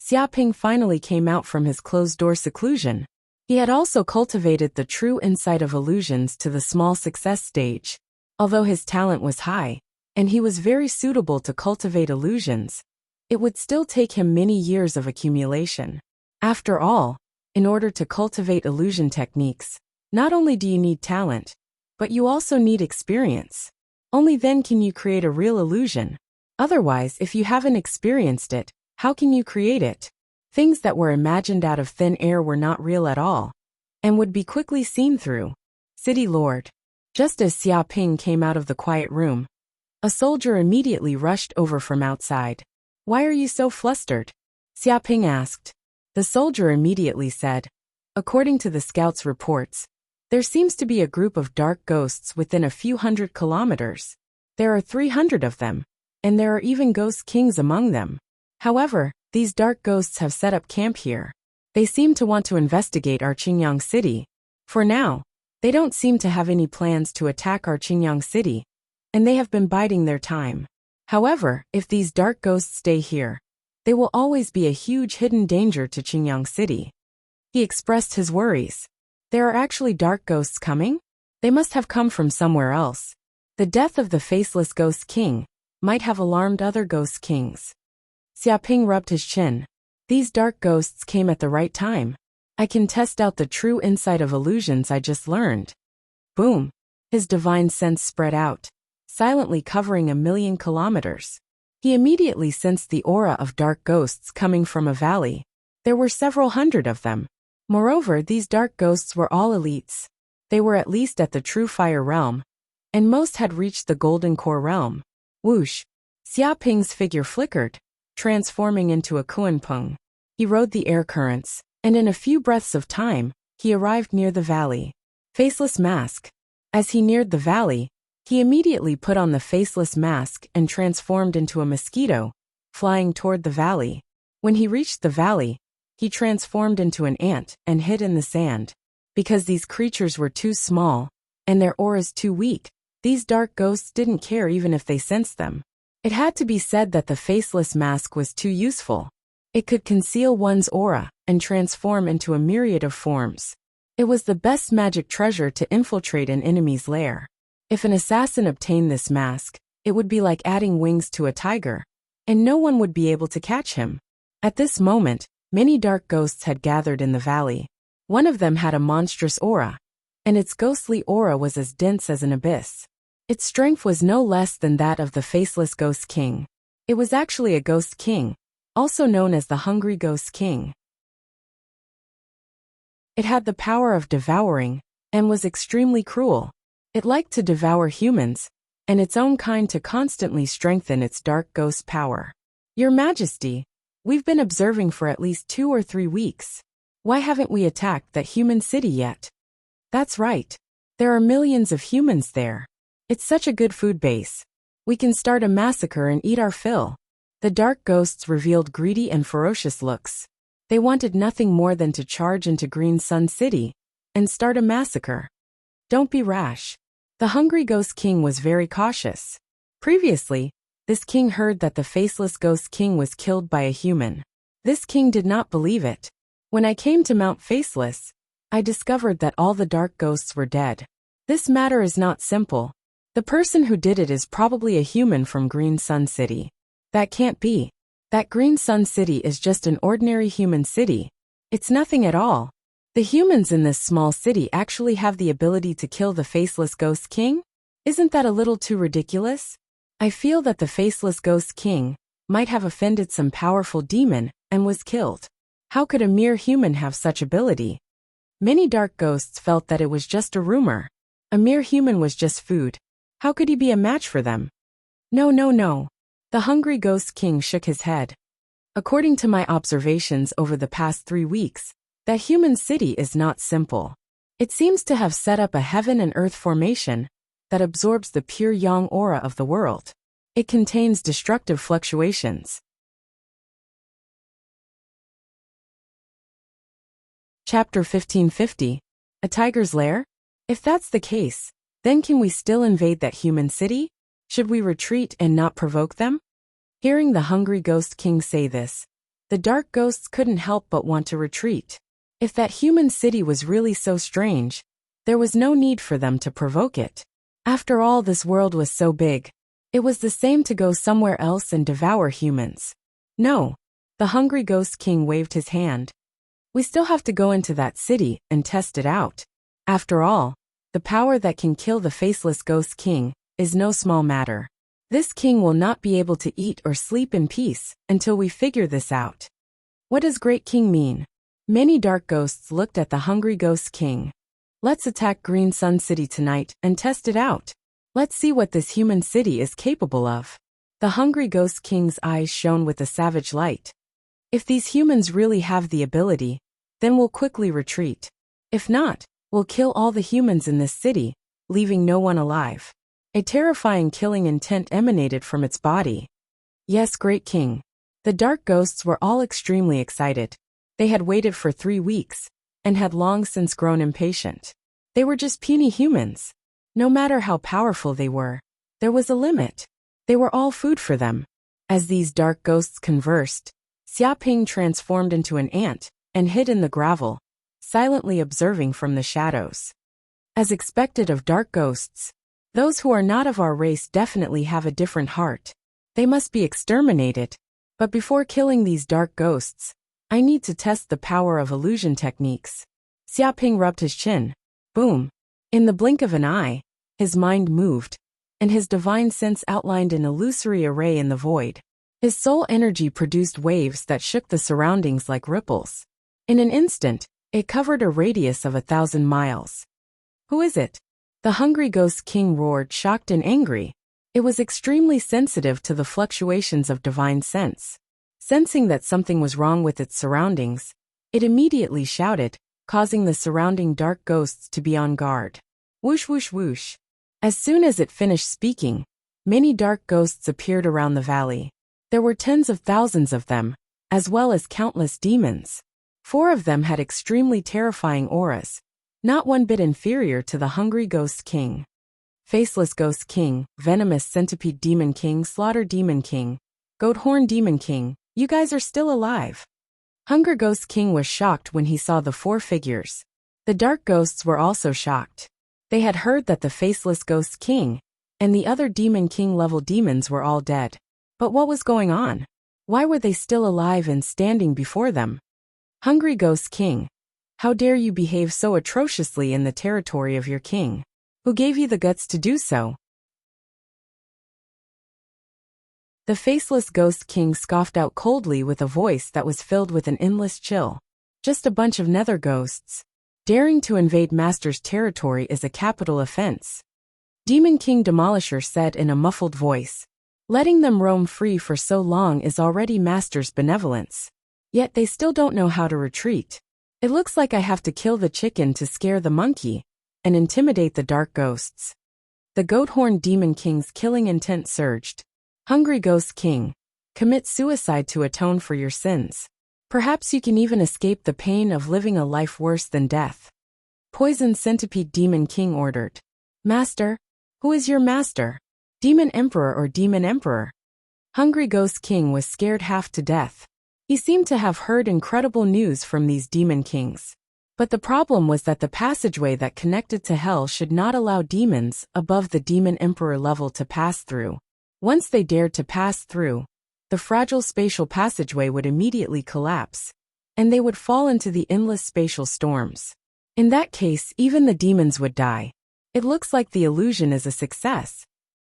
Xiaoping finally came out from his closed-door seclusion. He had also cultivated the true insight of illusions to the small success stage. Although his talent was high, and he was very suitable to cultivate illusions, it would still take him many years of accumulation. After all, in order to cultivate illusion techniques, not only do you need talent, but you also need experience. Only then can you create a real illusion. Otherwise, if you haven't experienced it, how can you create it? Things that were imagined out of thin air were not real at all, and would be quickly seen through. City Lord. Just as Xiaoping came out of the quiet room, a soldier immediately rushed over from outside. "Why are you so flustered?" Xiaoping asked. The soldier immediately said, "According to the scouts' reports, there seems to be a group of dark ghosts within a few hundred kilometers. There are 300 of them, and there are even ghost kings among them. However, these dark ghosts have set up camp here. They seem to want to investigate our Qingyang city. For now, they don't seem to have any plans to attack our Qingyang city, and they have been biding their time. However, if these dark ghosts stay here, they will always be a huge hidden danger to Qingyang city." He expressed his worries. There are actually dark ghosts coming? They must have come from somewhere else. The death of the faceless ghost king might have alarmed other ghost kings. Xiaoping rubbed his chin. These dark ghosts came at the right time. I can test out the true insight of illusions I just learned. Boom! His divine sense spread out, silently covering 1,000,000 kilometers. He immediately sensed the aura of dark ghosts coming from a valley. There were several hundred of them. Moreover, these dark ghosts were all elites. They were at least at the true fire realm, and most had reached the golden core realm. Whoosh! Xiaoping's figure flickered, transforming into a kuanpeng. He rode the air currents, and in a few breaths of time, he arrived near the valley. Faceless mask. As he neared the valley, he immediately put on the faceless mask and transformed into a mosquito, flying toward the valley. When he reached the valley, he transformed into an ant and hid in the sand. Because these creatures were too small, and their auras too weak, these dark ghosts didn't care even if they sensed them. It had to be said that the faceless mask was too useful. It could conceal one's aura and transform into a myriad of forms. It was the best magic treasure to infiltrate an enemy's lair. If an assassin obtained this mask, it would be like adding wings to a tiger, and no one would be able to catch him. At this moment, many dark ghosts had gathered in the valley. One of them had a monstrous aura, and its ghostly aura was as dense as an abyss. Its strength was no less than that of the faceless Ghost King. It was actually a Ghost King, also known as the Hungry Ghost King. It had the power of devouring, and was extremely cruel. It liked to devour humans, and its own kind to constantly strengthen its dark ghost power. Your Majesty, we've been observing for at least 2 or 3 weeks. Why haven't we attacked that human city yet? That's right. There are millions of humans there. It's such a good food base. We can start a massacre and eat our fill. The dark ghosts revealed greedy and ferocious looks. They wanted nothing more than to charge into Green Sun City and start a massacre. Don't be rash. The Hungry Ghost King was very cautious. Previously, this king heard that the faceless Ghost King was killed by a human. This king did not believe it. When I came to Mount Faceless, I discovered that all the dark ghosts were dead. This matter is not simple. The person who did it is probably a human from Green Sun City. That can't be. That Green Sun City is just an ordinary human city. It's nothing at all. The humans in this small city actually have the ability to kill the faceless Ghost King? Isn't that a little too ridiculous? I feel that the faceless Ghost King might have offended some powerful demon and was killed. How could a mere human have such ability? Many dark ghosts felt that it was just a rumor. A mere human was just food. How could he be a match for them? No, no, no. The Hungry Ghost King shook his head. According to my observations over the past 3 weeks, that human city is not simple. It seems to have set up a heaven and earth formation that absorbs the pure yang aura of the world. It contains destructive fluctuations. Chapter 1550. A tiger's lair? If that's the case, then can we still invade that human city? Should we retreat and not provoke them? Hearing the Hungry Ghost King say this, the dark ghosts couldn't help but want to retreat. If that human city was really so strange, there was no need for them to provoke it. After all, this world was so big. It was the same to go somewhere else and devour humans. No. The Hungry Ghost King waved his hand. We still have to go into that city and test it out. After all, the power that can kill the faceless Ghost King is no small matter. This king will not be able to eat or sleep in peace until we figure this out. What does Great King mean? Many dark ghosts looked at the Hungry Ghost King. Let's attack Green Sun City tonight and test it out. Let's see what this human city is capable of. The Hungry Ghost King's eyes shone with a savage light. If these humans really have the ability, then we'll quickly retreat. If not, we'll kill all the humans in this city, leaving no one alive. A terrifying killing intent emanated from its body. Yes, Great King. The dark ghosts were all extremely excited. They had waited for 3 weeks, and had long since grown impatient. They were just puny humans. No matter how powerful they were, there was a limit. They were all food for them. As these dark ghosts conversed, Xiaoping transformed into an ant and hid in the gravel, silently observing from the shadows. As expected of dark ghosts, those who are not of our race definitely have a different heart. They must be exterminated. But before killing these dark ghosts, I need to test the power of illusion techniques. Xiaoping rubbed his chin. Boom. In the blink of an eye, his mind moved, and his divine sense outlined an illusory array in the void. His soul energy produced waves that shook the surroundings like ripples. In an instant, it covered a radius of 1,000 miles. Who is it? The Hungry Ghost King roared, shocked and angry. It was extremely sensitive to the fluctuations of divine sense. Sensing that something was wrong with its surroundings, it immediately shouted, causing the surrounding dark ghosts to be on guard. Whoosh whoosh whoosh. As soon as it finished speaking, many dark ghosts appeared around the valley. There were tens of thousands of them, as well as countless demons. 4 of them had extremely terrifying auras, not one bit inferior to the Hungry Ghost King. Faceless Ghost King, Venomous Centipede Demon King, Slaughter Demon King, Goat Horn Demon King, you guys are still alive. Hunger Ghost King was shocked when he saw the 4 figures. The dark ghosts were also shocked. They had heard that the Faceless Ghost King and the other Demon King level demons were all dead. But what was going on? Why were they still alive and standing before them? Hungry Ghost King, how dare you behave so atrociously in the territory of your king? Who gave you the guts to do so? The Faceless Ghost King scoffed out coldly with a voice that was filled with an endless chill. Just a bunch of nether ghosts. Daring to invade Master's territory is a capital offense. Demon King Demolisher said in a muffled voice. Letting them roam free for so long is already Master's benevolence. Yet they still don't know how to retreat. It looks like I have to kill the chicken to scare the monkey and intimidate the dark ghosts. The Goat-Horn Demon King's killing intent surged. Hungry Ghost King, commit suicide to atone for your sins. Perhaps you can even escape the pain of living a life worse than death. Poison Centipede Demon King ordered. Master? Who is your master? Demon Emperor or Demon Emperor? Hungry Ghost King was scared half to death. He seemed to have heard incredible news from these Demon Kings. But the problem was that the passageway that connected to hell should not allow demons above the Demon Emperor level to pass through. Once they dared to pass through, the fragile spatial passageway would immediately collapse, and they would fall into the endless spatial storms. In that case, even the demons would die. It looks like the illusion is a success.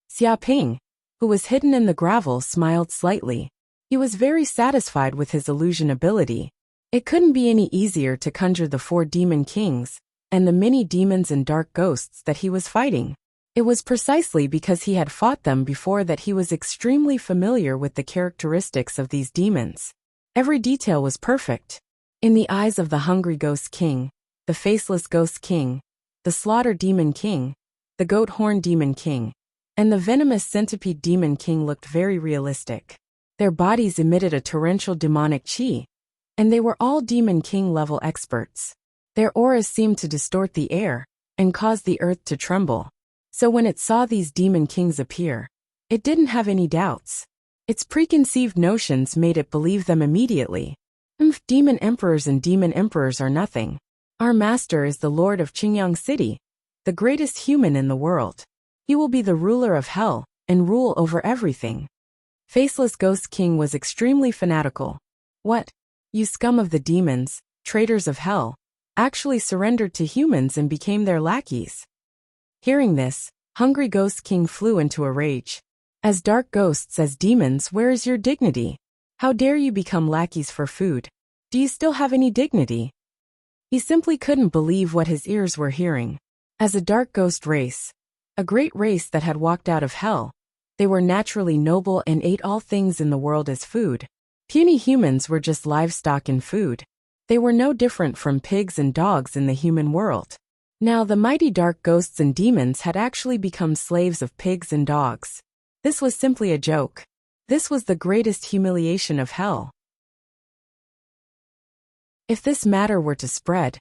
Xia Ping, who was hidden in the gravel, smiled slightly. He was very satisfied with his illusion ability. It couldn't be any easier to conjure the 4 Demon Kings and the many demons and dark ghosts that he was fighting. It was precisely because he had fought them before that he was extremely familiar with the characteristics of these demons. Every detail was perfect. In the eyes of the Hungry Ghost King, the Faceless Ghost King, the Slaughter Demon King, the Goat-Horn Demon King, and the Venomous Centipede Demon King looked very realistic. Their bodies emitted a torrential demonic chi, and they were all Demon King level experts. Their auras seemed to distort the air and cause the earth to tremble. So when it saw these Demon Kings appear, it didn't have any doubts. Its preconceived notions made it believe them immediately. Demon Emperors and Demon Emperors are nothing. Our master is the Lord of Qingyang City, the greatest human in the world. He will be the ruler of hell and rule over everything. Faceless Ghost King was extremely fanatical. What? You scum of the demons, traitors of hell, actually surrendered to humans and became their lackeys. Hearing this, Hungry Ghost King flew into a rage. As dark ghosts, as demons, where is your dignity? How dare you become lackeys for food? Do you still have any dignity? He simply couldn't believe what his ears were hearing. As a dark ghost race, a great race that had walked out of hell, they were naturally noble and ate all things in the world as food. Puny humans were just livestock and food. They were no different from pigs and dogs in the human world. Now the mighty dark ghosts and demons had actually become slaves of pigs and dogs. This was simply a joke. This was the greatest humiliation of hell. If this matter were to spread,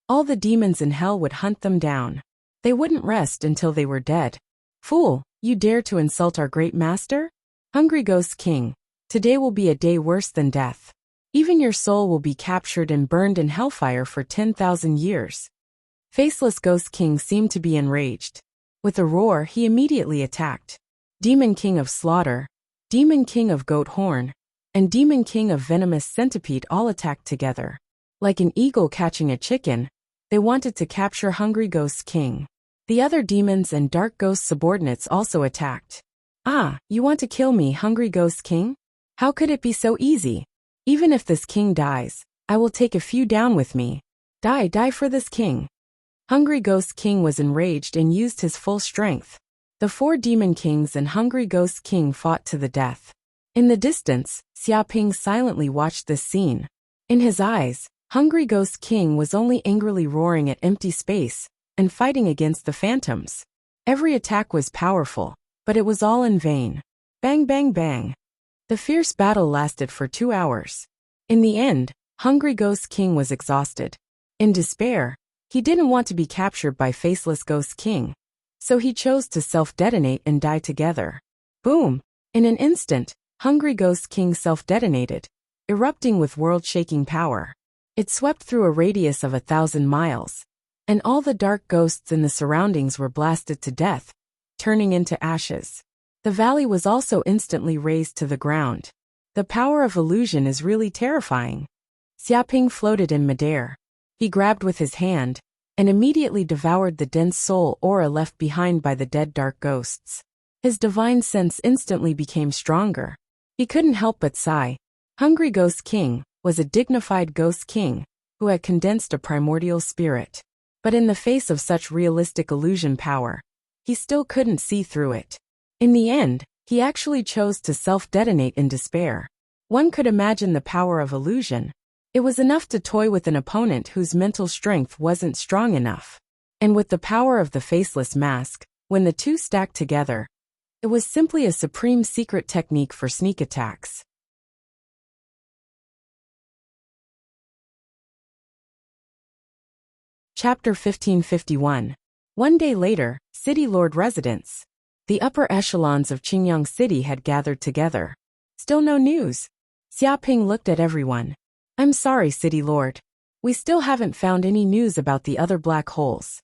all the demons in hell would hunt them down. They wouldn't rest until they were dead. Fool, you dare to insult our great master? Hungry Ghost King, today will be a day worse than death. Even your soul will be captured and burned in hellfire for 10,000 years. Faceless Ghost King seemed to be enraged. With a roar, he immediately attacked. Demon King of Slaughter, Demon King of Goat-Horn, and Demon King of Venomous Centipede all attacked together. Like an eagle catching a chicken, they wanted to capture Hungry Ghost King. The other demons and dark ghost subordinates also attacked. Ah, you want to kill me, Hungry Ghost King? How could it be so easy? Even if this king dies, I will take a few down with me. Die for this king. Hungry Ghost King was enraged and used his full strength. The 4 Demon Kings and Hungry Ghost King fought to the death. In the distance, Xia Ping silently watched this scene. In his eyes, Hungry Ghost King was only angrily roaring at empty space and fighting against the phantoms. Every attack was powerful, but it was all in vain. Bang bang bang. The fierce battle lasted for 2 hours. In the end, Hungry Ghost King was exhausted. In despair, he didn't want to be captured by Faceless Ghost King, so he chose to self-detonate and die together. Boom! In an instant, Hungry Ghost King self-detonated, erupting with world-shaking power. It swept through a radius of 1,000 miles, and all the dark ghosts in the surroundings were blasted to death, turning into ashes. The valley was also instantly razed to the ground. The power of illusion is really terrifying. Xiaoping floated in midair. He grabbed with his hand, and immediately devoured the dense soul aura left behind by the dead dark ghosts. His divine sense instantly became stronger. He couldn't help but sigh. Hungry Ghost King was a dignified ghost king who had condensed a primordial spirit. But in the face of such realistic illusion power, he still couldn't see through it. In the end, he actually chose to self-detonate in despair. One could imagine the power of illusion. It was enough to toy with an opponent whose mental strength wasn't strong enough. And with the power of the faceless mask, when the two stacked together, it was simply a supreme secret technique for sneak attacks. Chapter 1551. One day later, City Lord residence. The upper echelons of Qingyang City had gathered together. Still no news. Xiaoping looked at everyone. I'm sorry, City Lord. We still haven't found any news about the other black holes.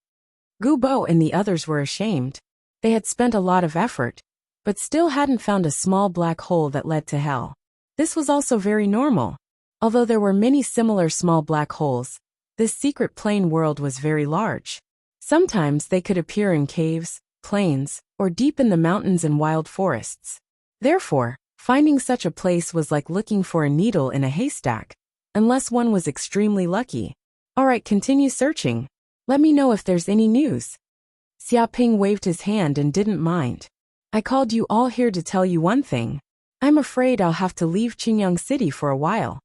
Gu Bo and the others were ashamed. They had spent a lot of effort, but still hadn't found a small black hole that led to hell. This was also very normal. Although there were many similar small black holes, this secret plane world was very large. Sometimes they could appear in caves, plains, or deep in the mountains and wild forests. Therefore, finding such a place was like looking for a needle in a haystack, unless one was extremely lucky. Alright, continue searching. Let me know if there's any news. Xiaoping waved his hand and didn't mind. I called you all here to tell you one thing. I'm afraid I'll have to leave Qingyang City for a while.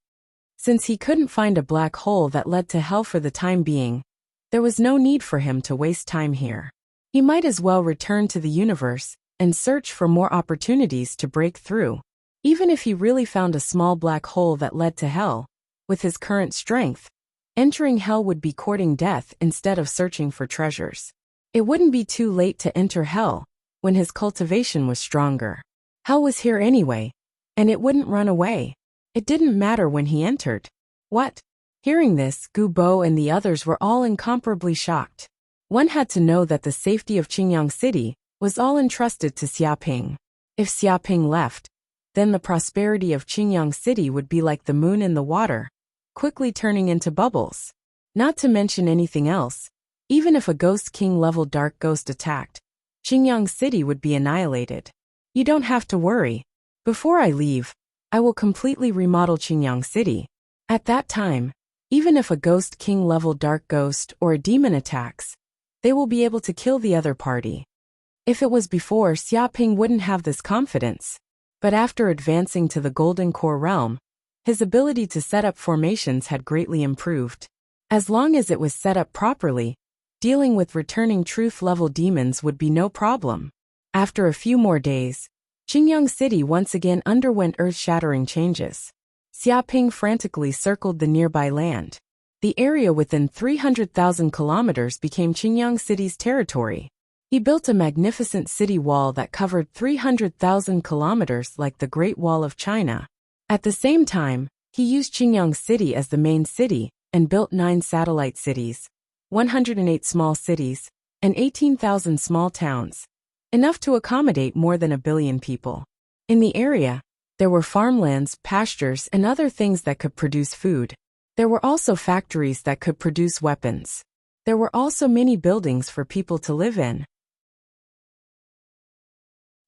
Since he couldn't find a black hole that led to hell for the time being, there was no need for him to waste time here. He might as well return to the universe and search for more opportunities to break through. Even if he really found a small black hole that led to hell, with his current strength, entering hell would be courting death instead of searching for treasures. It wouldn't be too late to enter hell when his cultivation was stronger. Hell was here anyway, and it wouldn't run away. It didn't matter when he entered. What? Hearing this, Gu Bo and the others were all incomparably shocked. One had to know that the safety of Qingyang City was all entrusted to Xiaoping. If Xiaoping left, then the prosperity of Qingyang City would be like the moon in the water, quickly turning into bubbles. Not to mention anything else, even if a Ghost King-level dark ghost attacked, Qingyang City would be annihilated. You don't have to worry. Before I leave, I will completely remodel Qingyang City. At that time, even if a Ghost King-level dark ghost or a demon attacks, they will be able to kill the other party. If it was before, Xiaoping wouldn't have this confidence. But after advancing to the Golden Core realm, his ability to set up formations had greatly improved. As long as it was set up properly, dealing with returning truth-level demons would be no problem. After a few more days, Qingyang City once again underwent earth-shattering changes. Xiaoping frantically circled the nearby land. The area within 300,000 kilometers became Qingyang City's territory. He built a magnificent city wall that covered 300,000 kilometers like the Great Wall of China. At the same time, he used Qingyang City as the main city and built 9 satellite cities, 108 small cities, and 18,000 small towns, enough to accommodate more than 1 billion people. In the area, there were farmlands, pastures, and other things that could produce food. There were also factories that could produce weapons. There were also many buildings for people to live in.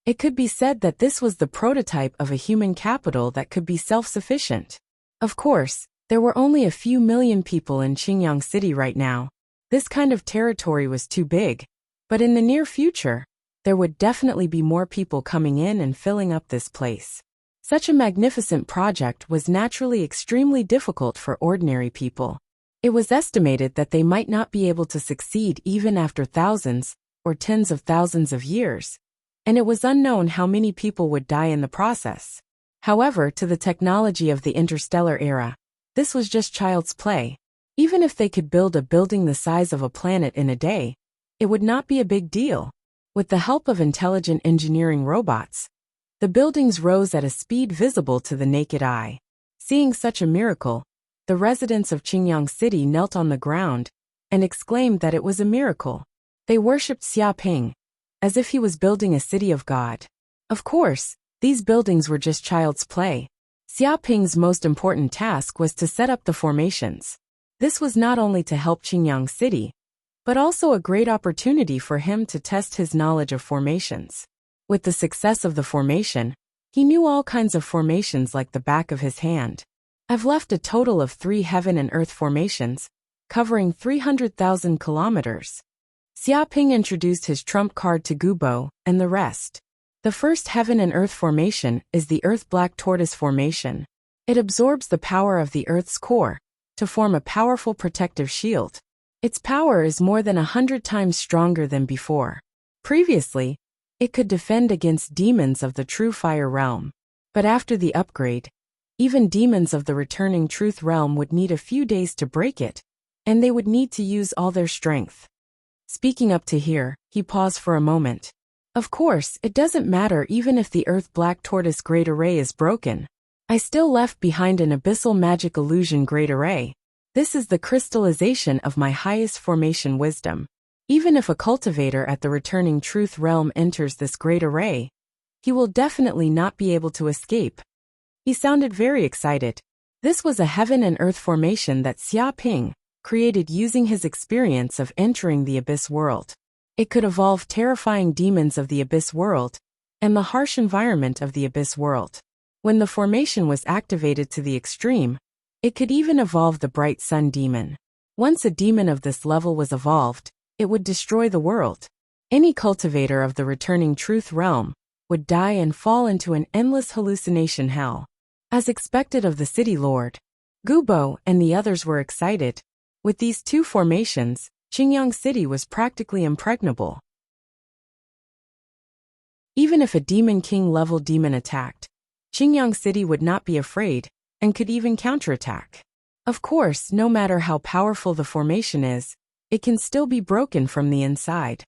It could be said that this was the prototype of a human capital that could be self-sufficient. Of course, there were only a few million people in Qingyang City right now. This kind of territory was too big. But in the near future, there would definitely be more people coming in and filling up this place. Such a magnificent project was naturally extremely difficult for ordinary people. It was estimated that they might not be able to succeed even after thousands or tens of thousands of years, and it was unknown how many people would die in the process. However, to the technology of the interstellar era, this was just child's play. Even if they could build a building the size of a planet in a day, it would not be a big deal. With the help of intelligent engineering robots, the buildings rose at a speed visible to the naked eye. Seeing such a miracle, the residents of Qingyang City knelt on the ground and exclaimed that it was a miracle. They worshipped Xiaoping, as if he was building a city of God. Of course, these buildings were just child's play. Xiaoping's most important task was to set up the formations. This was not only to help Qingyang City, but also a great opportunity for him to test his knowledge of formations. With the success of the formation, he knew all kinds of formations like the back of his hand. I've left a total of 3 heaven and earth formations, covering 300,000 kilometers. Xiaoping introduced his trump card to Gubo and the rest. The first heaven and earth formation is the Earth Black Tortoise formation. It absorbs the power of the Earth's core to form a powerful protective shield. Its power is more than 100 times stronger than before. Previously, it could defend against demons of the true fire realm. But after the upgrade, even demons of the returning truth realm would need a few days to break it, and they would need to use all their strength. Speaking up to here, he paused for a moment. Of course, it doesn't matter even if the Earth Black Tortoise Great Array is broken. I still left behind an Abyssal Magic Illusion Great Array. This is the crystallization of my highest formation wisdom. Even if a cultivator at the returning truth realm enters this great array, he will definitely not be able to escape. He sounded very excited. This was a heaven and earth formation that Xiaoping created using his experience of entering the abyss world. It could evolve terrifying demons of the abyss world and the harsh environment of the abyss world. When the formation was activated to the extreme, it could even evolve the bright sun demon. Once a demon of this level was evolved, it would destroy the world. Any cultivator of the returning truth realm would die and fall into an endless hallucination hell. As expected of the city lord, Gubo and the others were excited. With these 2 formations, Qingyang City was practically impregnable. Even if a Demon King level demon attacked, Qingyang City would not be afraid and could even counterattack. Of course, no matter how powerful the formation is, it can still be broken from the inside.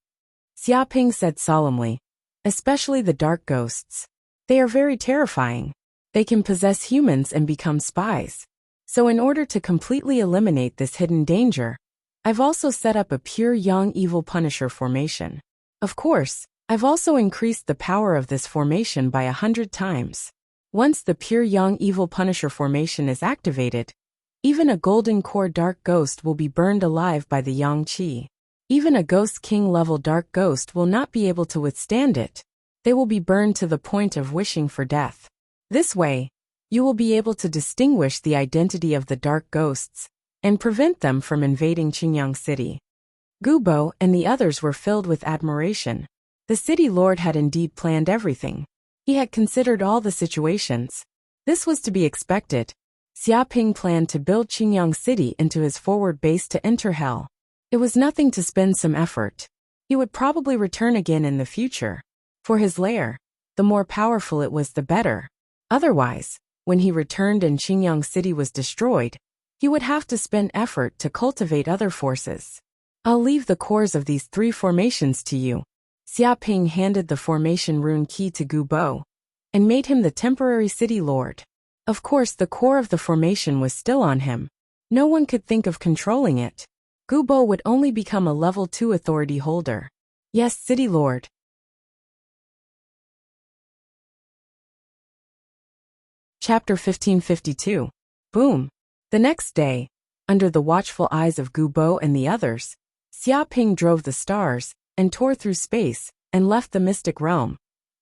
Xiaoping said solemnly, especially the dark ghosts. They are very terrifying. They can possess humans and become spies. So in order to completely eliminate this hidden danger, I've also set up a pure Yang Evil Punisher formation. Of course, I've also increased the power of this formation by 100 times. Once the pure Yang Evil Punisher formation is activated, even a golden core dark ghost will be burned alive by the Yang Qi. Even a Ghost King level dark ghost will not be able to withstand it. They will be burned to the point of wishing for death. This way, you will be able to distinguish the identity of the dark ghosts and prevent them from invading Qingyang City. Gubo and the others were filled with admiration. The city lord had indeed planned everything. He had considered all the situations. This was to be expected. Xiaoping planned to build Qingyang City into his forward base to enter hell. It was nothing to spend some effort. He would probably return again in the future. For his lair, the more powerful it was the better. Otherwise, when he returned and Qingyang City was destroyed, he would have to spend effort to cultivate other forces. I'll leave the cores of these 3 formations to you. Xiaoping handed the formation rune key to Gubo and made him the temporary city lord. Of course, the core of the formation was still on him. No one could think of controlling it. Gubo would only become a level 2 authority holder. Yes, city lord. Chapter 1552. Boom. The next day, under the watchful eyes of Gubo and the others, Xiaoping drove the stars and tore through space and left the mystic realm,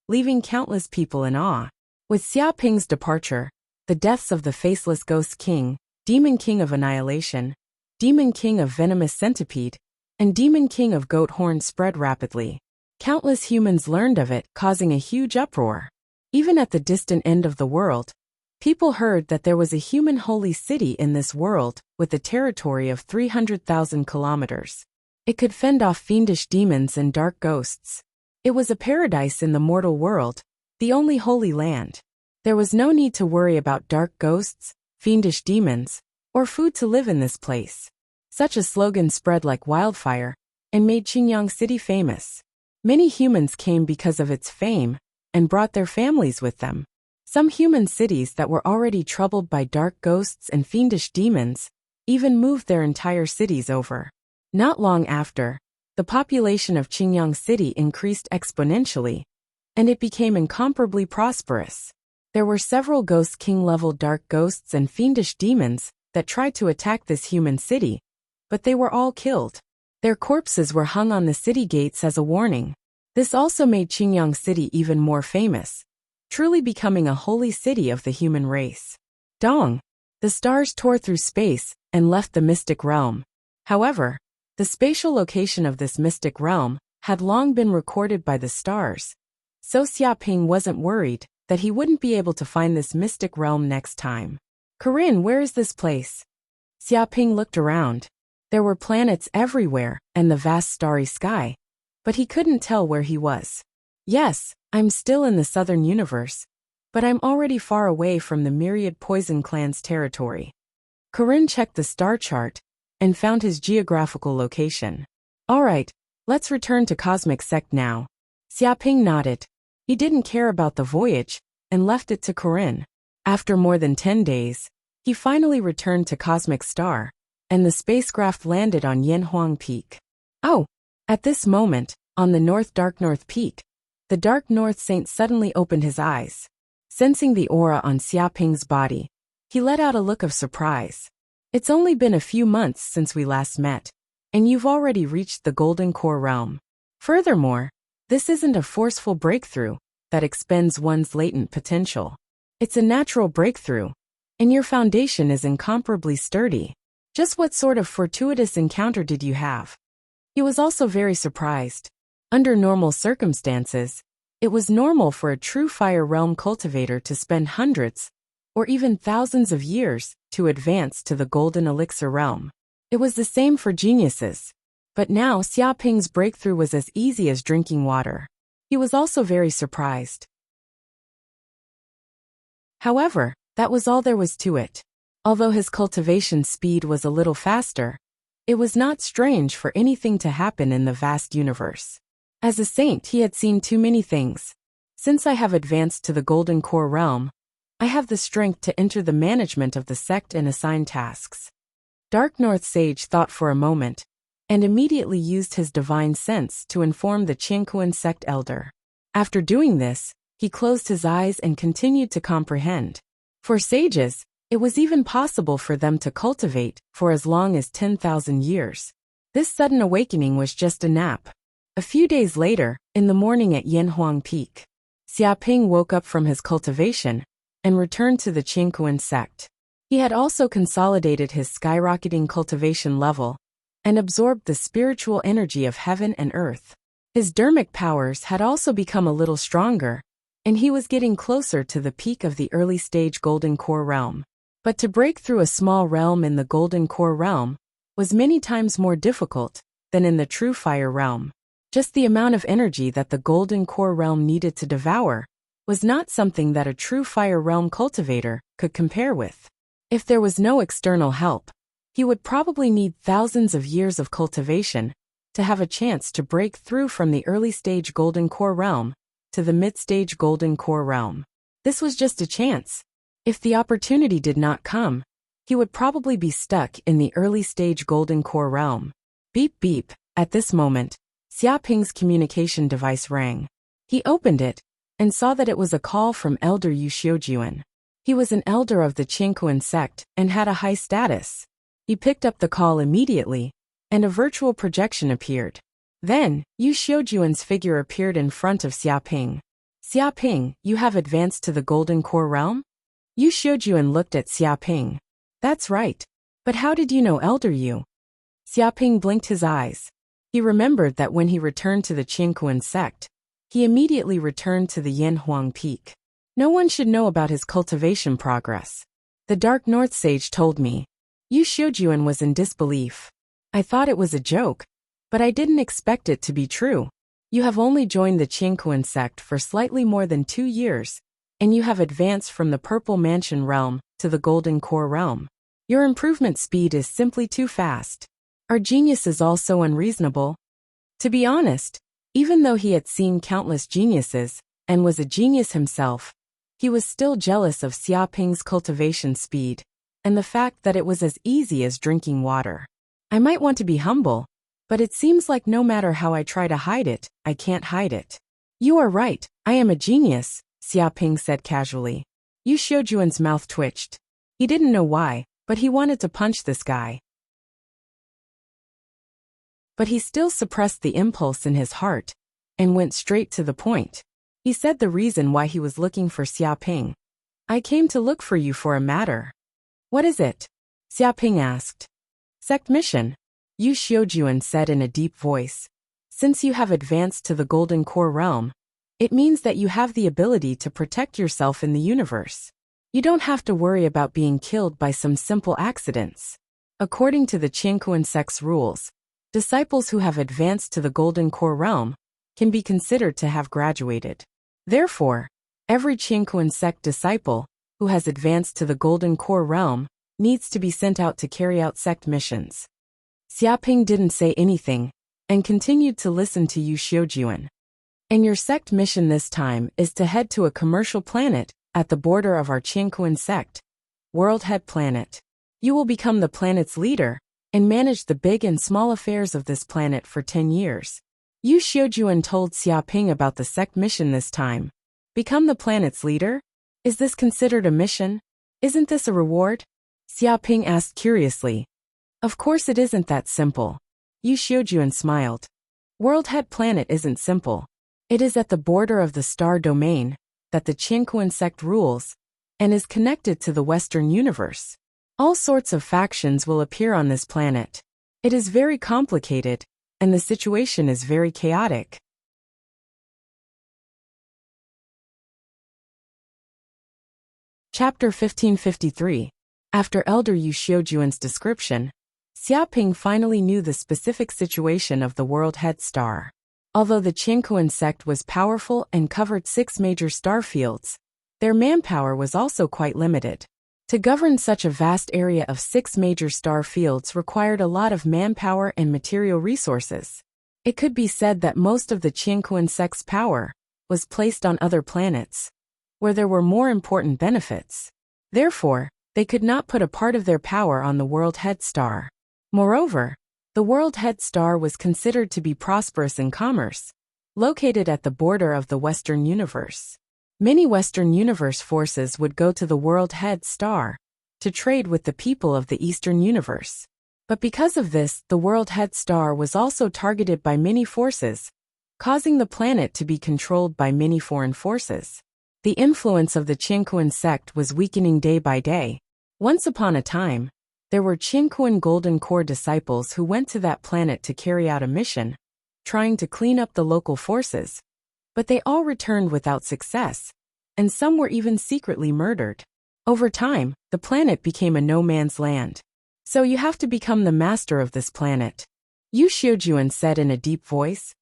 leaving countless people in awe. With Xiaoping's departure, the deaths of the Faceless Ghost King, Demon King of Annihilation, Demon King of Venomous Centipede, and Demon King of Goat Horn spread rapidly. Countless humans learned of it, causing a huge uproar. Even at the distant end of the world, people heard that there was a human holy city in this world with a territory of 300,000 kilometers. It could fend off fiendish demons and dark ghosts. It was a paradise in the mortal world, the only holy land. There was no need to worry about dark ghosts, fiendish demons, or food to live in this place. Such a slogan spread like wildfire and made Qingyang City famous. Many humans came because of its fame and brought their families with them. Some human cities that were already troubled by dark ghosts and fiendish demons even moved their entire cities over. Not long after, the population of Qingyang City increased exponentially, and it became incomparably prosperous. There were several Ghost King-level dark ghosts and fiendish demons that tried to attack this human city, but they were all killed. Their corpses were hung on the city gates as a warning. This also made Qingyang City even more famous, truly becoming a holy city of the human race. Dong! The stars tore through space and left the mystic realm. However, the spatial location of this mystic realm had long been recorded by the stars, so Xiaoping wasn't worried that he wouldn't be able to find this mystic realm next time. Corinne, where is this place? Xiaoping looked around. There were planets everywhere and the vast starry sky, but he couldn't tell where he was. Yes, I'm still in the southern universe, but I'm already far away from the myriad poison clan's territory. Corinne checked the star chart and found his geographical location. Alright, let's return to Cosmic Sect now. Xiaoping nodded. He didn't care about the voyage and left it to Corinne. After more than 10 days, he finally returned to Cosmic Star, and the spacecraft landed on Yanhuang Peak. Oh! At this moment, on the Dark North Peak, the Dark North Saint suddenly opened his eyes. Sensing the aura on Xiaoping's body, he let out a look of surprise. It's only been a few months since we last met, and you've already reached the Golden Core realm. Furthermore, this isn't a forceful breakthrough that expends one's latent potential. It's a natural breakthrough, and your foundation is incomparably sturdy. Just what sort of fortuitous encounter did you have? He was also very surprised. Under normal circumstances, it was normal for a true Fire Realm cultivator to spend hundreds, or even thousands of years to advance to the Golden Elixir realm. It was the same for geniuses. But now Xiaoping's breakthrough was as easy as drinking water. He was also very surprised. However, that was all there was to it. Although his cultivation speed was a little faster, it was not strange for anything to happen in the vast universe. As a saint, he had seen too many things. Since I have advanced to the Golden Core realm, I have the strength to enter the management of the sect and assign tasks. Dark North Sage thought for a moment, and immediately used his divine sense to inform the Qiankuan sect elder. After doing this, he closed his eyes and continued to comprehend. For sages, it was even possible for them to cultivate for as long as 10,000 years. This sudden awakening was just a nap. A few days later, in the morning at Yanhuang Peak, Xiaoping woke up from his cultivation and returned to the Qiankuan sect. He had also consolidated his skyrocketing cultivation level and absorbed the spiritual energy of heaven and earth. His dermic powers had also become a little stronger, and he was getting closer to the peak of the early-stage Golden Core realm. But to break through a small realm in the Golden Core realm was many times more difficult than in the true Fire realm. Just the amount of energy that the Golden Core realm needed to devour was not something that a true Fire realm cultivator could compare with. If there was no external help, he would probably need thousands of years of cultivation to have a chance to break through from the early-stage Golden Core realm to the mid-stage Golden Core realm. This was just a chance. If the opportunity did not come, he would probably be stuck in the early-stage Golden Core realm. Beep beep. At this moment, Xiaoping's communication device rang. He opened it and saw that it was a call from Elder Yu Xiujuan. He was an elder of the Qiankuan sect and had a high status. He picked up the call immediately, and a virtual projection appeared. Then, Yu Xiujuan's figure appeared in front of Xiaoping. Xiaoping, you have advanced to the Golden Core realm? Yu Xiujuan looked at Xiaoping. That's right. But how did you know Elder Yu? Xiaoping blinked his eyes. He remembered that when he returned to the Qiankuan sect, he immediately returned to the Yanhuang Peak. No one should know about his cultivation progress. The Dark North Sage told me. Yu Xiujuan was in disbelief. I thought it was a joke, but I didn't expect it to be true. You have only joined the Qiankuan sect for slightly more than 2 years, and you have advanced from the Purple Mansion realm to the Golden Core realm. Your improvement speed is simply too fast. Are geniuses also unreasonable? To be honest, even though he had seen countless geniuses and was a genius himself, he was still jealous of Xiaoping's cultivation speed and the fact that it was as easy as drinking water. I might want to be humble, But it seems like no matter how I try to hide it, I can't hide it. You are right, I am a genius, Xiaoping said casually. Yu Xiujuan's mouth twitched. He didn't know why, but he wanted to punch this guy. But he still suppressed the impulse in his heart and went straight to the point. He said the reason why he was looking for Xiaoping. I came to look for you for a matter. What is it? Xiaoping asked. Sect mission, Yu Xiujuan said in a deep voice. Since you have advanced to the Golden Core realm, it means that you have the ability to protect yourself in the universe. You don't have to worry about being killed by some simple accidents. According to the Qiankuan sect's rules, disciples who have advanced to the Golden Core realm can be considered to have graduated. Therefore, every Qiankuan sect disciple who has advanced to the Golden Core realm needs to be sent out to carry out sect missions. Xiaoping didn't say anything and continued to listen to Yu Xiujuan. And your sect mission this time is to head to a commercial planet at the border of our Qiankuan sect, World Head Planet. You will become the planet's leader and manage the big and small affairs of this planet for 10 years. Yu Xiujuan told Xiaoping about the sect mission this time. Become the planet's leader? Is this considered a mission? Isn't this a reward? Xiaoping asked curiously. Of course it isn't that simple. Yu Xiujuan smiled. World Head Planet isn't simple. It is at the border of the star domain that the Qiankuan sect rules and is connected to the Western universe. All sorts of factions will appear on this planet. It is very complicated, and the situation is very chaotic. Chapter 1553. After Elder Yu Xiujuan's description, Xiaoping finally knew the specific situation of the World Head Star. Although the Qiankuan sect was powerful and covered 6 major star fields, their manpower was also quite limited. To govern such a vast area of 6 major star fields required a lot of manpower and material resources. It could be said that most of the Qiankuan sect's power was placed on other planets, where there were more important benefits. Therefore, they could not put a part of their power on the World Head Star. Moreover, the World Head Star was considered to be prosperous in commerce, located at the border of the Western universe. Many Western universe forces would go to the World Head Star to trade with the people of the Eastern universe. But because of this, the World Head Star was also targeted by many forces, causing the planet to be controlled by many foreign forces. The influence of the Qiankuan sect was weakening day by day. Once upon a time, there were Qiankuan Golden Core disciples who went to that planet to carry out a mission, trying to clean up the local forces. But they all returned without success, and some were even secretly murdered. Over time, the planet became a no-man's land. So you have to become the master of this planet. Yu Xiujuan said in a deep voice.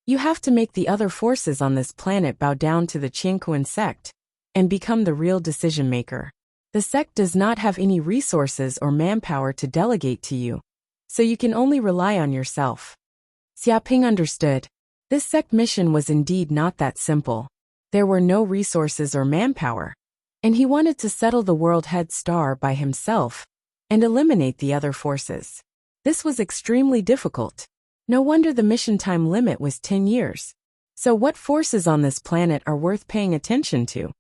You have to make the other forces on this planet bow down to the Qiankuan sect and become the real decision-maker. The sect does not have any resources or manpower to delegate to you, so you can only rely on yourself. Xiaoping understood. This sect mission was indeed not that simple. There were no resources or manpower, and he wanted to settle the World Head Star by himself and eliminate the other forces. This was extremely difficult. No wonder the mission time limit was 10 years. So what forces on this planet are worth paying attention to?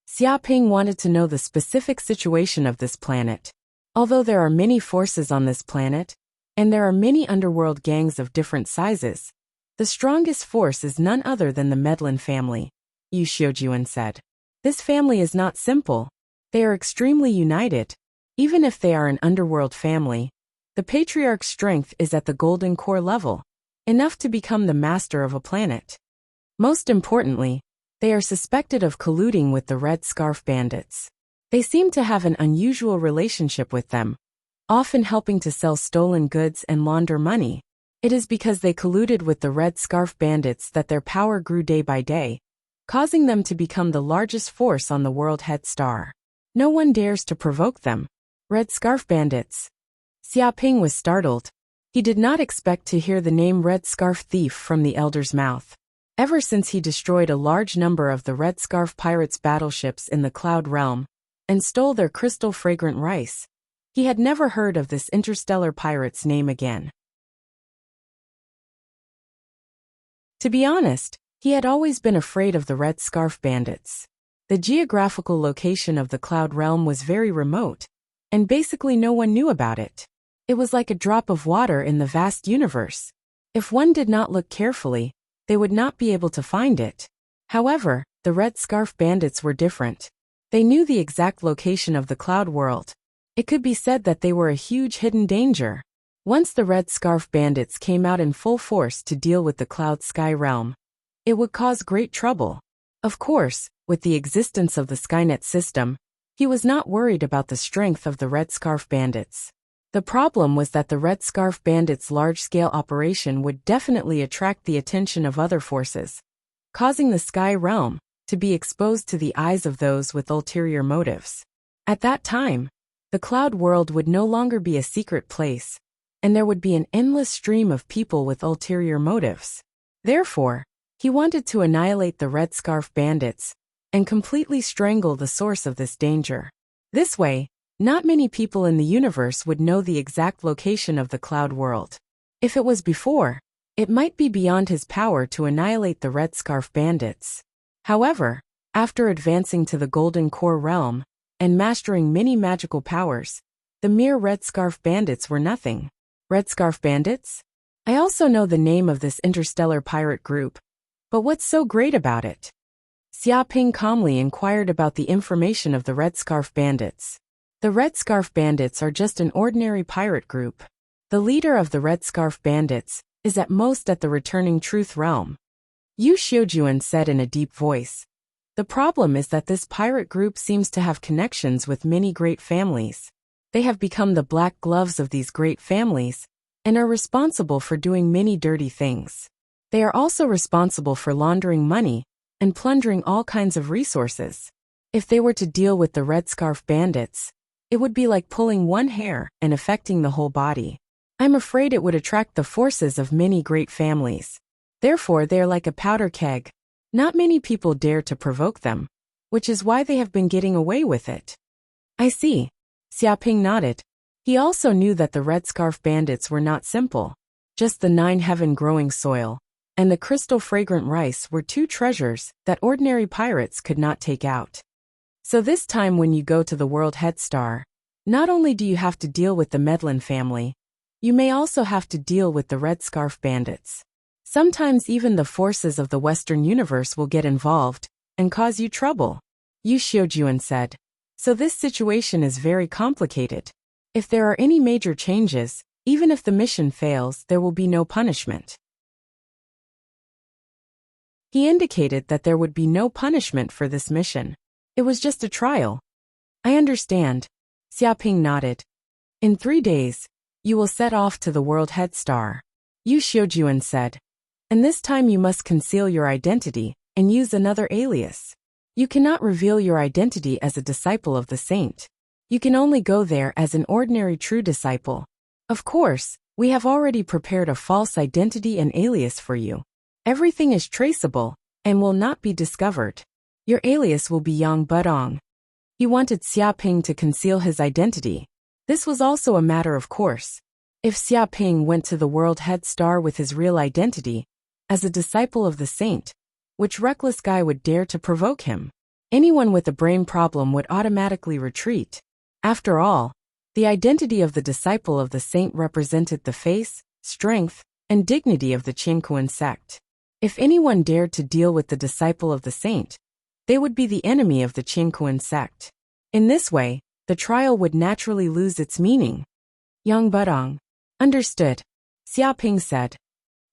Xiaoping wanted to know the specific situation of this planet. Although there are many forces on this planet, and there are many underworld gangs of different sizes, the strongest force is none other than the Medlin family, Yu Xiujuan said. This family is not simple. They are extremely united. Even if they are an underworld family, the patriarch's strength is at the Golden Core level, enough to become the master of a planet. Most importantly, they are suspected of colluding with the Red Scarf Bandits. They seem to have an unusual relationship with them, often helping to sell stolen goods and launder money. It is because they colluded with the Red Scarf Bandits that their power grew day by day, causing them to become the largest force on the World Head Star. No one dares to provoke them. Red Scarf Bandits. Xiaoping was startled. He did not expect to hear the name Red Scarf Thief from the elder's mouth. Ever since he destroyed a large number of the Red Scarf Pirates' battleships in the Cloud Realm and stole their crystal fragrant rice, he had never heard of this interstellar pirate's name again. To be honest, he had always been afraid of the Red Scarf Bandits. The geographical location of the Cloud Realm was very remote, and basically no one knew about it. It was like a drop of water in the vast universe. If one did not look carefully, they would not be able to find it. However, the Red Scarf Bandits were different. They knew the exact location of the Cloud World. It could be said that they were a huge hidden danger. Once the Red Scarf Bandits came out in full force to deal with the Cloud Sky Realm, it would cause great trouble. Of course, with the existence of the Skynet system, he was not worried about the strength of the Red Scarf Bandits. The problem was that the Red Scarf Bandits' large-scale operation would definitely attract the attention of other forces, causing the Sky Realm to be exposed to the eyes of those with ulterior motives. At that time, the Cloud World would no longer be a secret place, and there would be an endless stream of people with ulterior motives. Therefore, he wanted to annihilate the Red Scarf Bandits and completely strangle the source of this danger. This way, not many people in the universe would know the exact location of the Cloud World. If it was before, it might be beyond his power to annihilate the Red Scarf Bandits. However, after advancing to the Golden Core Realm and mastering many magical powers, the mere Red Scarf Bandits were nothing. Red Scarf Bandits? I also know the name of this interstellar pirate group, but what's so great about it? Xiaoping calmly inquired about the information of the Red Scarf Bandits. The Red Scarf Bandits are just an ordinary pirate group. The leader of the Red Scarf Bandits is at most at the returning Truth Realm. Yu Xiujuan said in a deep voice. The problem is that this pirate group seems to have connections with many great families. They have become the black gloves of these great families and are responsible for doing many dirty things. They are also responsible for laundering money and plundering all kinds of resources. If they were to deal with the Red Scarf Bandits, it would be like pulling one hair and affecting the whole body. I'm afraid it would attract the forces of many great families. Therefore, they are like a powder keg. Not many people dare to provoke them, which is why they have been getting away with it. I see. Xiaoping nodded. He also knew that the Red Scarf Bandits were not simple. Just the 9 heaven-growing soil and the crystal-fragrant rice were 2 treasures that ordinary pirates could not take out. So this time when you go to the World Head Star, not only do you have to deal with the Medlin family, you may also have to deal with the Red Scarf Bandits. Sometimes even the forces of the Western universe will get involved and cause you trouble. Yu Xiujuan said. So this situation is very complicated. If there are any major changes, even if the mission fails, there will be no punishment. He indicated that there would be no punishment for this mission. It was just a trial. I understand. Xiaoping nodded. In 3 days, you will set off to the World Head Star. Yu Xiujuan said. And this time you must conceal your identity and use another alias. You cannot reveal your identity as a disciple of the saint. You can only go there as an ordinary true disciple. Of course, we have already prepared a false identity and alias for you. Everything is traceable and will not be discovered. Your alias will be Yang Budong. He wanted Xiaoping to conceal his identity. This was also a matter of course. If Xiaoping went to the World Head Star with his real identity, as a disciple of the saint, which reckless guy would dare to provoke him? Anyone with a brain problem would automatically retreat. After all, the identity of the disciple of the saint represented the face, strength, and dignity of the Qinkuan sect. If anyone dared to deal with the disciple of the saint, they would be the enemy of the Qinkuan sect. In this way, the trial would naturally lose its meaning. Yang Budong. Understood. Xiaoping said.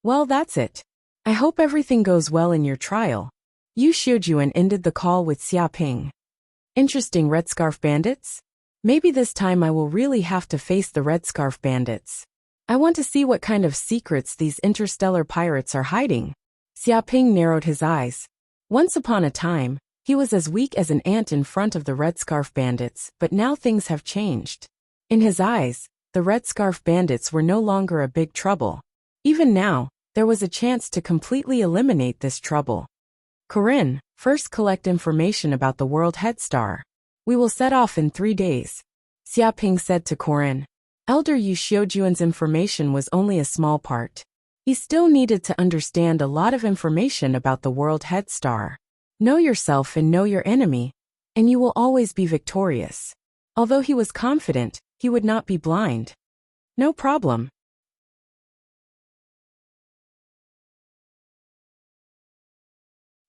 Well, that's it. I hope everything goes well in your trial. Yu Xiujuan ended the call with Xiaoping. Interesting Red Scarf Bandits? Maybe this time I will really have to face the Red Scarf Bandits. I want to see what kind of secrets these interstellar pirates are hiding. Xiaoping narrowed his eyes. Once upon a time, he was as weak as an ant in front of the Red Scarf Bandits, but now things have changed. In his eyes, the Red Scarf Bandits were no longer a big trouble. Even now, there was a chance to completely eliminate this trouble. Corinne, first collect information about the World Head Star. We will set off in 3 days. Xiaoping said to Corinne. Elder Yu Xiujuan's information was only a small part. He still needed to understand a lot of information about the world head star. Know yourself and know your enemy, and you will always be victorious. Although he was confident, he would not be blind. No problem.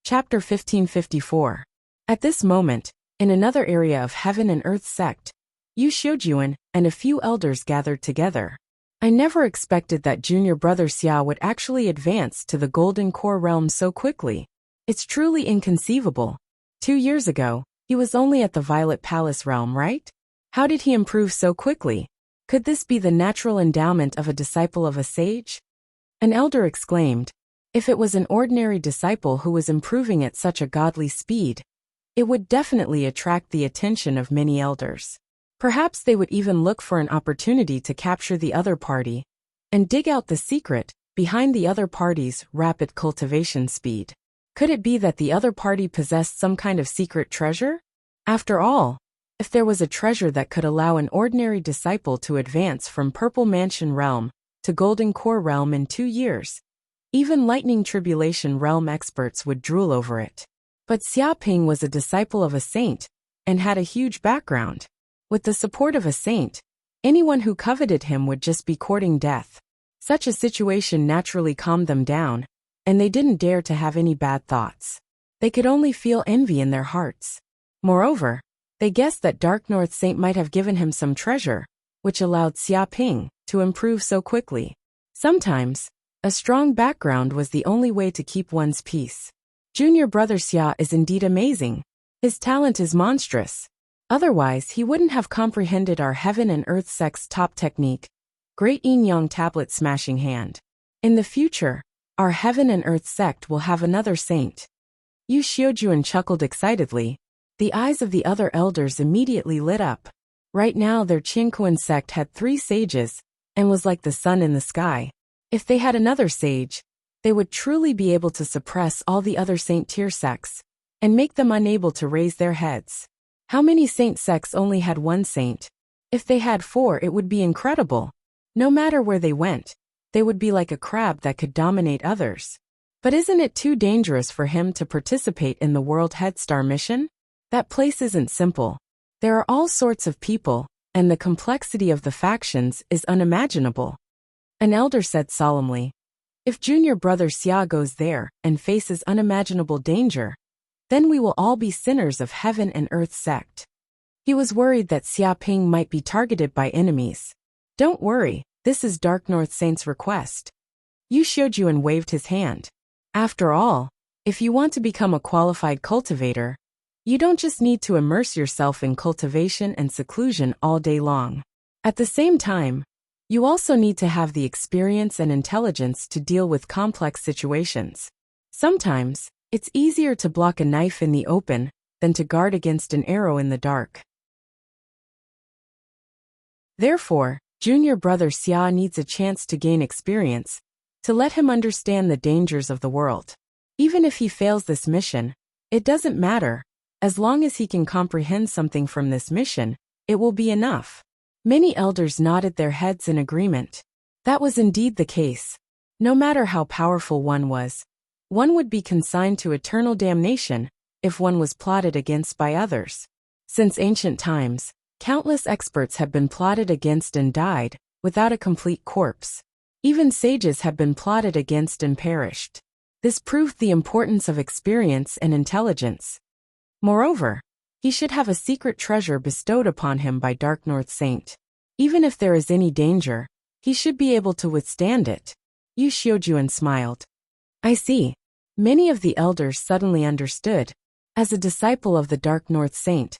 Chapter 1554. At this moment, in another area of Heaven and Earth sect, Yu Xiujuan and a few elders gathered together. I never expected that junior brother Xia would actually advance to the Golden Core realm so quickly. It's truly inconceivable. 2 years ago, he was only at the Violet Palace realm, right? How did he improve so quickly? Could this be the natural endowment of a disciple of a sage? An elder exclaimed. If it was an ordinary disciple who was improving at such a godly speed, it would definitely attract the attention of many elders. Perhaps they would even look for an opportunity to capture the other party and dig out the secret behind the other party's rapid cultivation speed. Could it be that the other party possessed some kind of secret treasure? After all, if there was a treasure that could allow an ordinary disciple to advance from Purple Mansion realm to Golden Core realm in 2 years, even Lightning Tribulation realm experts would drool over it. But Xia Ping was a disciple of a saint and had a huge background. With the support of a saint, anyone who coveted him would just be courting death. Such a situation naturally calmed them down, and they didn't dare to have any bad thoughts. They could only feel envy in their hearts. Moreover, they guessed that Dark North Saint might have given him some treasure, which allowed Xia Ping to improve so quickly. Sometimes, a strong background was the only way to keep one's peace. Junior brother Xia is indeed amazing. His talent is monstrous. Otherwise, he wouldn't have comprehended our Heaven and Earth sect's top technique, Great Yin Yang Tablet Smashing Hand. In the future, our Heaven and Earth sect will have another saint. Yu Xiujuan chuckled excitedly. The eyes of the other elders immediately lit up. Right now their Qingquan sect had 3 sages, and was like the sun in the sky. If they had another sage, they would truly be able to suppress all the other saint tier sects, and make them unable to raise their heads. How many saint sects only had 1 saint? If they had 4, it would be incredible. No matter where they went, they would be like a crab that could dominate others. But isn't it too dangerous for him to participate in the World Head Star mission? That place isn't simple. There are all sorts of people, and the complexity of the factions is unimaginable. An elder said solemnly. If junior brother Xia goes there and faces unimaginable danger, then we will all be sinners of Heaven and Earth sect. He was worried that Xia Ping might be targeted by enemies. Don't worry, this is Dark North Saint's request. Yu Xiujuan waved his hand. After all, if you want to become a qualified cultivator, you don't just need to immerse yourself in cultivation and seclusion all day long. At the same time, you also need to have the experience and intelligence to deal with complex situations. Sometimes, it's easier to block a knife in the open than to guard against an arrow in the dark. Therefore, junior brother Xia needs a chance to gain experience, to let him understand the dangers of the world. Even if he fails this mission, it doesn't matter. As long as he can comprehend something from this mission, it will be enough. Many elders nodded their heads in agreement. That was indeed the case. No matter how powerful one would be consigned to eternal damnation if one was plotted against by others. Since ancient times, countless experts have been plotted against and died without a complete corpse. Even sages have been plotted against and perished. This proved the importance of experience and intelligence. Moreover, he should have a secret treasure bestowed upon him by Dark North Saint. Even if there is any danger, he should be able to withstand it. Yu Xiujuan smiled. I see. Many of the elders suddenly understood. As a disciple of the Dark North Saint,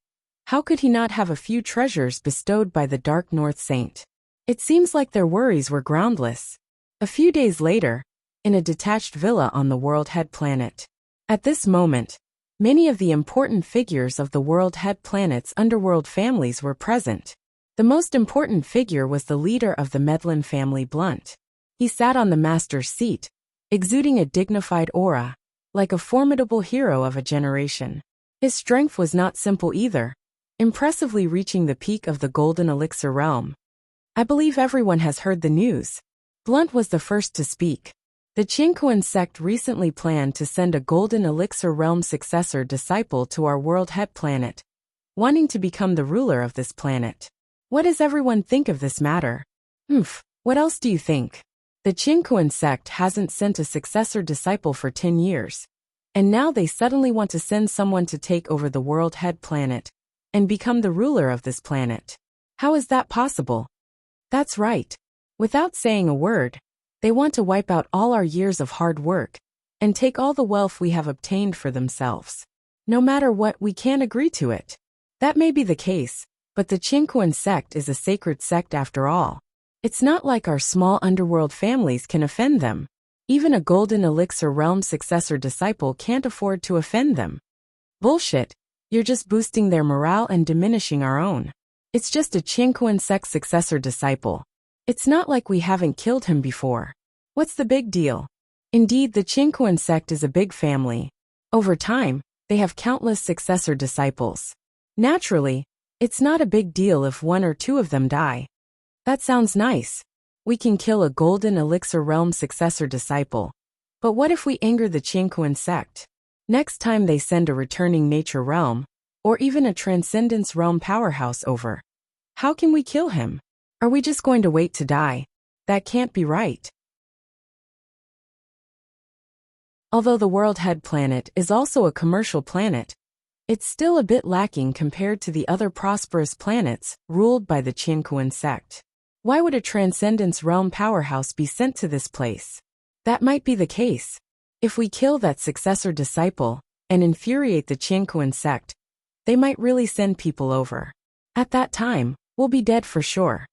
how could he not have a few treasures bestowed by the Dark North Saint? It seems like their worries were groundless. A few days later, in a detached villa on the World Head Planet. At this moment, many of the important figures of the World Head Planet's underworld families were present. The most important figure was the leader of the Medlin family, Blunt. He sat on the master's seat, exuding a dignified aura, like a formidable hero of a generation. His strength was not simple either, impressively reaching the peak of the Golden Elixir realm. I believe everyone has heard the news. Blunt was the first to speak. The Qingquan sect recently planned to send a golden elixir realm successor disciple to our world head planet, wanting to become the ruler of this planet. What does everyone think of this matter? What else do you think? The Qingquan sect hasn't sent a successor disciple for 10 years, and now they suddenly want to send someone to take over the world head planet and become the ruler of this planet. How is that possible? That's right. Without saying a word, they want to wipe out all our years of hard work and take all the wealth we have obtained for themselves. No matter what, we can't agree to it. That may be the case, but the Qingquan sect is a sacred sect after all. It's not like our small underworld families can offend them. Even a golden elixir realm successor disciple can't afford to offend them. Bullshit. You're just boosting their morale and diminishing our own. It's just a Qingquan sect successor disciple. It's not like we haven't killed him before. What's the big deal? Indeed, the Qingquan sect is a big family. Over time, they have countless successor disciples. Naturally, it's not a big deal if one or two of them die. That sounds nice. We can kill a golden elixir realm successor disciple. But what if we anger the Qingquan sect? Next time they send a returning nature realm, or even a transcendence realm powerhouse over, how can we kill him? Are we just going to wait to die? That can't be right. Although the world head planet is also a commercial planet, it's still a bit lacking compared to the other prosperous planets ruled by the Qingquan sect. Why would a transcendence realm powerhouse be sent to this place? That might be the case. If we kill that successor disciple and infuriate the Qingquan sect, they might really send people over. At that time, we'll be dead for sure.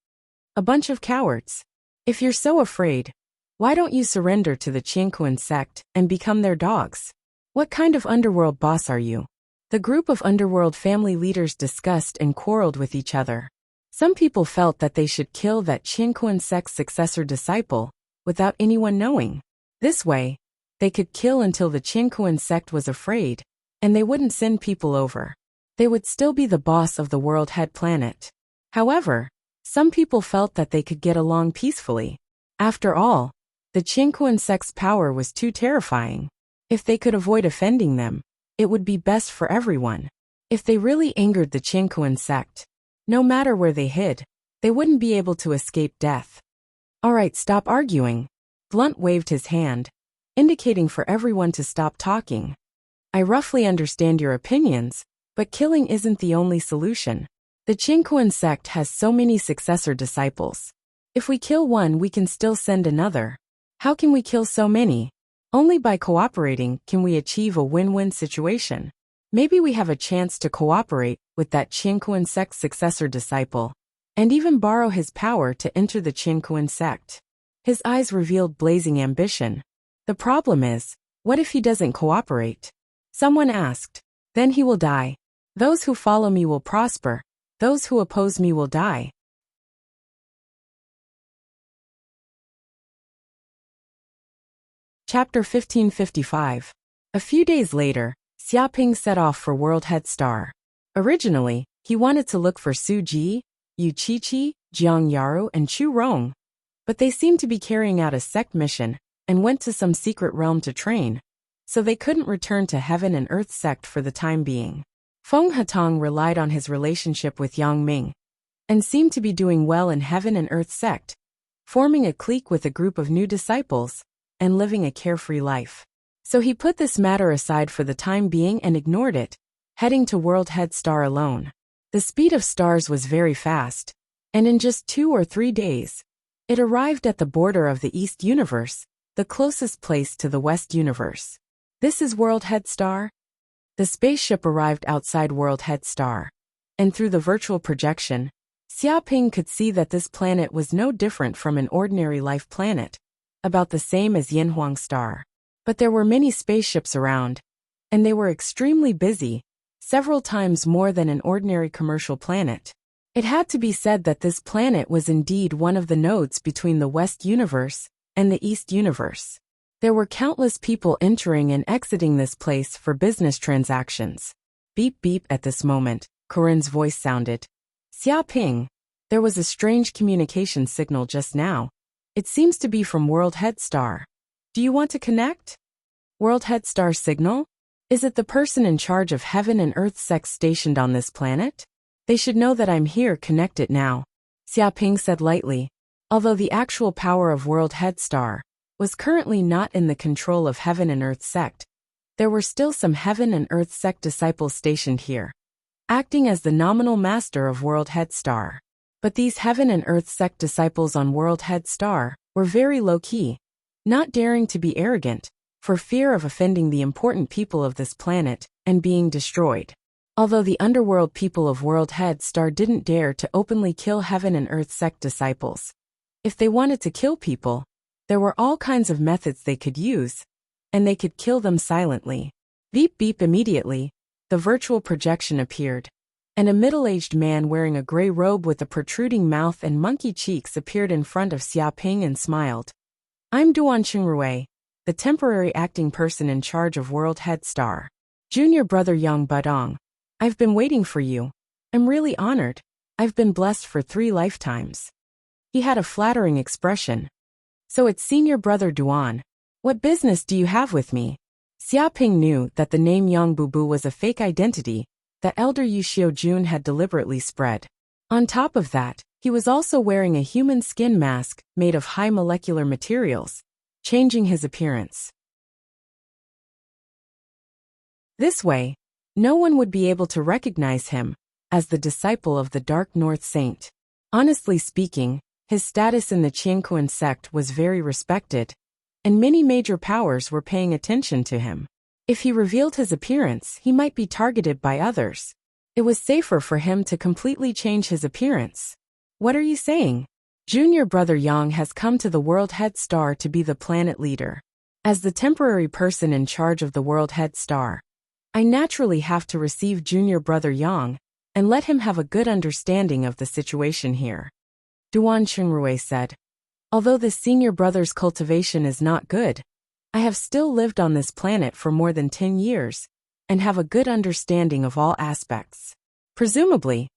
A bunch of cowards. If you're so afraid, why don't you surrender to the Qingquan sect and become their dogs? What kind of underworld boss are you? The group of underworld family leaders discussed and quarreled with each other. Some people felt that they should kill that Qingquan sect's successor disciple without anyone knowing. This way, they could kill until the Qingquan sect was afraid, and they wouldn't send people over. They would still be the boss of the world head planet. However, some people felt that they could get along peacefully. After all, the Qingquan sect's power was too terrifying. If they could avoid offending them, it would be best for everyone. If they really angered the Qingquan sect, no matter where they hid, they wouldn't be able to escape death. Alright, stop arguing. Blunt waved his hand, indicating for everyone to stop talking. I roughly understand your opinions, but killing isn't the only solution. The Qingquan sect has so many successor disciples. If we kill one, we can still send another. How can we kill so many? Only by cooperating can we achieve a win-win situation. Maybe we have a chance to cooperate with that Qingquan sect successor disciple, and even borrow his power to enter the Qingquan sect. His eyes revealed blazing ambition. The problem is, what if he doesn't cooperate? Someone asked. Then he will die. Those who follow me will prosper. Those who oppose me will die. Chapter 1555. A few days later, Xiaoping set off for World Head Star. Originally, he wanted to look for Su Ji, Yu Qiqi, Jiang Yaru, and Chu Rong, but they seemed to be carrying out a sect mission and went to some secret realm to train, so they couldn't return to Heaven and Earth sect for the time being. Feng Hatong relied on his relationship with Yang Ming and seemed to be doing well in Heaven and Earth sect, forming a clique with a group of new disciples and living a carefree life. So he put this matter aside for the time being and ignored it, heading to World Head Star alone. The speed of stars was very fast, and in just 2 or 3 days, it arrived at the border of the East Universe, the closest place to the West Universe. This is World Head Star? The spaceship arrived outside World Head Star, and through the virtual projection, Xiaoping could see that this planet was no different from an ordinary life planet, about the same as Yanhuang Star. But there were many spaceships around, and they were extremely busy, several times more than an ordinary commercial planet. It had to be said that this planet was indeed one of the nodes between the West Universe and the East Universe. There were countless people entering and exiting this place for business transactions. Beep beep at this moment, Corinne's voice sounded. Xiaoping, there was a strange communication signal just now. It seems to be from World Head Star. Do you want to connect? World Head Star signal? Is it the person in charge of heaven and earth sects stationed on this planet? They should know that I'm here. Connect it now, Xiaoping said lightly. Although the actual power of World Head Star was currently not in the control of heaven and earth sect, there were still some heaven and earth sect disciples stationed here, acting as the nominal master of World Head Star. But these heaven and earth sect disciples on World Head Star were very low-key, not daring to be arrogant, for fear of offending the important people of this planet and being destroyed. Although the underworld people of World Head Star didn't dare to openly kill heaven and earth sect disciples, if they wanted to kill people, there were all kinds of methods they could use, and they could kill them silently. Beep beep. Immediately, the virtual projection appeared, and a middle-aged man wearing a gray robe with a protruding mouth and monkey cheeks appeared in front of Xiaoping and smiled. I'm Duan Qingrui, the temporary acting person in charge of World Head Star. Junior brother Yang Budong. I've been waiting for you. I'm really honored. I've been blessed for 3 lifetimes. He had a flattering expression. So it's senior brother Duan. What business do you have with me? Xiaoping knew that the name Yang Bubu was a fake identity that elder Yu Xiaojun had deliberately spread. On top of that, he was also wearing a human skin mask made of high molecular materials, changing his appearance. This way, no one would be able to recognize him as the disciple of the Dark North Saint. Honestly speaking, his status in the Qianquan sect was very respected, and many major powers were paying attention to him. If he revealed his appearance, he might be targeted by others. It was safer for him to completely change his appearance. What are you saying? Junior brother Yang has come to the World Head Star to be the planet leader. As the temporary person in charge of the World Head Star, I naturally have to receive junior brother Yang and let him have a good understanding of the situation here, Duan Qingrui said. Although this senior brother's cultivation is not good, I have still lived on this planet for more than 10 years and have a good understanding of all aspects. Presumably,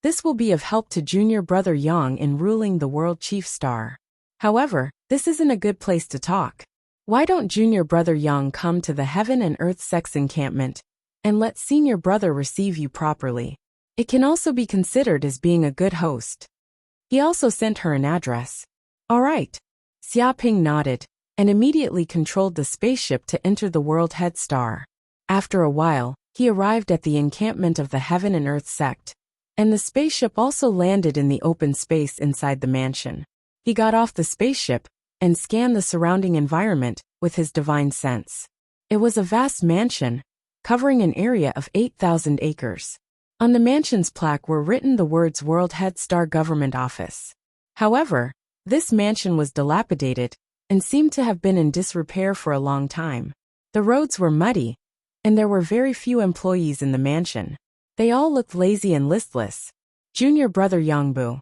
this will be of help to junior brother Yang in ruling the World Chief Star. However, this isn't a good place to talk. Why don't junior brother Yang come to the Heaven and Earth Sex encampment and let senior brother receive you properly? It can also be considered as being a good host. He also sent her an address. All right. Xiaoping nodded and immediately controlled the spaceship to enter the World Head Star. After a while, he arrived at the encampment of the Heaven and Earth sect, and the spaceship also landed in the open space inside the mansion. He got off the spaceship and scanned the surrounding environment with his divine sense. It was a vast mansion, covering an area of 8,000 acres. On the mansion's plaque were written the words World Head Star Government Office. However, this mansion was dilapidated and seemed to have been in disrepair for a long time. The roads were muddy, and there were very few employees in the mansion. They all looked lazy and listless. Junior brother Yangbu.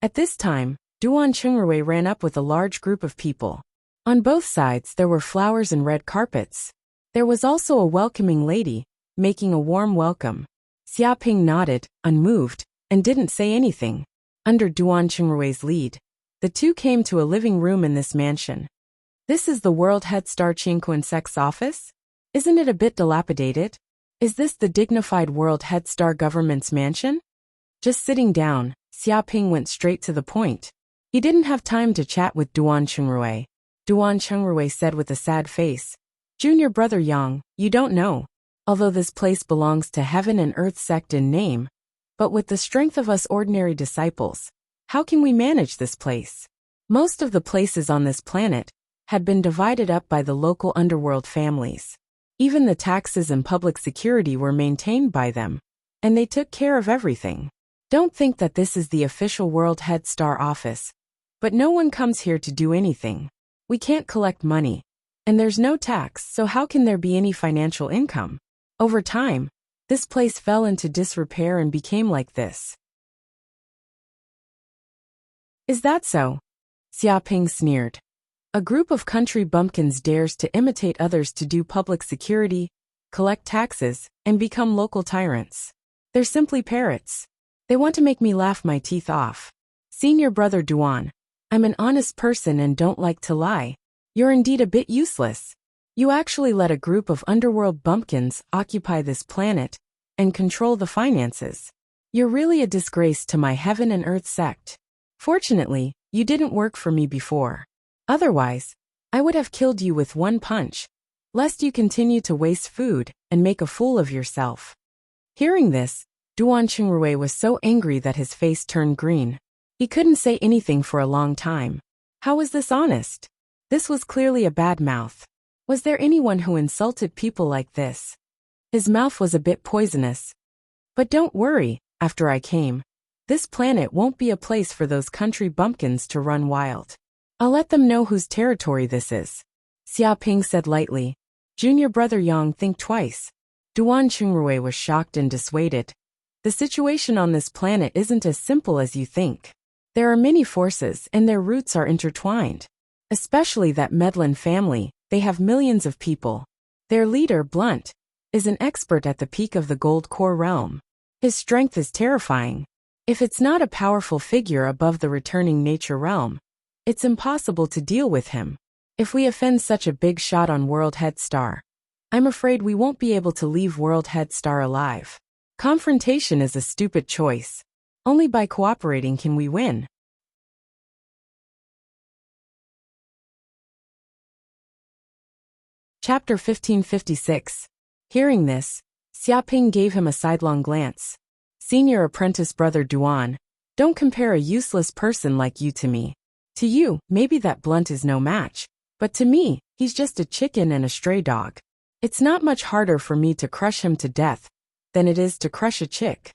At this time, Duan Qingrui ran up with a large group of people. On both sides there were flowers and red carpets. There was also a welcoming lady, making a warm welcome. Xiaoping nodded, unmoved, and didn't say anything. Under Duan Qingrui's lead, the two came to a living room in this mansion. This is the World Head Star Qianquan Sect's office? Isn't it a bit dilapidated? Is this the dignified World Head Star government's mansion? Just sitting down, Xiaoping went straight to the point. He didn't have time to chat with Duan Qingrui. Duan Qingrui said with a sad face, Junior brother Yang, you don't know. Although this place belongs to Heaven and Earth sect in name, but with the strength of us ordinary disciples, how can we manage this place? Most of the places on this planet had been divided up by the local underworld families. Even the taxes and public security were maintained by them, and they took care of everything. Don't think that this is the official World Head Star office, but no one comes here to do anything. We can't collect money, and there's no tax, so how can there be any financial income? Over time, this place fell into disrepair and became like this. Is that so? Xiaoping sneered. A group of country bumpkins dares to imitate others to do public security, collect taxes, and become local tyrants. They're simply parrots. They want to make me laugh my teeth off. Senior brother Duan, I'm an honest person and don't like to lie. You're indeed a bit useless. You actually let a group of underworld bumpkins occupy this planet and control the finances. You're really a disgrace to my heaven and earth sect. Fortunately, you didn't work for me before. Otherwise, I would have killed you with one punch, lest you continue to waste food and make a fool of yourself. Hearing this, Duan Qingrui was so angry that his face turned green. He couldn't say anything for a long time. How was this honest? This was clearly a bad mouth. Was there anyone who insulted people like this? His mouth was a bit poisonous. But don't worry, after I came, this planet won't be a place for those country bumpkins to run wild. I'll let them know whose territory this is. Xia Ping said lightly. Junior brother Yang, think twice. Duan Qingrui was shocked and dissuaded. The situation on this planet isn't as simple as you think. There are many forces and their roots are intertwined. Especially that Medlin family, they have millions of people. Their leader, Blunt, is an expert at the peak of the Gold Core realm. His strength is terrifying. If it's not a powerful figure above the returning nature realm, it's impossible to deal with him. If we offend such a big shot on World Head Star, I'm afraid we won't be able to leave World Head Star alive. Confrontation is a stupid choice. Only by cooperating can we win. Chapter 1556. Hearing this, Xia Ping gave him a sidelong glance. Senior apprentice brother Duan, don't compare a useless person like you to me. To you, maybe that Blunt is no match, but to me, he's just a chicken and a stray dog. It's not much harder for me to crush him to death than it is to crush a chick.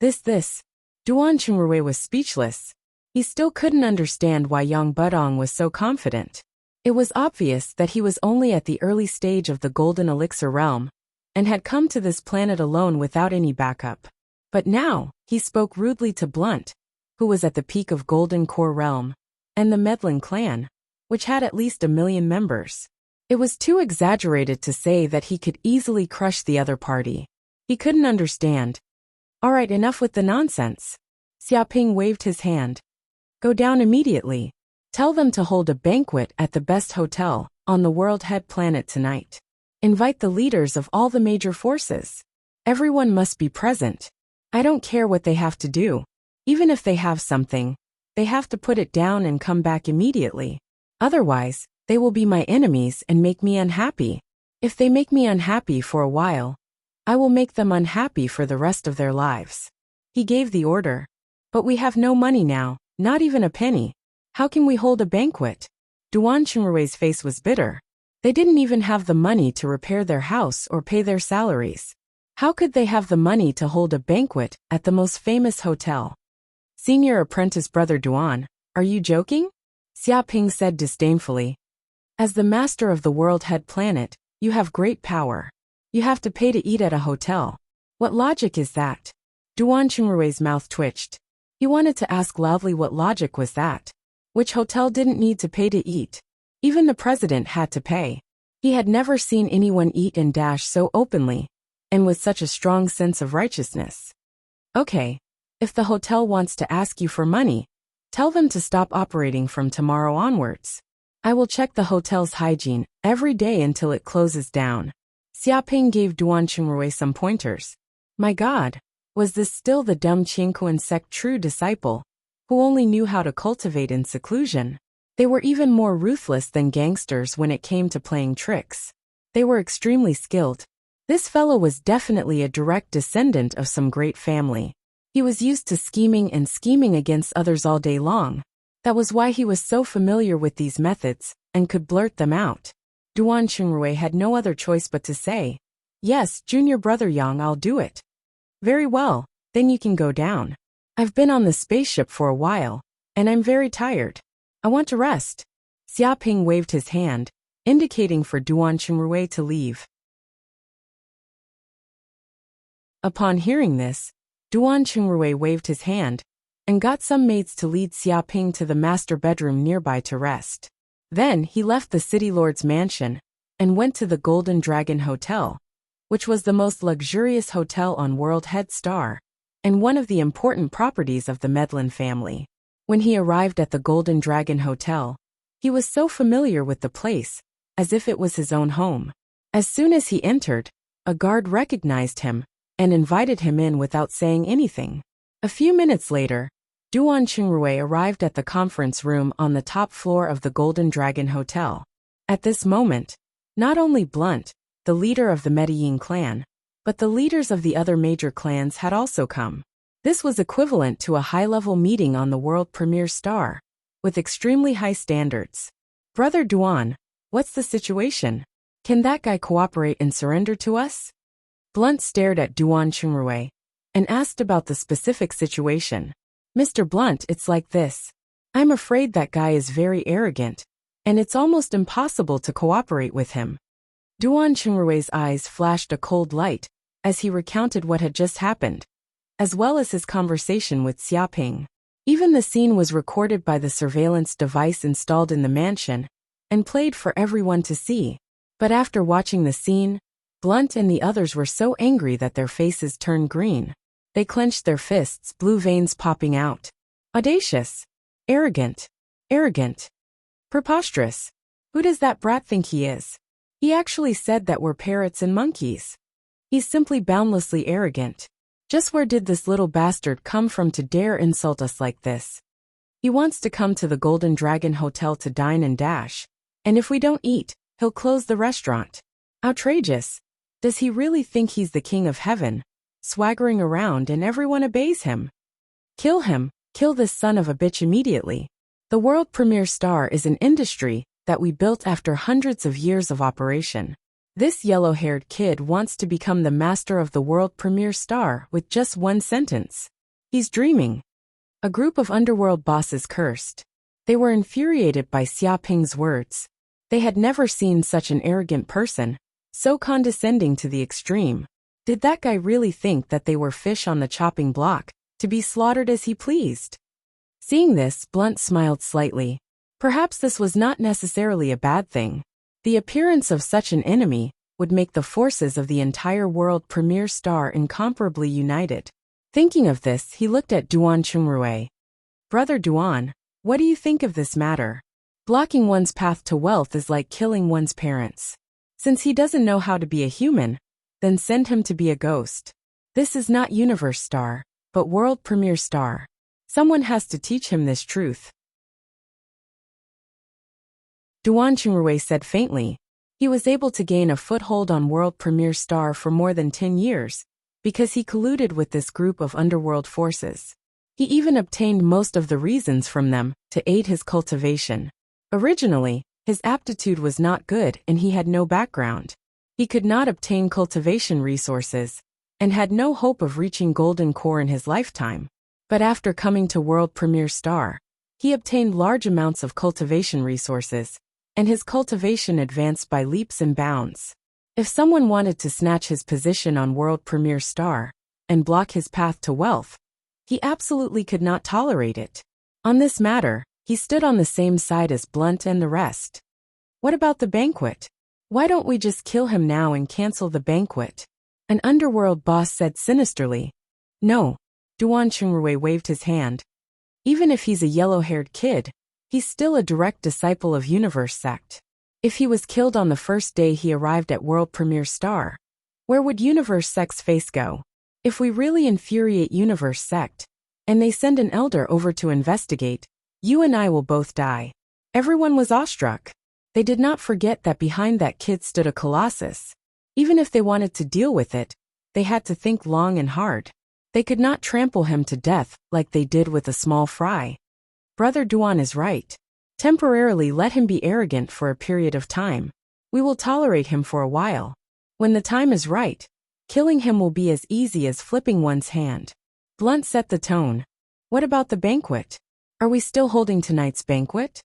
Duan Qingrui was speechless. He still couldn't understand why Yang Budong was so confident. It was obvious that he was only at the early stage of the Golden Elixir realm, and had come to this planet alone without any backup. But now, he spoke rudely to Blunt, who was at the peak of Golden Core realm, and the Medlin clan, which had at least 1 million members. It was too exaggerated to say that he could easily crush the other party. He couldn't understand. All right, enough with the nonsense. Xia Ping waved his hand. Go down immediately. Tell them to hold a banquet at the best hotel on the World Head planet tonight. Invite the leaders of all the major forces. Everyone must be present. I don't care what they have to do. Even if they have something, they have to put it down and come back immediately. Otherwise, they will be my enemies and make me unhappy. If they make me unhappy for a while, I will make them unhappy for the rest of their lives. He gave the order. But we have no money now, not even a penny. How can we hold a banquet? Duan Qingrui's face was bitter. They didn't even have the money to repair their house or pay their salaries. How could they have the money to hold a banquet at the most famous hotel? Senior apprentice brother Duan, are you joking? Xia Ping said disdainfully. As the master of the World Head planet, you have great power. You have to pay to eat at a hotel. What logic is that? Duan Qingrui's mouth twitched. He wanted to ask loudly what logic was that. Which hotel didn't need to pay to eat? Even the president had to pay. He had never seen anyone eat and dash so openly, and with such a strong sense of righteousness. Okay, if the hotel wants to ask you for money, tell them to stop operating from tomorrow onwards. I will check the hotel's hygiene every day until it closes down. Xia Ping gave Duan Qingrui some pointers. My God, was this still the dumb Qingkuan sect true disciple, who only knew how to cultivate in seclusion? They were even more ruthless than gangsters when it came to playing tricks. They were extremely skilled. This fellow was definitely a direct descendant of some great family. He was used to scheming against others all day long. That was why he was so familiar with these methods, and could blurt them out. Duan Qingrui had no other choice but to say, yes, junior brother Yang, I'll do it. Very well, then you can go down. I've been on the spaceship for a while, and I'm very tired. I want to rest. Xia Ping waved his hand, indicating for Duan Qingrui to leave. Upon hearing this, Duan Qingrui waved his hand, and got some maids to lead Xia Ping to the master bedroom nearby to rest. Then he left the city lord's mansion, and went to the Golden Dragon Hotel, which was the most luxurious hotel on World Head Star, and one of the important properties of the Medlin family. When he arrived at the Golden Dragon Hotel, He was so familiar with the place, as if it was his own home. As soon as he entered, a guard recognized him and invited him in without saying anything. A few minutes later, Duan Qingrui arrived at the conference room on the top floor of the Golden Dragon Hotel. At this moment, not only Blunt, the leader of the Medellin clan, but the leaders of the other major clans had also come. This was equivalent to a high-level meeting on the world premiere star, with extremely high standards. Brother Duan, what's the situation? Can that guy cooperate and surrender to us? Blunt stared at Duan Qingrui and asked about the specific situation. Mr. Blunt, it's like this. I'm afraid that guy is very arrogant, and it's almost impossible to cooperate with him. Duan Qingrui's eyes flashed a cold light as he recounted what had just happened, as well as his conversation with Xiaoping. Even the scene was recorded by the surveillance device installed in the mansion and played for everyone to see. But after watching the scene, Blunt and the others were so angry that their faces turned green. They clenched their fists, blue veins popping out. Audacious. Arrogant. Arrogant. Preposterous. Who does that brat think he is? He actually said that we're parrots and monkeys. He's simply boundlessly arrogant. Just where did this little bastard come from to dare insult us like this? He wants to come to the Golden Dragon Hotel to dine and dash, and if we don't eat, he'll close the restaurant. Outrageous. Does he really think he's the king of heaven, swaggering around and everyone obeys him? Kill him, kill this son of a bitch immediately. The world premiere star is an industry that we built after hundreds of years of operation. This yellow-haired kid wants to become the master of the world premiere star with just one sentence. He's dreaming. A group of underworld bosses cursed. They were infuriated by Xiaoping's words. They had never seen such an arrogant person, so condescending to the extreme. Did that guy really think that they were fish on the chopping block, to be slaughtered as he pleased? Seeing this, Blunt smiled slightly. Perhaps this was not necessarily a bad thing. The appearance of such an enemy would make the forces of the entire world premiere star incomparably united. Thinking of this, he looked at Duan Qingrui. Brother Duan, what do you think of this matter? Blocking one's path to wealth is like killing one's parents. Since he doesn't know how to be a human, then send him to be a ghost. This is not universe star, but world premiere star. Someone has to teach him this truth. Duan Qingrui said faintly. He was able to gain a foothold on world premiere star for more than 10 years, because he colluded with this group of underworld forces. He even obtained most of the reasons from them to aid his cultivation. Originally, his aptitude was not good and he had no background. He could not obtain cultivation resources, and had no hope of reaching golden core in his lifetime. But after coming to world premiere star, he obtained large amounts of cultivation resources, and his cultivation advanced by leaps and bounds. If someone wanted to snatch his position on world premiere star and block his path to wealth, he absolutely could not tolerate it. On this matter, he stood on the same side as Blunt and the rest. What about the banquet? Why don't we just kill him now and cancel the banquet? An underworld boss said sinisterly. No. Duan Qingrui waved his hand. Even if he's a yellow-haired kid, he's still a direct disciple of Universe Sect. If he was killed on the first day he arrived at world premiere star, where would Universe Sect's face go? If we really infuriate Universe Sect, and they send an elder over to investigate, you and I will both die. Everyone was awestruck. They did not forget that behind that kid stood a colossus. Even if they wanted to deal with it, they had to think long and hard. They could not trample him to death like they did with a small fry. Brother Duan is right. Temporarily let him be arrogant for a period of time. We will tolerate him for a while. When the time is right, killing him will be as easy as flipping one's hand. Blunt set the tone. What about the banquet? Are we still holding tonight's banquet?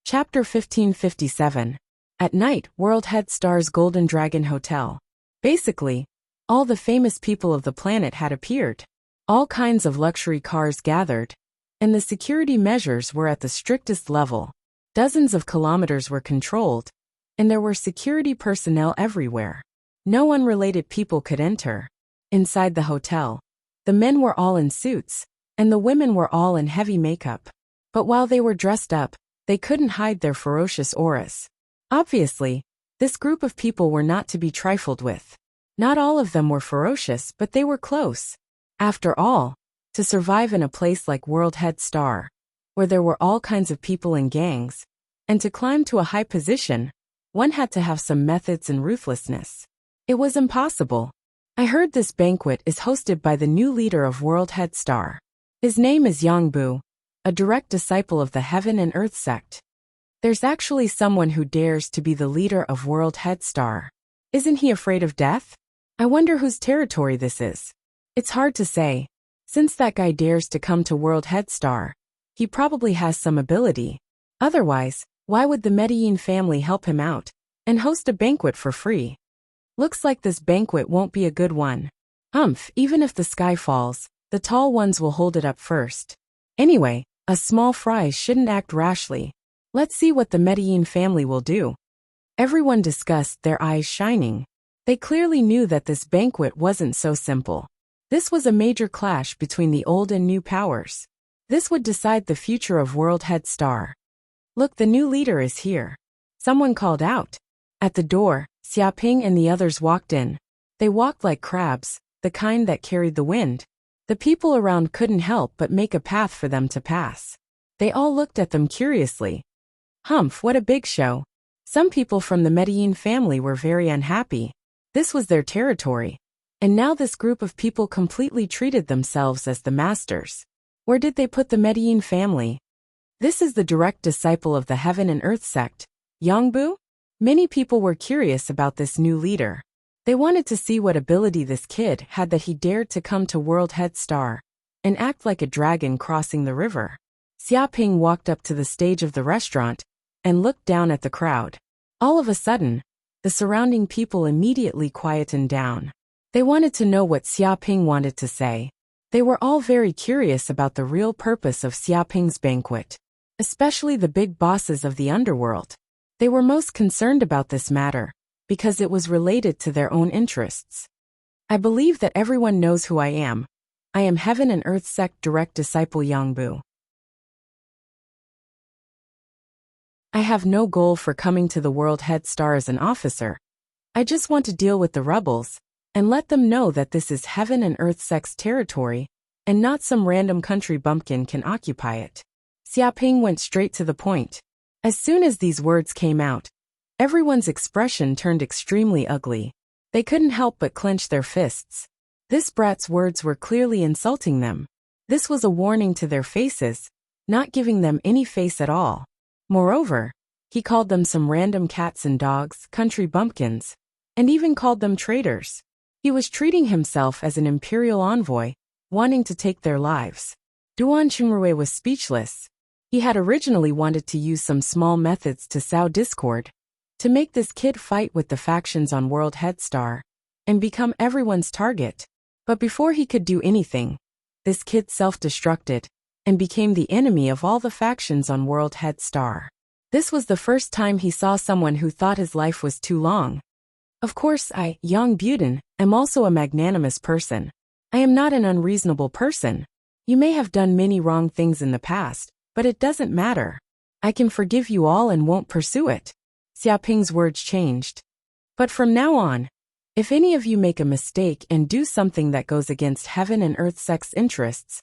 Chapter 1557. At night, World Head Star's Golden Dragon Hotel. Basically, all the famous people of the planet had appeared. All kinds of luxury cars gathered, and the security measures were at the strictest level. Dozens of kilometers were controlled, and there were security personnel everywhere. No unrelated people could enter. Inside the hotel, The men were all in suits, and the women were all in heavy makeup. But while they were dressed up, they couldn't hide their ferocious auras. Obviously, this group of people were not to be trifled with. Not all of them were ferocious, but they were close. After all, to survive in a place like World Head Star, where there were all kinds of people in gangs, and to climb to a high position, one had to have some methods and ruthlessness. It was impossible. I heard this banquet is hosted by the new leader of World Head Star. His name is Yangbu, a direct disciple of the Heaven and Earth sect. There's actually someone who dares to be the leader of World Head Star. Isn't he afraid of death? I wonder whose territory this is. It's hard to say. Since that guy dares to come to World Head Star, he probably has some ability. Otherwise, why would the Medellin family help him out and host a banquet for free? Looks like this banquet won't be a good one. Even if the sky falls, the tall ones will hold it up first. Anyway, a small fry shouldn't act rashly. Let's see what the Medellin family will do. Everyone discussed, their eyes shining. They clearly knew that this banquet wasn't so simple. This was a major clash between the old and new powers. This would decide the future of World Head Star. Look, the new leader is here. Someone called out. At the door, Xiaoping and the others walked in. They walked like crabs, the kind that carried the wind. The people around couldn't help but make a path for them to pass. They all looked at them curiously. What a big show. Some people from the Medellin family were very unhappy. This was their territory. And now this group of people completely treated themselves as the masters. Where did they put the Medellin family? This is the direct disciple of the Heaven and Earth sect, Yangbu? Many people were curious about this new leader. They wanted to see what ability this kid had that he dared to come to World Head Star and act like a dragon crossing the river. Xiaoping walked up to the stage of the restaurant and looked down at the crowd. All of a sudden, the surrounding people immediately quietened down. They wanted to know what Xiaoping wanted to say. They were all very curious about the real purpose of Xiaoping's banquet, especially the big bosses of the underworld. They were most concerned about this matter, because it was related to their own interests. I believe that everyone knows who I am. I am Heaven and Earth sect direct disciple Yangbu. I have no goal for coming to the World Head Star as an officer. I just want to deal with the rebels, and let them know that this is Heaven and Earth sect's territory, and not some random country bumpkin can occupy it. Xiaoping went straight to the point. As soon as these words came out, everyone's expression turned extremely ugly. They couldn't help but clench their fists. This brat's words were clearly insulting them. This was a warning to their faces, not giving them any face at all. Moreover, he called them some random cats and dogs, country bumpkins, and even called them traitors. He was treating himself as an imperial envoy, wanting to take their lives. Duan Qingrui was speechless. He had originally wanted to use some small methods to sow discord, to make this kid fight with the factions on World Head Star, and become everyone's target. But before he could do anything, this kid self-destructed, and became the enemy of all the factions on World Head Star. This was the first time he saw someone who thought his life was too long. Of course I, Yang Buden, am also a magnanimous person. I am not an unreasonable person. You may have done many wrong things in the past, but it doesn't matter. I can forgive you all and won't pursue it. Xiaoping's words changed. But from now on, if any of you make a mistake and do something that goes against Heaven and Earth sect's interests,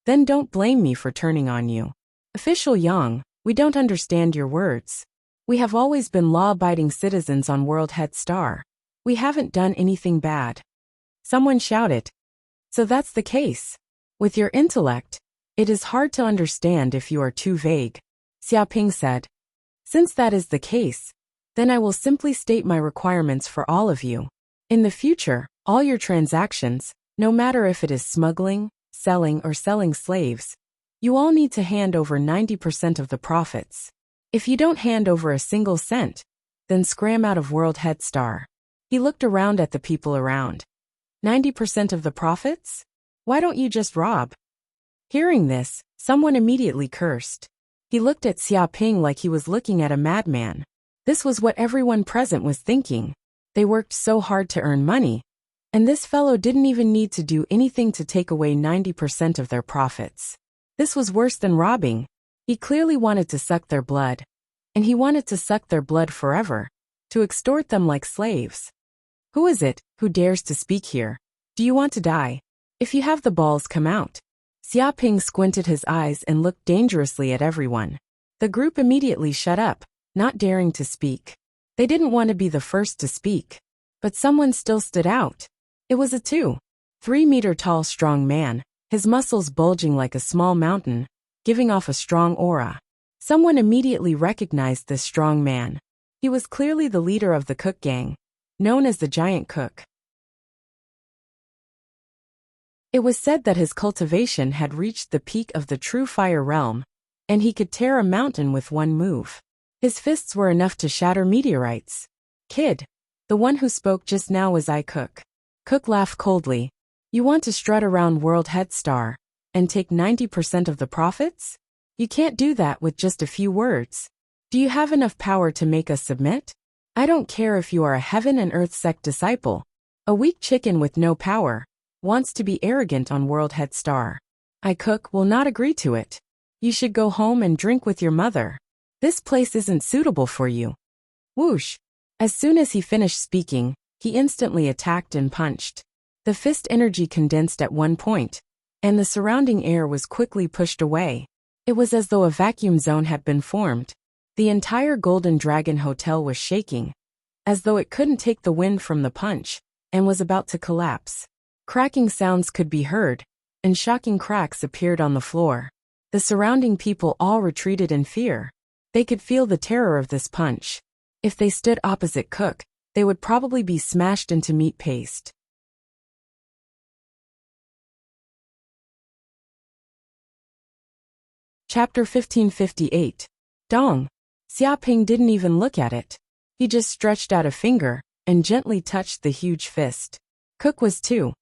then don't blame me for turning on you. Official Yang, we don't understand your words. We have always been law-abiding citizens on World Head Star. We haven't done anything bad. Someone shouted. So that's the case. With your intellect, it is hard to understand if you are too vague. Xiaoping said. Since that is the case, then I will simply state my requirements for all of you. In the future, all your transactions, no matter if it is smuggling, selling or selling slaves, you all need to hand over 90% of the profits. If you don't hand over a single cent, then scram out of World Head Star. He looked around at the people around. 90% of the profits? Why don't you just rob? Hearing this, someone immediately cursed. He looked at Xiaoping like he was looking at a madman. This was what everyone present was thinking. They worked so hard to earn money, And this fellow didn't even need to do anything to take away 90% of their profits. This was worse than robbing. He clearly wanted to suck their blood. And he wanted to suck their blood forever, to extort them like slaves. Who is it who dares to speak here? Do you want to die? If you have the balls, come out. Xiaoping squinted his eyes and looked dangerously at everyone. The group immediately shut up, not daring to speak. They didn't want to be the first to speak. But someone still stood out. It was a 2-3-meter tall strong man, his muscles bulging like a small mountain, giving off a strong aura. Someone immediately recognized this strong man. He was clearly the leader of the cook gang, known as the Giant Cook. It was said that his cultivation had reached the peak of the true fire realm, and he could tear a mountain with one move. His fists were enough to shatter meteorites. Kid, the one who spoke just now was I Cook. Cook laughed coldly. You want to strut around World Head Star and take 90% of the profits? You can't do that with just a few words. Do you have enough power to make us submit? I don't care if you are a heaven and earth sect disciple. A weak chicken with no power wants to be arrogant on World Head Star. I Cook will not agree to it. You should go home and drink with your mother. This place isn't suitable for you. Whoosh! As soon as he finished speaking, he instantly attacked and punched. The fist energy condensed at one point, and the surrounding air was quickly pushed away. It was as though a vacuum zone had been formed. The entire Golden Dragon Hotel was shaking, as though it couldn't take the wind from the punch, and was about to collapse. Cracking sounds could be heard, and shocking cracks appeared on the floor. The surrounding people all retreated in fear. They could feel the terror of this punch. If they stood opposite Cook, they would probably be smashed into meat paste. Chapter 1558. Dong. Xiaoping didn't even look at it. He just stretched out a finger and gently touched the huge fist. Cook was 2-3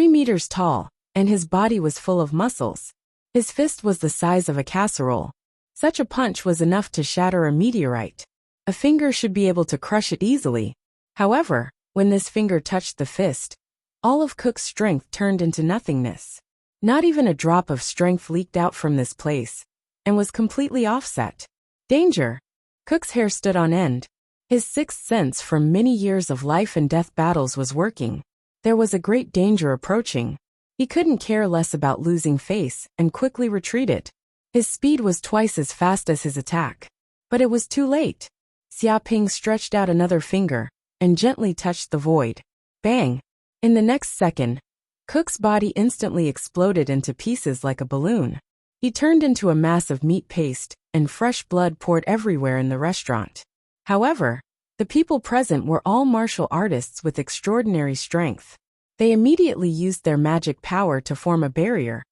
meters tall, and his body was full of muscles. His fist was the size of a casserole. Such a punch was enough to shatter a meteorite. A finger should be able to crush it easily. However, when this finger touched the fist, all of Cook's strength turned into nothingness. Not even a drop of strength leaked out from this place, and was completely offset. Danger! Cook's hair stood on end. His sixth sense from many years of life and death battles was working. There was a great danger approaching. He couldn't care less about losing face and quickly retreated. His speed was twice as fast as his attack. But it was too late. Xiaoping stretched out another finger and gently touched the void. Bang! In the next second, Cook's body instantly exploded into pieces like a balloon. He turned into a mass of meat paste, and fresh blood poured everywhere in the restaurant. However, the people present were all martial artists with extraordinary strength. They immediately used their magic power to form a barrier,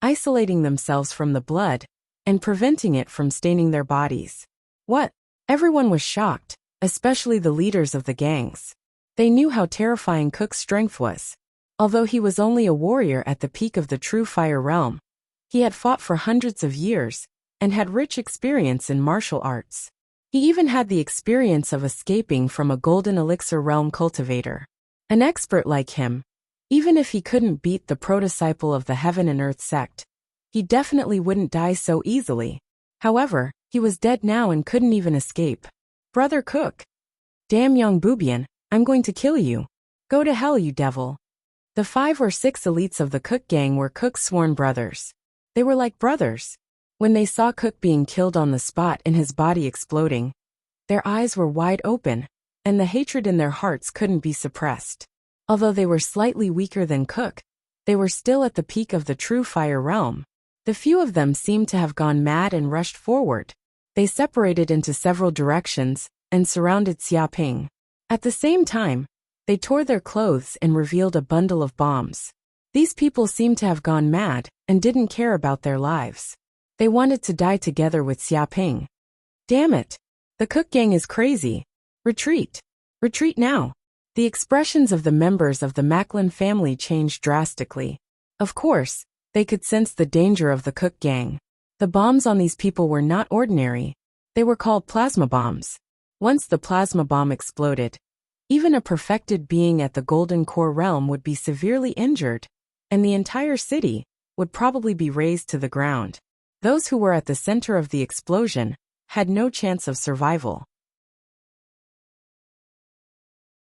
isolating themselves from the blood and preventing it from staining their bodies. What? Everyone was shocked, especially the leaders of the gangs. They knew how terrifying Cook's strength was. Although he was only a warrior at the peak of the true fire realm, he had fought for hundreds of years and had rich experience in martial arts. He even had the experience of escaping from a golden elixir realm cultivator. An expert like him, even if he couldn't beat the pro-disciple of the Heaven and Earth sect, he definitely wouldn't die so easily. However, he was dead now and couldn't even escape. Brother Cook! Damn young Boobian, I'm going to kill you. Go to hell, you devil. The 5 or 6 elites of the Cook gang were Cook's sworn brothers. They were like brothers. When they saw Cook being killed on the spot and his body exploding, their eyes were wide open, and the hatred in their hearts couldn't be suppressed. Although they were slightly weaker than Cook, they were still at the peak of the true fire realm. The few of them seemed to have gone mad and rushed forward. They separated into several directions and surrounded Xiaoping. At the same time, they tore their clothes and revealed a bundle of bombs. These people seemed to have gone mad and didn't care about their lives. They wanted to die together with Xiaoping. Damn it! The Cook gang is crazy. Retreat! Retreat now! The expressions of the members of the Macklin family changed drastically. Of course, they could sense the danger of the Cook gang. The bombs on these people were not ordinary. They were called plasma bombs. Once the plasma bomb exploded, Even a perfected being at the Golden Core realm would be severely injured, and the entire city would probably be razed to the ground. Those who were at the center of the explosion had no chance of survival.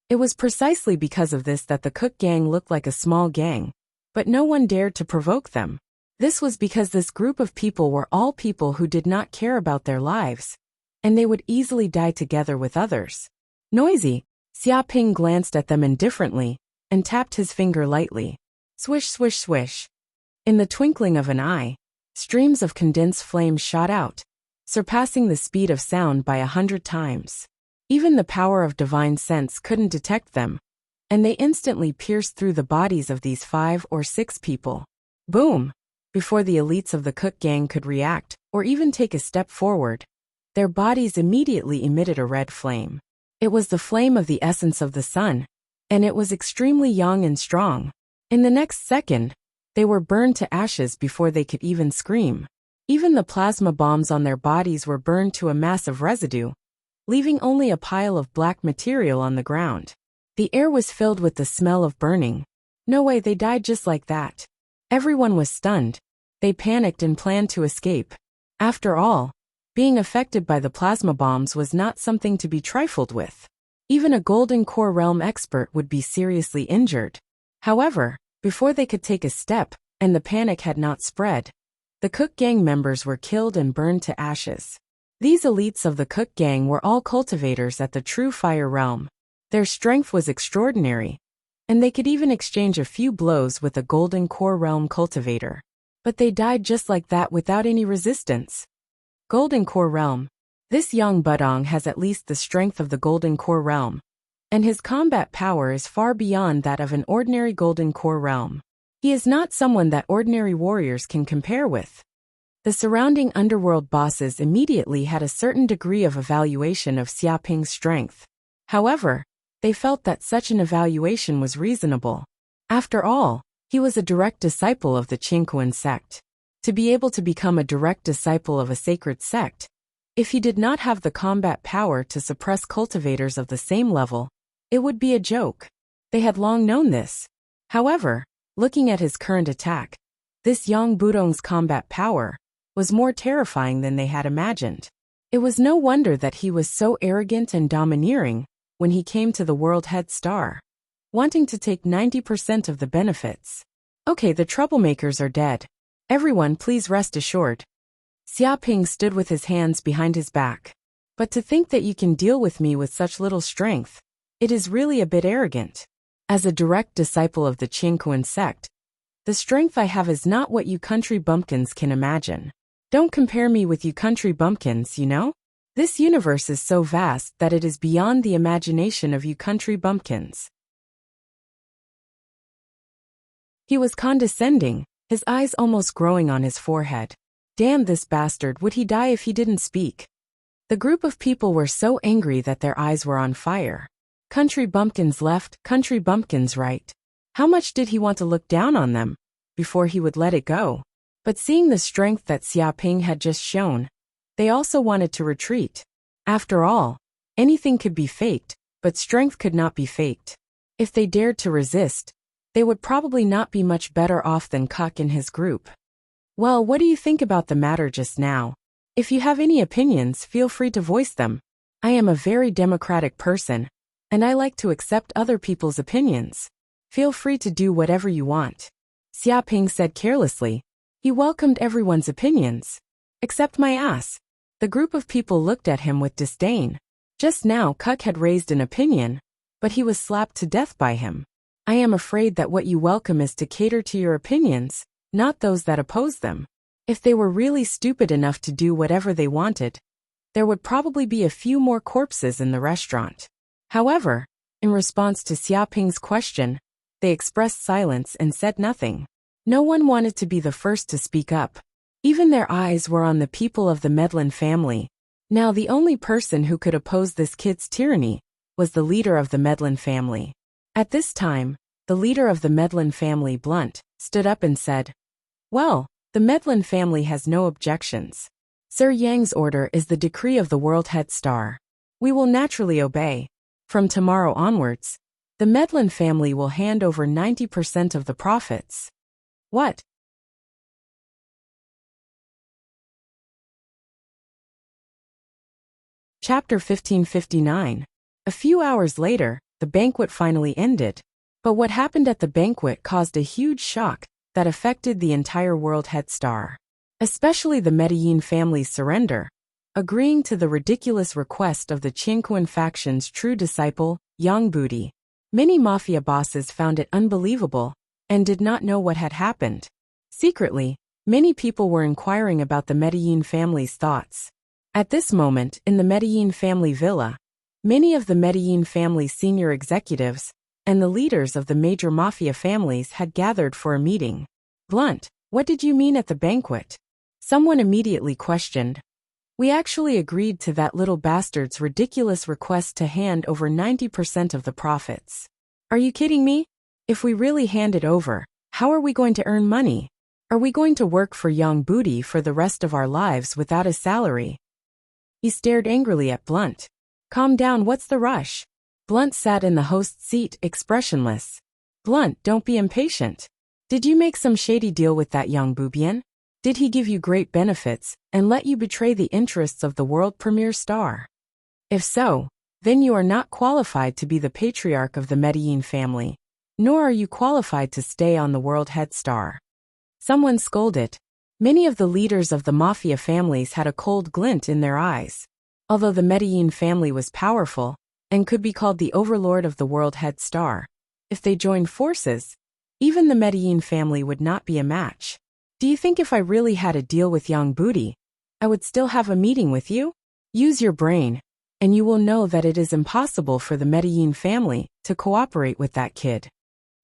It was precisely because of this that the Cook gang looked like a small gang, but no one dared to provoke them. This was because this group of people were all people who did not care about their lives, and they would easily die together with others. Noisy, Xiaoping glanced at them indifferently and tapped his finger lightly. Swish, swish, swish. In the twinkling of an eye, streams of condensed flame shot out, surpassing the speed of sound by 100 times. Even the power of divine sense couldn't detect them, and they instantly pierced through the bodies of these 5 or 6 people. Boom! Before the elites of the Cook gang could react, or even take a step forward, their bodies immediately emitted a red flame. It was the flame of the essence of the sun, and it was extremely young and strong. In the next second, they were burned to ashes before they could even scream. Even the plasma bombs on their bodies were burned to a mass of residue, leaving only a pile of black material on the ground. The air was filled with the smell of burning. No way, they died just like that. Everyone was stunned. They panicked and planned to escape. After all, being affected by the plasma bombs was not something to be trifled with. Even a Golden Core realm expert would be seriously injured. However, before they could take a step, and the panic had not spread, the Cook gang members were killed and burned to ashes. These elites of the Cook gang were all cultivators at the true fire realm. Their strength was extraordinary, and they could even exchange a few blows with a Golden Core realm cultivator. But they died just like that without any resistance. Golden Core realm. This young Budong has at least the strength of the Golden Core realm, and his combat power is far beyond that of an ordinary Golden Core realm. He is not someone that ordinary warriors can compare with. The surrounding underworld bosses immediately had a certain degree of evaluation of Xiaoping's strength. However, they felt that such an evaluation was reasonable. After all, he was a direct disciple of the Qingquan sect. To be able to become a direct disciple of a sacred sect, if he did not have the combat power to suppress cultivators of the same level, it would be a joke. They had long known this. However, looking at his current attack, this young Budong's combat power was more terrifying than they had imagined. It was no wonder that he was so arrogant and domineering when he came to the world head star, wanting to take 90% of the benefits. Okay, the troublemakers are dead. Everyone please rest assured. Xiaoping stood with his hands behind his back. But to think that you can deal with me with such little strength, it is really a bit arrogant. As a direct disciple of the Qingquan sect, the strength I have is not what you country bumpkins can imagine. Don't compare me with you country bumpkins, you know? This universe is so vast that it is beyond the imagination of you country bumpkins. He was condescending, his eyes almost growing on his forehead. Damn this bastard, would he die if he didn't speak? The group of people were so angry that their eyes were on fire. Country bumpkins left, country bumpkins right. How much did he want to look down on them before he would let it go? But seeing the strength that Xiaoping had just shown, they also wanted to retreat. After all, anything could be faked, but strength could not be faked. If they dared to resist, they would probably not be much better off than Cuck and his group. Well, what do you think about the matter just now? If you have any opinions, feel free to voice them. I am a very democratic person, and I like to accept other people's opinions. Feel free to do whatever you want. Xiaoping said carelessly. He welcomed everyone's opinions. Except my ass. The group of people looked at him with disdain. Just now Cuck had raised an opinion, but he was slapped to death by him. I am afraid that what you welcome is to cater to your opinions, not those that oppose them. If they were really stupid enough to do whatever they wanted, there would probably be a few more corpses in the restaurant. However, in response to Xiaoping's question, they expressed silence and said nothing. No one wanted to be the first to speak up. Even their eyes were on the people of the Medlin family. Now the only person who could oppose this kid's tyranny was the leader of the Medlin family. At this time, the leader of the Medlin family, Blunt, stood up and said, "Well, the Medlin family has no objections. Sir Yang's order is the decree of the world head star. We will naturally obey." From tomorrow onwards, the Medlin family will hand over 90% of the profits. What? Chapter 1559. A few hours later, the banquet finally ended. But what happened at the banquet caused a huge shock that affected the entire world head star. Especially the Medellin family's surrender, agreeing to the ridiculous request of the Qingquan faction's true disciple, Yang Budi. Many mafia bosses found it unbelievable and did not know what had happened. Secretly, many people were inquiring about the Medellin family's thoughts. At this moment, in the Medellin family villa, many of the Medellin family's senior executives and the leaders of the major mafia families had gathered for a meeting. Blunt, what did you mean at the banquet? Someone immediately questioned. We actually agreed to that little bastard's ridiculous request to hand over 90% of the profits. Are you kidding me? If we really hand it over, how are we going to earn money? Are we going to work for Yang Budi for the rest of our lives without a salary? He stared angrily at Blunt. Calm down, what's the rush? Blunt sat in the host's seat, expressionless. Blunt, don't be impatient. Did you make some shady deal with that young Bubian? Did he give you great benefits and let you betray the interests of the world premiere star? If so, then you are not qualified to be the patriarch of the Medellin family, nor are you qualified to stay on the world head star. Someone scolded. Many of the leaders of the mafia families had a cold glint in their eyes. Although the Medellin family was powerful and could be called the overlord of the world head star, if they joined forces, even the Medellin family would not be a match. Do you think if I really had a deal with Yang Budi, I would still have a meeting with you? Use your brain, and you will know that it is impossible for the Medellin family to cooperate with that kid.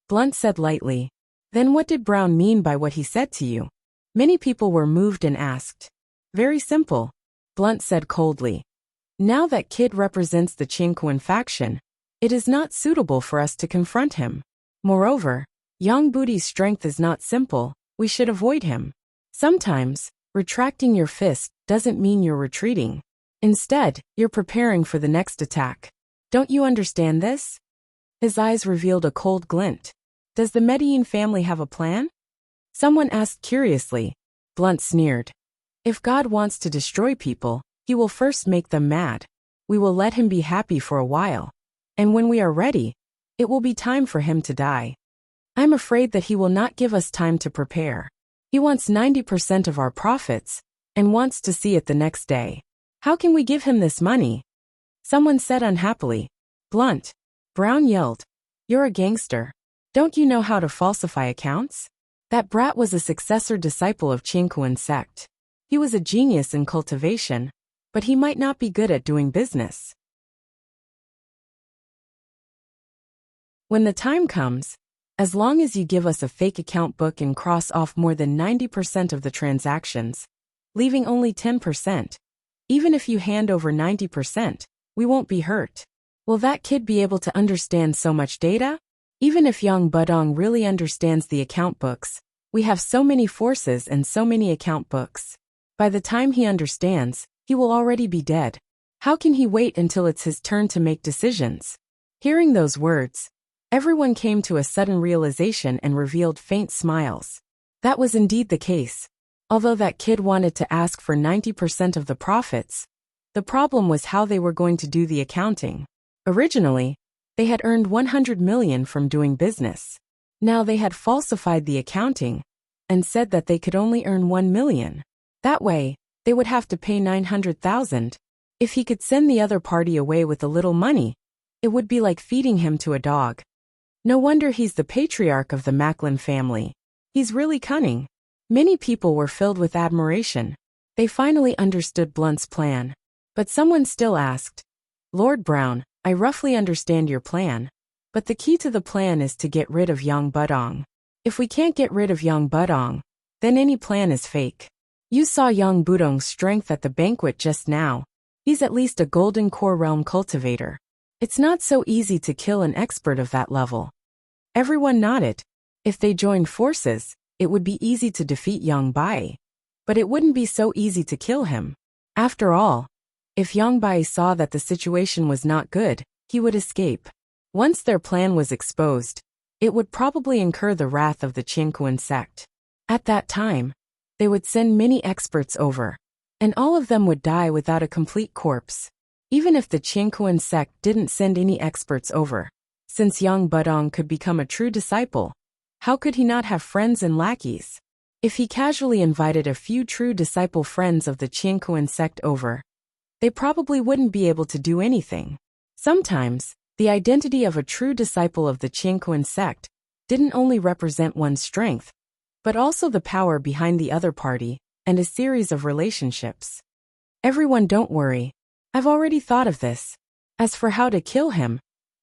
Blunt said lightly. Then what did Brown mean by what he said to you? Many people were moved and asked. Very simple, Blunt said coldly. Now that kid represents the Qingquan faction, it is not suitable for us to confront him. Moreover, Yang Budi's strength is not simple, we should avoid him. Sometimes, retracting your fist doesn't mean you're retreating. Instead, you're preparing for the next attack. Don't you understand this? His eyes revealed a cold glint. Does the Medellin family have a plan? Someone asked curiously. Blunt sneered. If God wants to destroy people, he will first make them mad. We will let him be happy for a while. And when we are ready, it will be time for him to die. I'm afraid that he will not give us time to prepare. He wants 90% of our profits, and wants to see it the next day. How can we give him this money? Someone said unhappily. Blunt. Brown yelled. You're a gangster. Don't you know how to falsify accounts? That brat was a successor disciple of Qingquan sect. He was a genius in cultivation, but he might not be good at doing business. When the time comes, as long as you give us a fake account book and cross off more than 90% of the transactions, leaving only 10%, even if you hand over 90%, we won't be hurt. Will that kid be able to understand so much data? Even if Yang Budong really understands the account books, we have so many forces and so many account books. By the time he understands, he will already be dead. How can he wait until it's his turn to make decisions? Hearing those words, everyone came to a sudden realization and revealed faint smiles. That was indeed the case. Although that kid wanted to ask for 90% of the profits, the problem was how they were going to do the accounting. Originally, they had earned 100 million from doing business. Now they had falsified the accounting and said that they could only earn 1 million. That way, they would have to pay 900,000. If he could send the other party away with a little money, it would be like feeding him to a dog. No wonder he's the patriarch of the Macklin family. He's really cunning. Many people were filled with admiration. They finally understood Blunt's plan. But someone still asked, Lord Brown, I roughly understand your plan, but the key to the plan is to get rid of Yang Budong. If we can't get rid of Yang Budong, then any plan is fake. You saw Yang Budong's strength at the banquet just now. He's at least a golden core realm cultivator. It's not so easy to kill an expert of that level. Everyone nodded. If they joined forces, it would be easy to defeat Yang Bai. But it wouldn't be so easy to kill him. After all, if Yang Bai saw that the situation was not good, he would escape. Once their plan was exposed, it would probably incur the wrath of the Qingquan sect. At that time, they would send many experts over, and all of them would die without a complete corpse. Even if the Qingquan sect didn't send any experts over, since Yang Budong could become a true disciple, how could he not have friends and lackeys? If he casually invited a few true disciple friends of the Qingquan sect over, they probably wouldn't be able to do anything. Sometimes, the identity of a true disciple of the Qingquan sect didn't only represent one's strength, but also the power behind the other party and a series of relationships. Everyone, don't worry. I've already thought of this. As for how to kill him,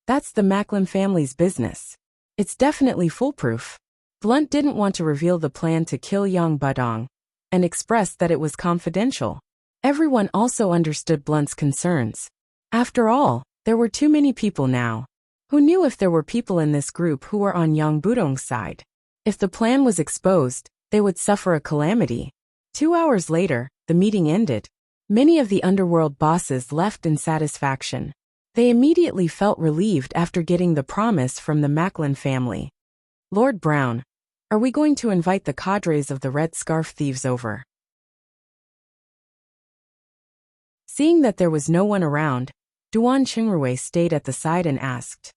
that's the Macklin family's business. It's definitely foolproof. Blunt didn't want to reveal the plan to kill Yang Budong, and expressed that it was confidential. Everyone also understood Blunt's concerns. After all, there were too many people now. Who knew if there were people in this group who were on Yang Budong's side? If the plan was exposed, they would suffer a calamity. 2 hours later, the meeting ended. Many of the underworld bosses left in satisfaction. They immediately felt relieved after getting the promise from the Macklin family. Lord Brown, are we going to invite the cadres of the Red Scarf Thieves over? Seeing that there was no one around, Duan Qingrui stayed at the side and asked.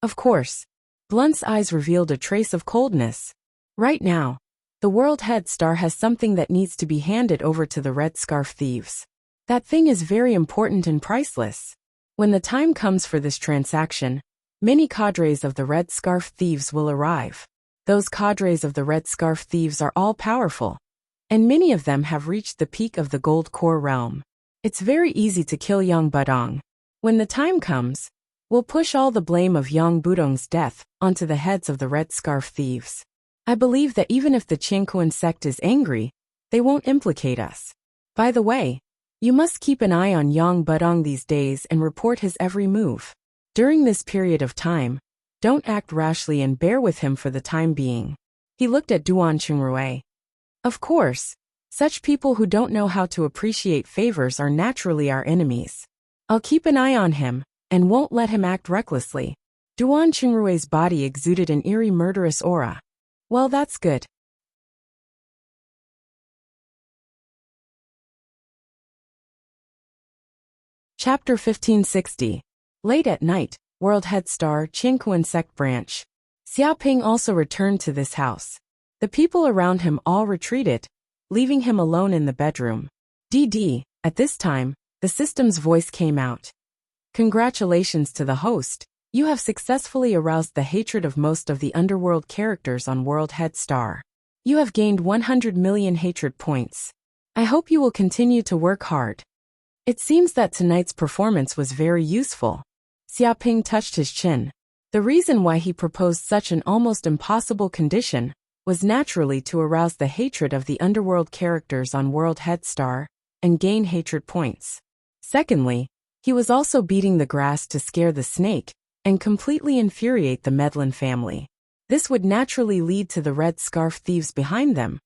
Of course. Blunt's eyes revealed a trace of coldness. Right now, the World Head Star has something that needs to be handed over to the Red Scarf Thieves. That thing is very important and priceless. When the time comes for this transaction, many cadres of the Red Scarf Thieves will arrive. Those cadres of the Red Scarf Thieves are all powerful, and many of them have reached the peak of the Gold Core realm. It's very easy to kill Yang Budong. When the time comes, we'll push all the blame of Yang Budong's death onto the heads of the Red Scarf Thieves. I believe that even if the Qingquan sect is angry, they won't implicate us. By the way, you must keep an eye on Yang Budong these days and report his every move. During this period of time, don't act rashly and bear with him for the time being. He looked at Duan Qingrui. Of course, such people who don't know how to appreciate favors are naturally our enemies. I'll keep an eye on him, and won't let him act recklessly. Duan Qingrui's body exuded an eerie murderous aura. Well, that's good. Chapter 1560. Late at night, World Head Star, Qingquan Sect Branch. Xiaoping also returned to this house. The people around him all retreated, leaving him alone in the bedroom. DD, at this time, the system's voice came out. Congratulations to the host, you have successfully aroused the hatred of most of the underworld characters on World Head Star. You have gained 100 million hatred points. I hope you will continue to work hard. It seems that tonight's performance was very useful. Xiaoping touched his chin. The reason why he proposed such an almost impossible condition was naturally to arouse the hatred of the underworld characters on World Head Star and gain hatred points. Secondly, he was also beating the grass to scare the snake and completely infuriate the Medlin family. This would naturally lead to the Red Scarf Thieves behind them,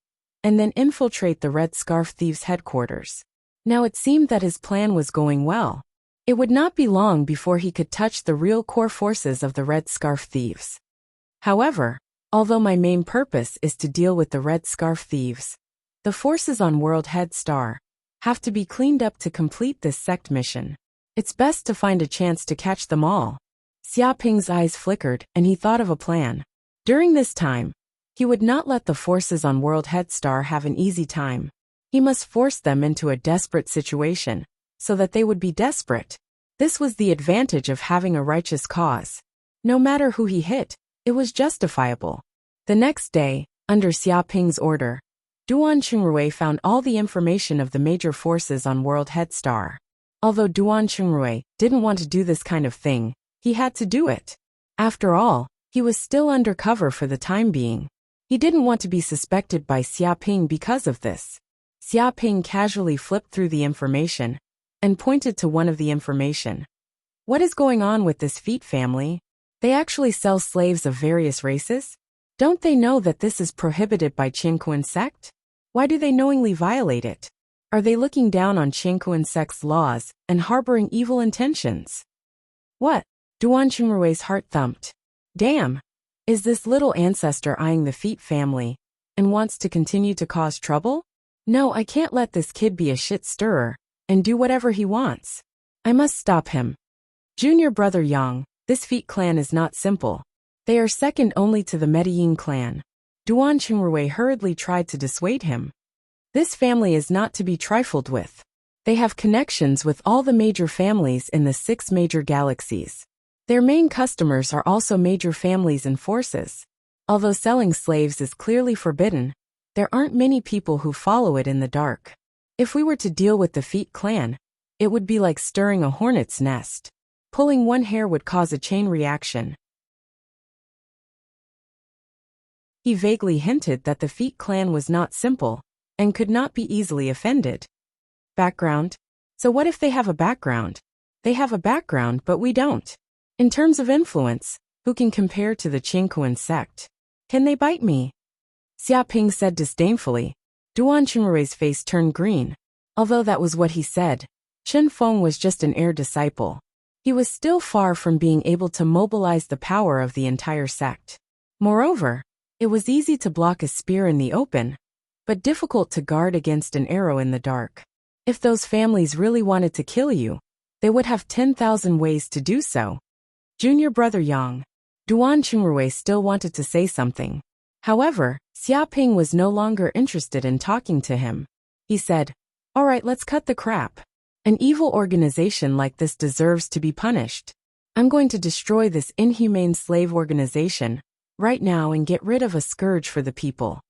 and then infiltrate the Red Scarf Thieves' headquarters. Now it seemed that his plan was going well. It would not be long before he could touch the real core forces of the Red Scarf Thieves. However, although my main purpose is to deal with the Red Scarf Thieves, the forces on World Head Star have to be cleaned up to complete this sect mission. It's best to find a chance to catch them all. Xiaoping's eyes flickered and he thought of a plan. During this time, he would not let the forces on World Head Star have an easy time. He must force them into a desperate situation, so that they would be desperate. This was the advantage of having a righteous cause. No matter who he hit, it was justifiable. The next day, under Xiaoping's order, Duan Qingrui found all the information of the major forces on World Head Star. Although Duan Qingrui didn't want to do this kind of thing, he had to do it. After all, he was still undercover for the time being. He didn't want to be suspected by Xiaoping because of this. Xiaoping casually flipped through the information and pointed to one of the information. What is going on with this Feet family? They actually sell slaves of various races? Don't they know that this is prohibited by Qingquan sect? Why do they knowingly violate it? Are they looking down on Qingquan sect's laws and harboring evil intentions? What? Duan Qingrui's heart thumped. Damn! Is this little ancestor eyeing the Feet family and wants to continue to cause trouble? No, I can't let this kid be a shit stirrer and do whatever he wants. I must stop him. Junior brother Yang, this Feet clan is not simple. They are second only to the Medellin clan. Duan Qingrui hurriedly tried to dissuade him. This family is not to be trifled with. They have connections with all the major families in the 6 major galaxies. Their main customers are also major families and forces. Although selling slaves is clearly forbidden, there aren't many people who follow it in the dark. If we were to deal with the Feet clan, it would be like stirring a hornet's nest. Pulling one hair would cause a chain reaction. He vaguely hinted that the Feet clan was not simple and could not be easily offended. Background? So what if they have a background? They have a background, but we don't. In terms of influence, who can compare to the Qingkuan sect? Can they bite me? Xia Ping said disdainfully. Duan Qingrui's face turned green. Although that was what he said, Chen Feng was just an heir disciple. He was still far from being able to mobilize the power of the entire sect. Moreover, it was easy to block a spear in the open, but difficult to guard against an arrow in the dark. If those families really wanted to kill you, they would have 10,000 ways to do so. Junior brother Yang. Duan Qingrui still wanted to say something. However, Xia Ping was no longer interested in talking to him. He said, "All right, let's cut the crap. An evil organization like this deserves to be punished. I'm going to destroy this inhumane slave organization right now and get rid of a scourge for the people."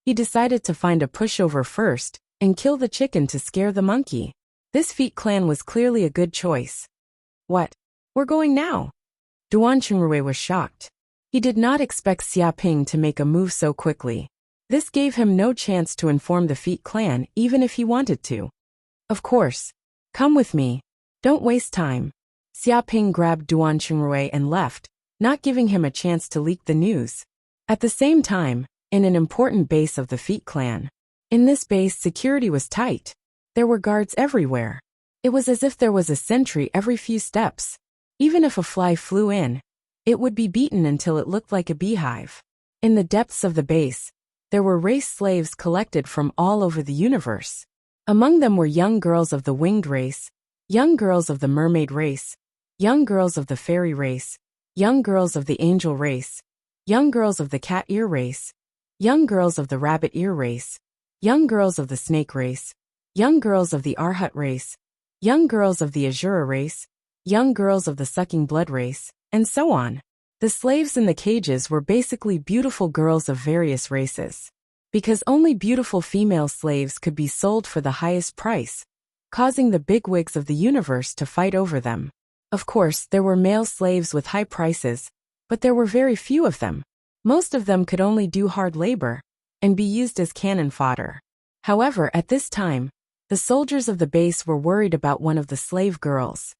He decided to find a pushover first and kill the chicken to scare the monkey. This Feet clan was clearly a good choice. What? We're going now? Duan Qingrui was shocked. He did not expect Xia Ping to make a move so quickly. This gave him no chance to inform the Feet clan even if he wanted to. Of course. Come with me. Don't waste time. Xia Ping grabbed Duan Qingrui and left, not giving him a chance to leak the news. At the same time, in an important base of the Feet clan. In this base, security was tight. There were guards everywhere. It was as if there was a sentry every few steps. Even if a fly flew in, it would be beaten until it looked like a beehive. In the depths of the base, there were race slaves collected from all over the universe. Among them were young girls of the winged race, young girls of the mermaid race, young girls of the fairy race, young girls of the angel race, young girls of the cat ear race, young girls of the rabbit ear race, young girls of the snake race, young girls of the Arhat race, young girls of the Azura race, young girls of the sucking blood race, and so on. The slaves in the cages were basically beautiful girls of various races. Because only beautiful female slaves could be sold for the highest price, causing the bigwigs of the universe to fight over them. Of course, there were male slaves with high prices, but there were very few of them. Most of them could only do hard labor and be used as cannon fodder. However, at this time, the soldiers of the base were worried about one of the slave girls.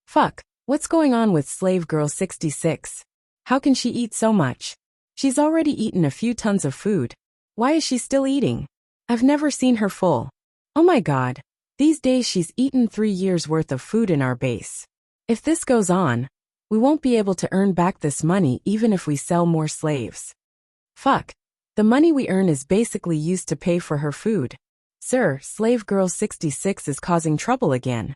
Fuck, what's going on with slave girl 66? How can she eat so much? She's already eaten a few tons of food. Why is she still eating? I've never seen her full. Oh my god, these days she's eaten 3 years worth of food in our base. If this goes on, we won't be able to earn back this money even if we sell more slaves. Fuck, the money we earn is basically used to pay for her food. Sir, slave girl 66 is causing trouble again.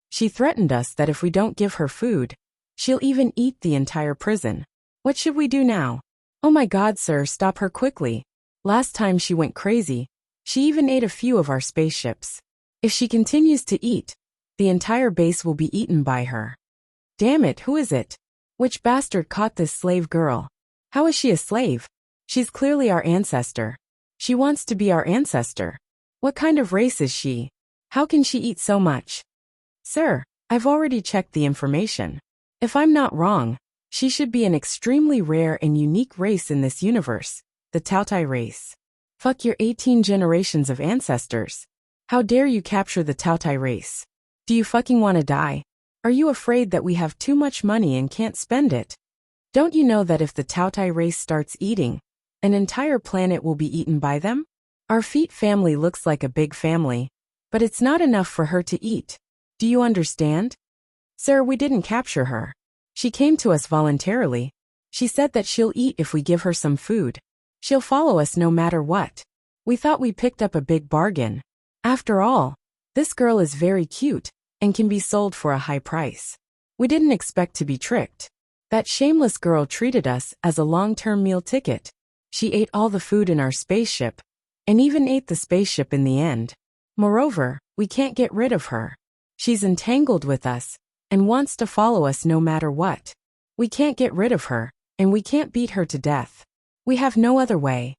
She threatened us that if we don't give her food, she'll even eat the entire prison. What should we do now? Oh my god, sir, stop her quickly. Last time she went crazy. She even ate a few of our spaceships. If she continues to eat, the entire base will be eaten by her. Damn it, who is it? Which bastard caught this slave girl? How is she a slave? She's clearly our ancestor. She wants to be our ancestor. What kind of race is she? How can she eat so much? Sir, I've already checked the information. If I'm not wrong, she should be an extremely rare and unique race in this universe, the Taotai race. Fuck your 18 generations of ancestors. How dare you capture the Taotai race? Do you fucking want to die? Are you afraid that we have too much money and can't spend it? Don't you know that if the Taotai race starts eating, an entire planet will be eaten by them? Our Feet family looks like a big family, but it's not enough for her to eat. Do you understand? Sir, we didn't capture her. She came to us voluntarily. She said that she'll eat if we give her some food. She'll follow us no matter what. We thought we picked up a big bargain. After all, this girl is very cute and can be sold for a high price. We didn't expect to be tricked. That shameless girl treated us as a long-term meal ticket. She ate all the food in our spaceship, and even ate the spaceship in the end. Moreover, we can't get rid of her. She's entangled with us, and wants to follow us no matter what. We can't get rid of her, and we can't beat her to death. We have no other way.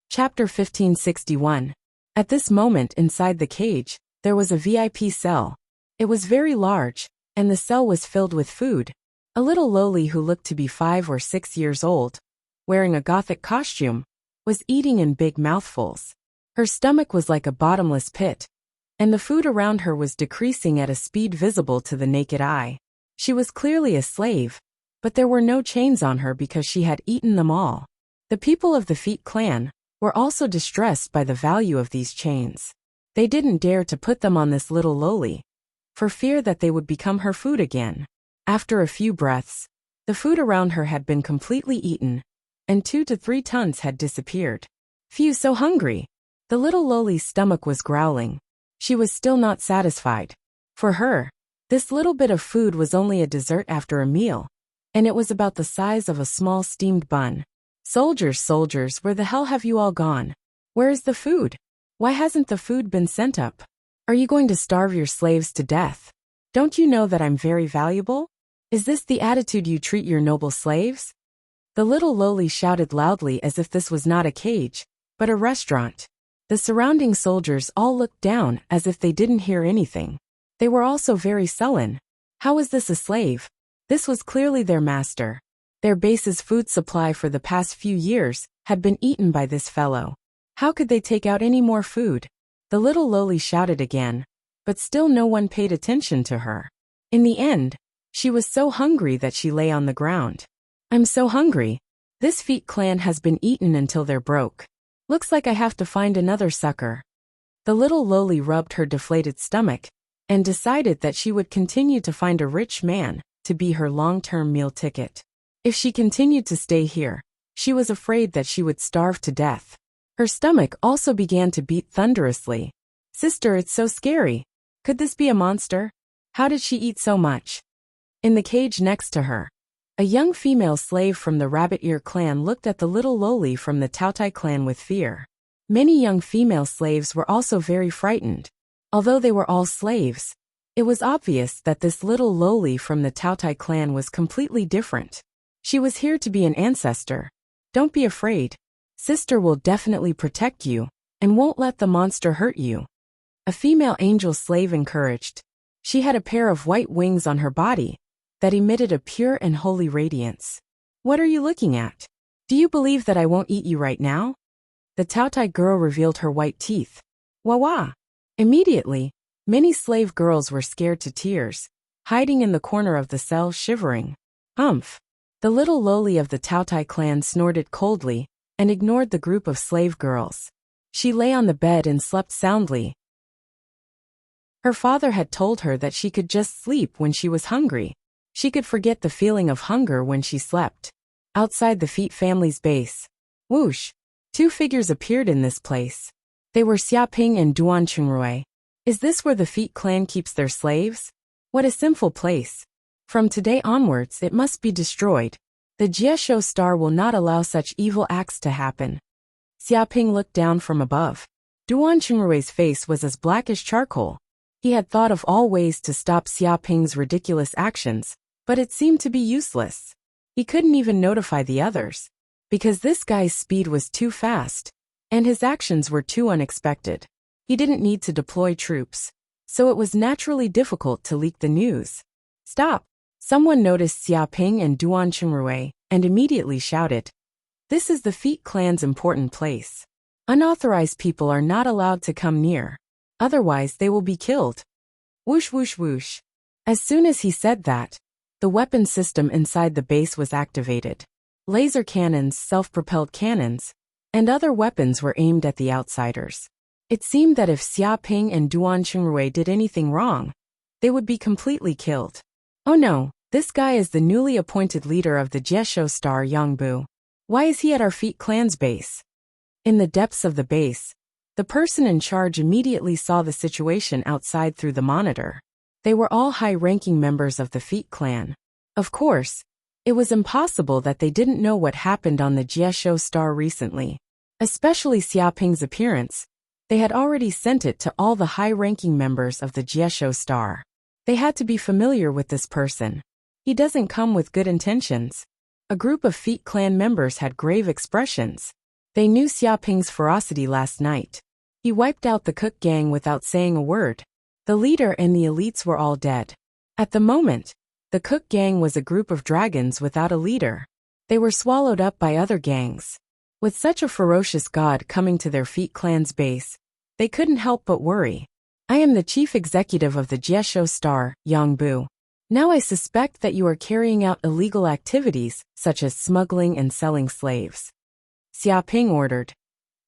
Chapter 1561. At this moment inside the cage, there was a VIP cell. It was very large, and the cell was filled with food. A little lowly who looked to be 5 or 6 years old, wearing a gothic costume, was eating in big mouthfuls. Her stomach was like a bottomless pit, and the food around her was decreasing at a speed visible to the naked eye. She was clearly a slave, but there were no chains on her because she had eaten them all. The people of the Feet clan were also distressed by the value of these chains. They didn't dare to put them on this little lowly, for fear that they would become her food again. After a few breaths, the food around her had been completely eaten, and 2 to 3 tons had disappeared. Phew, so hungry! The little lowly's stomach was growling. She was still not satisfied. For her, this little bit of food was only a dessert after a meal, and it was about the size of a small steamed bun. Soldiers, soldiers, where the hell have you all gone? Where is the food? Why hasn't the food been sent up? Are you going to starve your slaves to death? Don't you know that I'm very valuable? Is this the attitude you treat your noble slaves? The little lowly shouted loudly as if this was not a cage, but a restaurant. The surrounding soldiers all looked down as if they didn't hear anything. They were also very sullen. How was this a slave? This was clearly their master. Their base's food supply for the past few years had been eaten by this fellow. How could they take out any more food? The little lowly shouted again, but still no one paid attention to her. In the end, she was so hungry that she lay on the ground. I'm so hungry. This Feet clan has been eaten until they're broke. Looks like I have to find another sucker. The little lowly rubbed her deflated stomach, and decided that she would continue to find a rich man to be her long-term meal ticket. If she continued to stay here, she was afraid that she would starve to death. Her stomach also began to beat thunderously. Sister, it's so scary. Could this be a monster? How did she eat so much? In the cage next to her, a young female slave from the Rabbit Ear clan looked at the little lowly from the Tautai clan with fear. Many young female slaves were also very frightened. Although they were all slaves, it was obvious that this little lowly from the Tautai clan was completely different. She was here to be an ancestor. Don't be afraid. Sister will definitely protect you, and won't let the monster hurt you. A female angel slave encouraged. She had a pair of white wings on her body that emitted a pure and holy radiance. What are you looking at? Do you believe that I won't eat you right now? The Tautai girl revealed her white teeth. Wah-wah! Immediately, many slave girls were scared to tears, hiding in the corner of the cell shivering. Humph! The little lowly of the Tautai clan snorted coldly and ignored the group of slave girls. She lay on the bed and slept soundly. Her father had told her that she could just sleep when she was hungry. She could forget the feeling of hunger when she slept. Outside the Feet family's base, whoosh! 2 figures appeared in this place. They were Xiaoping and Duan Chungrui. Is this where the Feet clan keeps their slaves? What a sinful place. From today onwards it must be destroyed. The Jieshou star will not allow such evil acts to happen. Xiaoping looked down from above. Duan Chungrui's face was as black as charcoal. He had thought of all ways to stop Xiaoping's ridiculous actions, but it seemed to be useless. He couldn't even notify the others, because this guy's speed was too fast, and his actions were too unexpected. He didn't need to deploy troops, so it was naturally difficult to leak the news. Stop! Someone noticed Xiaoping and Duan Chungrui and immediately shouted, "This is the Feet clan's important place. Unauthorized people are not allowed to come near. Otherwise they will be killed." Whoosh whoosh whoosh. As soon as he said that, the weapon system inside the base was activated. Laser cannons, self-propelled cannons, and other weapons were aimed at the outsiders. It seemed that if Xiaoping and Duan Qingrui did anything wrong, they would be completely killed. Oh no, this guy is the newly appointed leader of the Jieshou Star Yangbu. Why is he at our Feet Clan's base? In the depths of the base, the person in charge immediately saw the situation outside through the monitor. They were all high-ranking members of the Feet Clan. Of course, it was impossible that they didn't know what happened on the Jieshou Star recently. Especially Xiaoping's appearance. They had already sent it to all the high-ranking members of the Jieshou Star. They had to be familiar with this person. He doesn't come with good intentions. A group of Feet Clan members had grave expressions. They knew Xiaoping's ferocity last night. He wiped out the cook gang without saying a word. The leader and the elites were all dead. At the moment, the cook gang was a group of dragons without a leader. They were swallowed up by other gangs. With such a ferocious god coming to their Feet Clan's base, they couldn't help but worry. I am the chief executive of the Jieshou Star, Yangbu. Now I suspect that you are carrying out illegal activities, such as smuggling and selling slaves. Xiaoping ordered.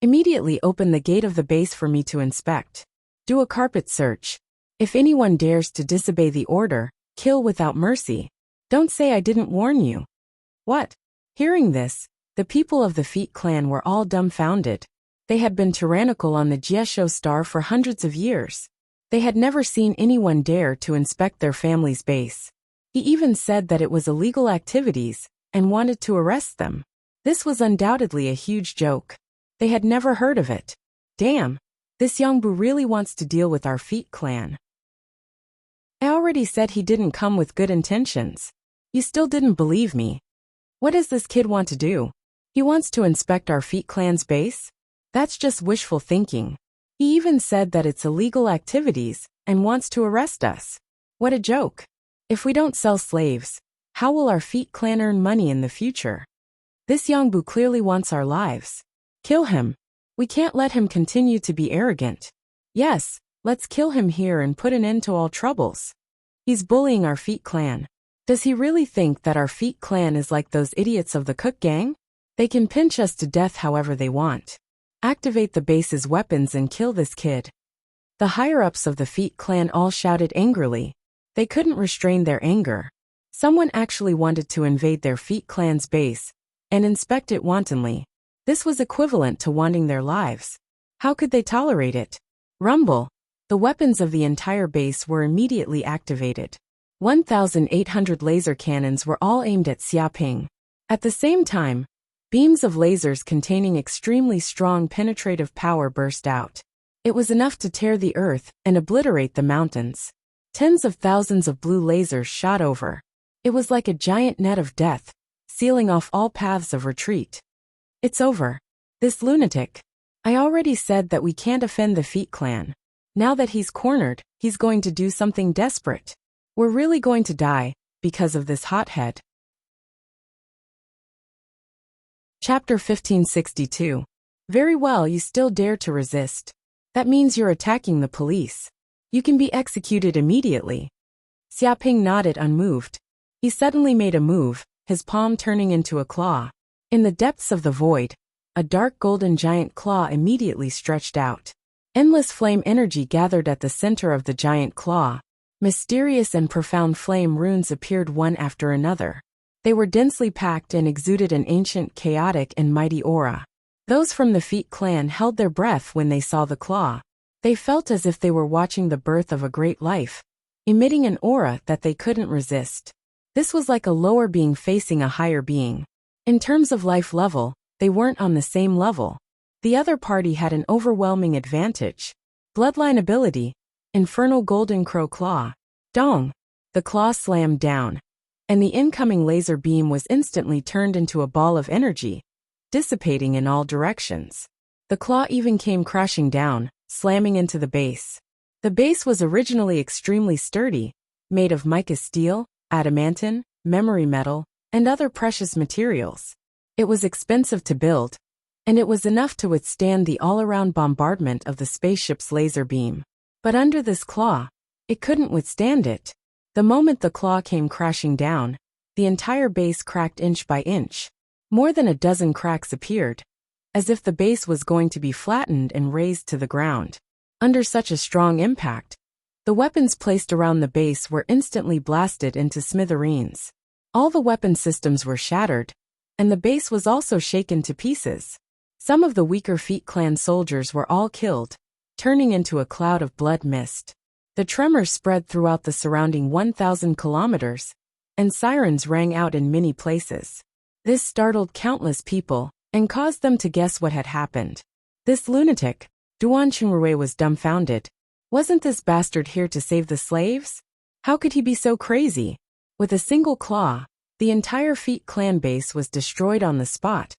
Immediately open the gate of the base for me to inspect. Do a carpet search. If anyone dares to disobey the order, kill without mercy. Don't say I didn't warn you. What? Hearing this, the people of the Feet Clan were all dumbfounded. They had been tyrannical on the Jieshou Star for hundreds of years. They had never seen anyone dare to inspect their family's base. He even said that it was illegal activities, and wanted to arrest them. This was undoubtedly a huge joke. They had never heard of it. Damn, this Yangbu really wants to deal with our Feet Clan. I already said he didn't come with good intentions. You still didn't believe me. What does this kid want to do? He wants to inspect our Feet Clan's base? That's just wishful thinking. He even said that it's illegal activities, and wants to arrest us. What a joke. If we don't sell slaves, how will our Feet Clan earn money in the future? This Yangbu clearly wants our lives. Kill him. We can't let him continue to be arrogant. Yes, let's kill him here and put an end to all troubles. He's bullying our Feet Clan. Does he really think that our Feet Clan is like those idiots of the Cook Gang? They can pinch us to death however they want. Activate the base's weapons and kill this kid. The higher-ups of the Feet Clan all shouted angrily. They couldn't restrain their anger. Someone actually wanted to invade their Feet Clan's base and inspect it wantonly. This was equivalent to wanting their lives. How could they tolerate it? Rumble. The weapons of the entire base were immediately activated. 1,800 laser cannons were all aimed at Xiaoping. At the same time, beams of lasers containing extremely strong penetrative power burst out. It was enough to tear the earth and obliterate the mountains. Tens of thousands of blue lasers shot over. It was like a giant net of death, sealing off all paths of retreat. It's over. This lunatic. I already said that we can't offend the Feet Clan. Now that he's cornered, he's going to do something desperate. We're really going to die because of this hothead. Chapter 1562. Very well, you still dare to resist. That means you're attacking the police. You can be executed immediately. Xiaoping nodded unmoved. He suddenly made a move, his palm turning into a claw. In the depths of the void, a dark golden giant claw immediately stretched out. Endless flame energy gathered at the center of the giant claw. Mysterious and profound flame runes appeared one after another. They were densely packed and exuded an ancient, chaotic, and mighty aura. Those from the Feet Clan held their breath when they saw the claw. They felt as if they were watching the birth of a great life, emitting an aura that they couldn't resist. This was like a lower being facing a higher being. In terms of life level, they weren't on the same level. The other party had an overwhelming advantage. Bloodline ability, Infernal Golden Crow Claw. Dong! The claw slammed down, and the incoming laser beam was instantly turned into a ball of energy, dissipating in all directions. The claw even came crashing down, slamming into the base. The base was originally extremely sturdy, made of mica steel, adamantine, memory metal, and other precious materials. It was expensive to build, and it was enough to withstand the all-around bombardment of the spaceship's laser beam. But under this claw, it couldn't withstand it. The moment the claw came crashing down, the entire base cracked inch by inch. More than a dozen cracks appeared. as if the base was going to be flattened and razed to the ground. Under such a strong impact, the weapons placed around the base were instantly blasted into smithereens. All the weapon systems were shattered, and the base was also shaken to pieces. Some of the weaker Feet Clan soldiers were all killed, turning into a cloud of blood mist. The tremors spread throughout the surrounding 1,000 kilometers, and sirens rang out in many places. This startled countless people and caused them to guess what had happened. This lunatic, Duan Qingrui, was dumbfounded. Wasn't this bastard here to save the slaves? How could he be so crazy? With a single claw, the entire Feet Clan base was destroyed on the spot,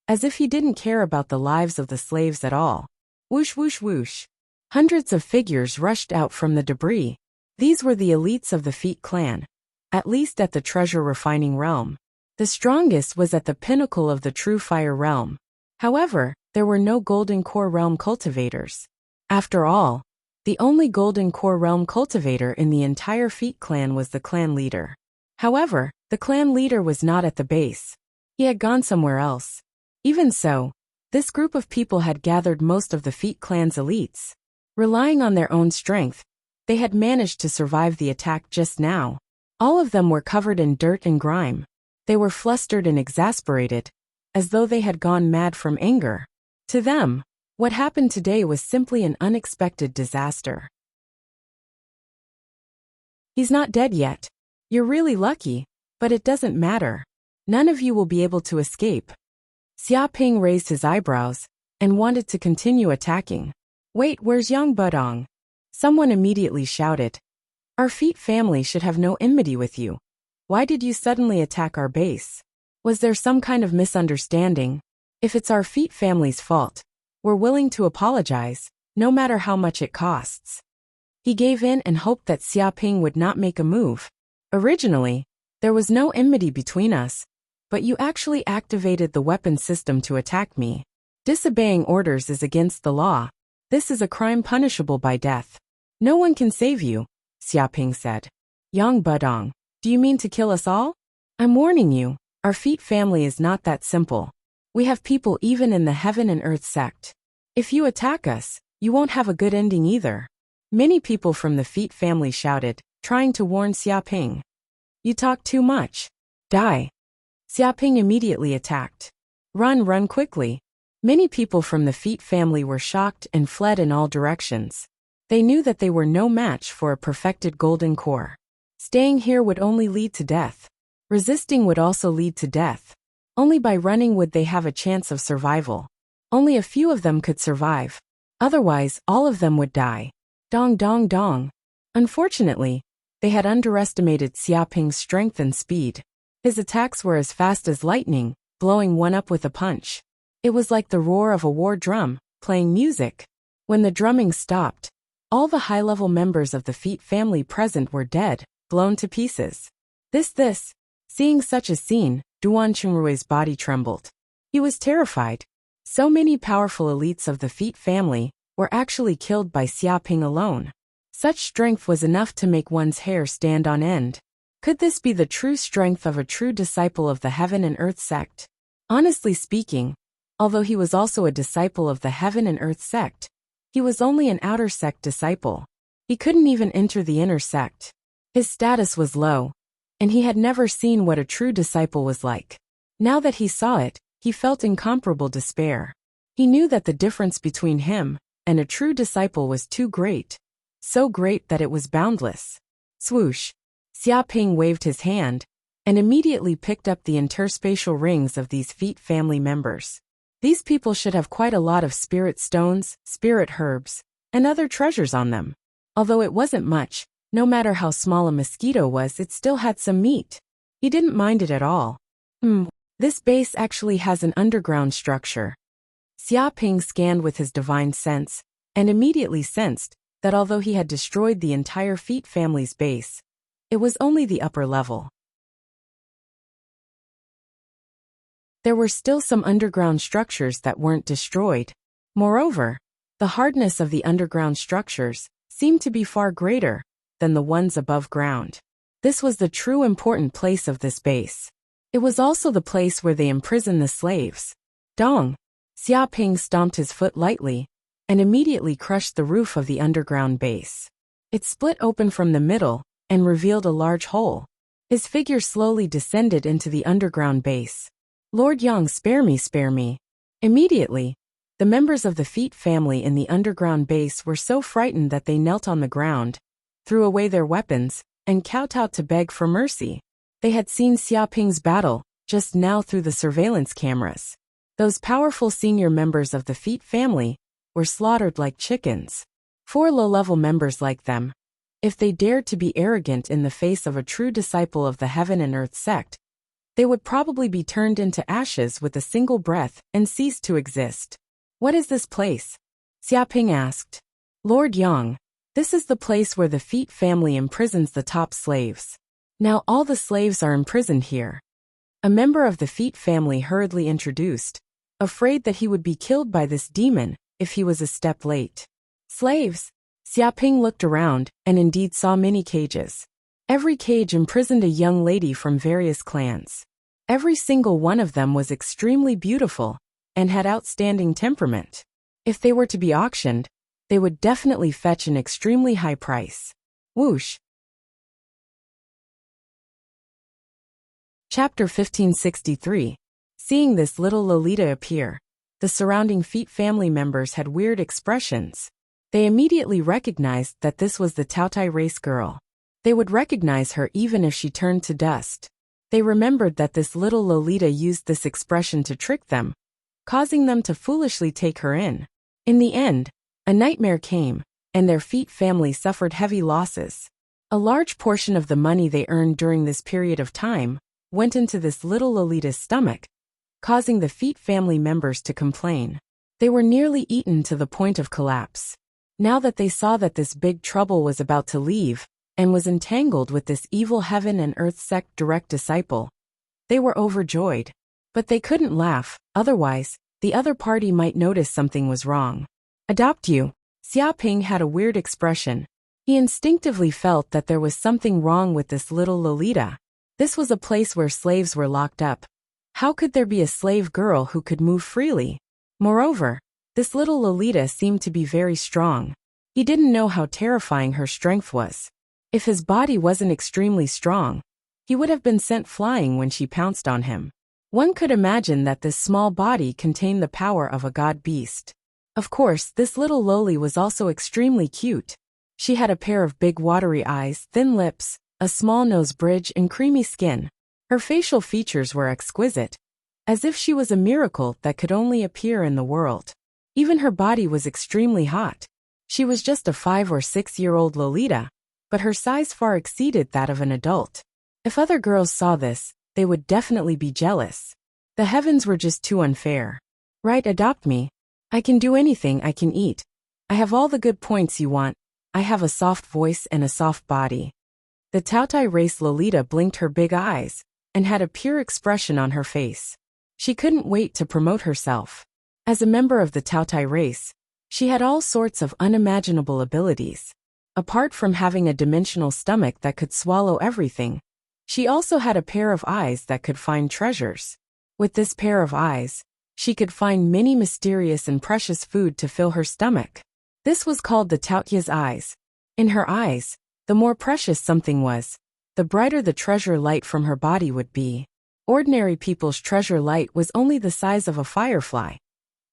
as if he didn't care about the lives of the slaves at all. Whoosh whoosh whoosh. Hundreds of figures rushed out from the debris. These were the elites of the Feet Clan, at least at the treasure refining realm. The strongest was at the pinnacle of the true fire realm. However, there were no golden core realm cultivators. After all, the only golden core realm cultivator in the entire Feet Clan was the clan leader. However, the clan leader was not at the base. He had gone somewhere else. Even so, this group of people had gathered most of the Feet Clan's elites. Relying on their own strength, they had managed to survive the attack just now. All of them were covered in dirt and grime. They were flustered and exasperated, as though they had gone mad from anger. To them, what happened today was simply an unexpected disaster. He's not dead yet. You're really lucky, but it doesn't matter. None of you will be able to escape. Xiaoping raised his eyebrows and wanted to continue attacking. Wait, where's Yang Budong? Someone immediately shouted. Our Feet family should have no enmity with you. Why did you suddenly attack our base? Was there some kind of misunderstanding? If it's our Feet family's fault, we're willing to apologize, no matter how much it costs. He gave in and hoped that Xiaoping would not make a move. Originally, there was no enmity between us, but you actually activated the weapon system to attack me. Disobeying orders is against the law. This is a crime punishable by death. No one can save you, Xiaoping said. Yang Budong, do you mean to kill us all? I'm warning you, our Feet family is not that simple. We have people even in the Heaven and Earth sect. If you attack us, you won't have a good ending either. Many people from the Feet family shouted, trying to warn Xiaoping. You talk too much. Die. Xiaoping immediately attacked. Run quickly. Many people from the Feet family were shocked and fled in all directions. They knew that they were no match for a perfected golden core. Staying here would only lead to death. Resisting would also lead to death. Only by running would they have a chance of survival. Only a few of them could survive. Otherwise, all of them would die. Dong dong dong. Unfortunately, they had underestimated Xiaoping's strength and speed. His attacks were as fast as lightning, blowing one up with a punch. It was like the roar of a war drum, playing music. When the drumming stopped, all the high-level members of the Feet family present were dead, blown to pieces. Seeing such a scene, Duan Qingrui's body trembled. He was terrified. So many powerful elites of the Feet family were actually killed by Xiaoping alone. Such strength was enough to make one's hair stand on end. Could this be the true strength of a true disciple of the Heaven and Earth sect? Honestly speaking, although he was also a disciple of the Heaven and Earth sect, he was only an outer sect disciple. He couldn't even enter the inner sect. His status was low, and he had never seen what a true disciple was like. Now that he saw it, he felt incomparable despair. He knew that the difference between him and a true disciple was too great. So great that it was boundless. Swoosh. Xiaoping waved his hand, and immediately picked up the interspatial rings of these Feet family members. These people should have quite a lot of spirit stones, spirit herbs, and other treasures on them. Although it wasn't much, no matter how small a mosquito was, it still had some meat. He didn't mind it at all. This base actually has an underground structure. Xiaoping scanned with his divine sense, and immediately sensed that although he had destroyed the entire Feet family's base, it was only the upper level. There were still some underground structures that weren't destroyed. Moreover, the hardness of the underground structures seemed to be far greater than the ones above ground. This was the true important place of this base. It was also the place where they imprisoned the slaves. Dong. Xiaoping stomped his foot lightly and immediately crushed the roof of the underground base. It split open from the middle and revealed a large hole. His figure slowly descended into the underground base. "Lord Yang, spare me, spare me." Immediately, the members of the Feet family in the underground base were so frightened that they knelt on the ground, threw away their weapons, and kowtowed to beg for mercy. They had seen Xiaoping's battle just now through the surveillance cameras. Those powerful senior members of the Feet family were slaughtered like chickens. 4 low-level members like them, if they dared to be arrogant in the face of a true disciple of the Heaven and Earth sect, they would probably be turned into ashes with a single breath and cease to exist. "What is this place?" Xiaoping asked. "Lord Yang, this is the place where the Feet family imprisons the top slaves. Now all the slaves are imprisoned here." A member of the Feet family hurriedly introduced, afraid that he would be killed by this demon if he was a step late. "Slaves?" Xiaoping looked around and indeed saw many cages. Every cage imprisoned a young lady from various clans. Every single one of them was extremely beautiful and had outstanding temperament. If they were to be auctioned, they would definitely fetch an extremely high price. Whoosh. Chapter 1563. Seeing this little Lolita appear, the surrounding Feet family members had weird expressions. They immediately recognized that this was the Taotai race girl. They would recognize her even if she turned to dust. They remembered that this little Lolita used this expression to trick them, causing them to foolishly take her in. In the end, a nightmare came, and their Feet family suffered heavy losses. A large portion of the money they earned during this period of time went into this little Lolita's stomach, causing the Feet family members to complain. They were nearly eaten to the point of collapse. Now that they saw that this big trouble was about to leave, and was entangled with this evil Heaven and Earth sect direct disciple, they were overjoyed. But they couldn't laugh, otherwise, the other party might notice something was wrong. "Adopt you." Xiaoping had a weird expression. He instinctively felt that there was something wrong with this little Lolita. This was a place where slaves were locked up. How could there be a slave girl who could move freely? Moreover, this little Lolita seemed to be very strong. He didn't know how terrifying her strength was. If his body wasn't extremely strong, he would have been sent flying when she pounced on him. One could imagine that this small body contained the power of a god beast. Of course, this little Loli was also extremely cute. She had a pair of big watery eyes, thin lips, a small nose bridge, and creamy skin. Her facial features were exquisite, as if she was a miracle that could only appear in the world. Even her body was extremely hot. She was just a 5 or 6-year-old Lolita, but her size far exceeded that of an adult. If other girls saw this, they would definitely be jealous. The heavens were just too unfair. "Right, adopt me. I can do anything, I can eat. I have all the good points you want. I have a soft voice and a soft body." The Taotai race Lolita blinked her big eyes and had a pure expression on her face. She couldn't wait to promote herself. As a member of the Taotai race, she had all sorts of unimaginable abilities. Apart from having a dimensional stomach that could swallow everything, she also had a pair of eyes that could find treasures. With this pair of eyes, she could find many mysterious and precious food to fill her stomach. This was called the Taotia's eyes. In her eyes, the more precious something was, the brighter the treasure light from her body would be. Ordinary people's treasure light was only the size of a firefly.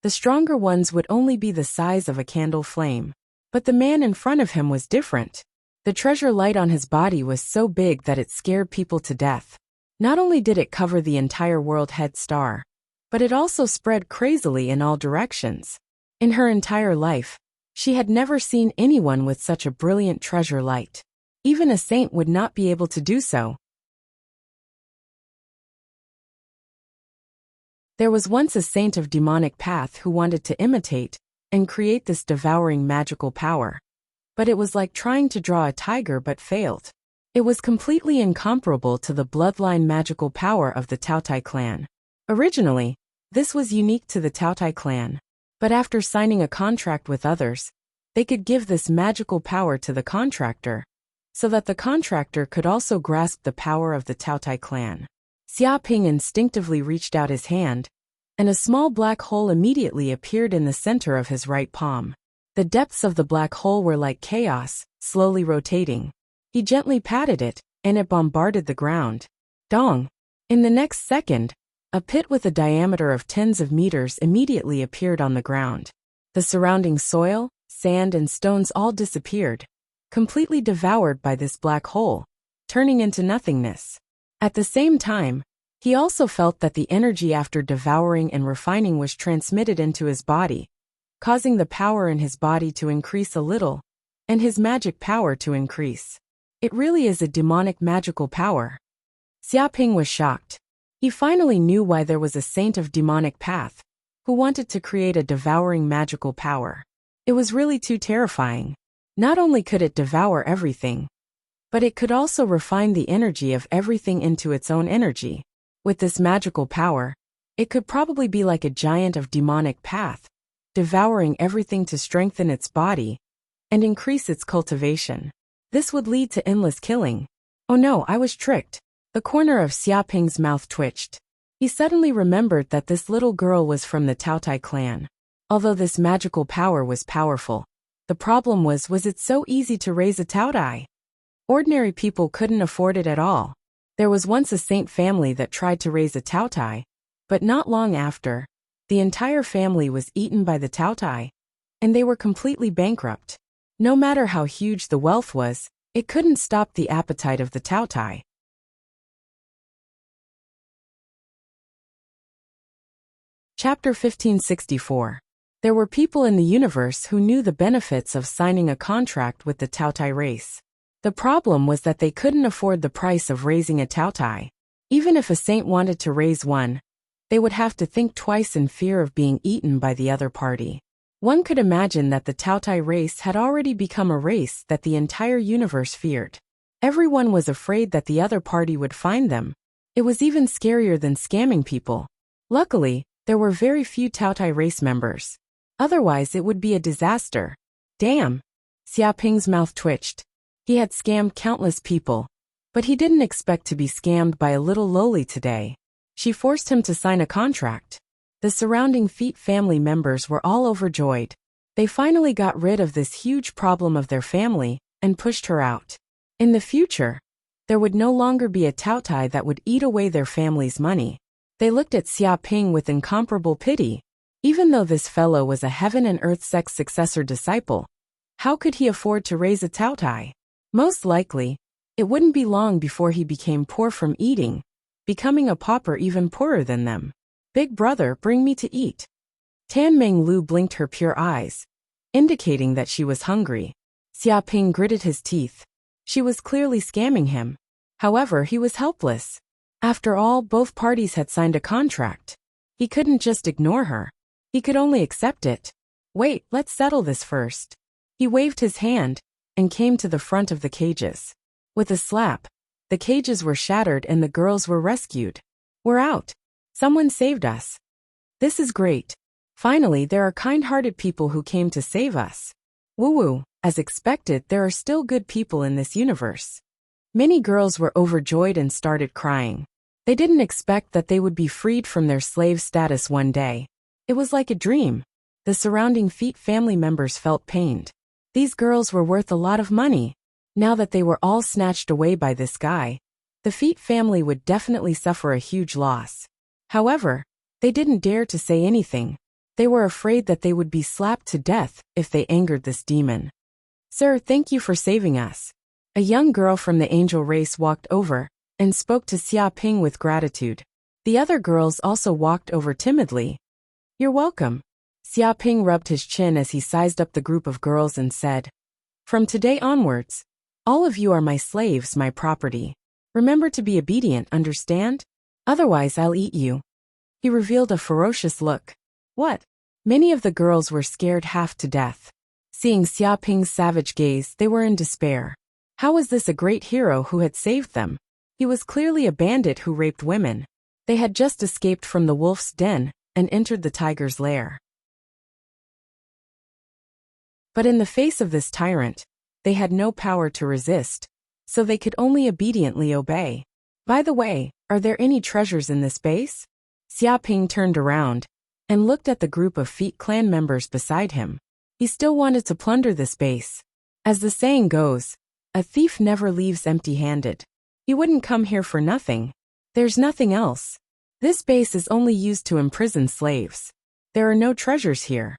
The stronger ones would only be the size of a candle flame. But the man in front of him was different. The treasure light on his body was so big that it scared people to death. Not only did it cover the entire world head star, but it also spread crazily in all directions. In her entire life, she had never seen anyone with such a brilliant treasure light. Even a saint would not be able to do so. There was once a saint of demonic path who wanted to imitate and create this devouring magical power. But it was like trying to draw a tiger but failed. It was completely incomparable to the bloodline magical power of the Taotai clan. Originally, this was unique to the Taotai clan, but after signing a contract with others, they could give this magical power to the contractor, so that the contractor could also grasp the power of the Taotai clan. Xiaoping instinctively reached out his hand, and a small black hole immediately appeared in the center of his right palm. The depths of the black hole were like chaos, slowly rotating. He gently patted it, and it bombarded the ground. Dong! In the next second, a pit with a diameter of tens of meters immediately appeared on the ground. The surrounding soil, sand and stones all disappeared, completely devoured by this black hole, turning into nothingness. At the same time, he also felt that the energy after devouring and refining was transmitted into his body, causing the power in his body to increase a little, and his magic power to increase. It really is a demonic magical power. Xiaoping was shocked. He finally knew why there was a saint of demonic path, who wanted to create a devouring magical power. It was really too terrifying. Not only could it devour everything, but it could also refine the energy of everything into its own energy. With this magical power, it could probably be like a giant of demonic path, devouring everything to strengthen its body and increase its cultivation. This would lead to endless killing. Oh no, I was tricked. The corner of Xiaoping's mouth twitched. He suddenly remembered that this little girl was from the Taotai clan. Although this magical power was powerful, the problem was it so easy to raise a Taotai? Ordinary people couldn't afford it at all. There was once a saint family that tried to raise a Taotai, but not long after, the entire family was eaten by the Taotai, and they were completely bankrupt. No matter how huge the wealth was, it couldn't stop the appetite of the Taotai. Chapter 1564. There were people in the universe who knew the benefits of signing a contract with the Taotai race. The problem was that they couldn't afford the price of raising a Taotai. Even if a saint wanted to raise one, they would have to think twice in fear of being eaten by the other party. One could imagine that the Taotai race had already become a race that the entire universe feared. Everyone was afraid that the other party would find them. It was even scarier than scamming people. Luckily, there were very few Taotai race members. Otherwise it would be a disaster. Damn! Xiaoping's mouth twitched. He had scammed countless people, but he didn't expect to be scammed by a little lowly today. She forced him to sign a contract. The surrounding Feet family members were all overjoyed. They finally got rid of this huge problem of their family and pushed her out. In the future, there would no longer be a Taotai that would eat away their family's money. They looked at Xiaoping with incomparable pity. Even though this fellow was a heaven and earth sex successor disciple, how could he afford to raise a Taotai? Most likely, it wouldn't be long before he became poor from eating, becoming a pauper even poorer than them. Big brother, bring me to eat. Tan Menglu blinked her pure eyes, indicating that she was hungry. Xiaoping gritted his teeth. She was clearly scamming him. However, he was helpless. After all, both parties had signed a contract. He couldn't just ignore her. He could only accept it. Wait, let's settle this first. He waved his hand and came to the front of the cages. With a slap, the cages were shattered and the girls were rescued. We're out. Someone saved us. This is great. Finally, there are kind-hearted people who came to save us. Woo-woo, as expected, there are still good people in this universe. Many girls were overjoyed and started crying. They didn't expect that they would be freed from their slave status one day. It was like a dream. The surrounding Feet family members felt pained. These girls were worth a lot of money. Now that they were all snatched away by this guy, the Feet family would definitely suffer a huge loss. However, they didn't dare to say anything. They were afraid that they would be slapped to death if they angered this demon. Sir, thank you for saving us. A young girl from the angel race walked over and spoke to Xiaoping with gratitude. The other girls also walked over timidly. You're welcome. Xiaoping rubbed his chin as he sized up the group of girls and said, From today onwards, all of you are my slaves, my property. Remember to be obedient, understand? Otherwise I'll eat you. He revealed a ferocious look. What? Many of the girls were scared half to death. Seeing Xiaoping's savage gaze, they were in despair. How was this a great hero who had saved them? He was clearly a bandit who raped women. They had just escaped from the wolf's den and entered the tiger's lair. But in the face of this tyrant, they had no power to resist, so they could only obediently obey. By the way, are there any treasures in this base? Xiaoping turned around and looked at the group of Feet clan members beside him. He still wanted to plunder this base. As the saying goes, a thief never leaves empty-handed. He wouldn't come here for nothing. There's nothing else. This base is only used to imprison slaves. There are no treasures here.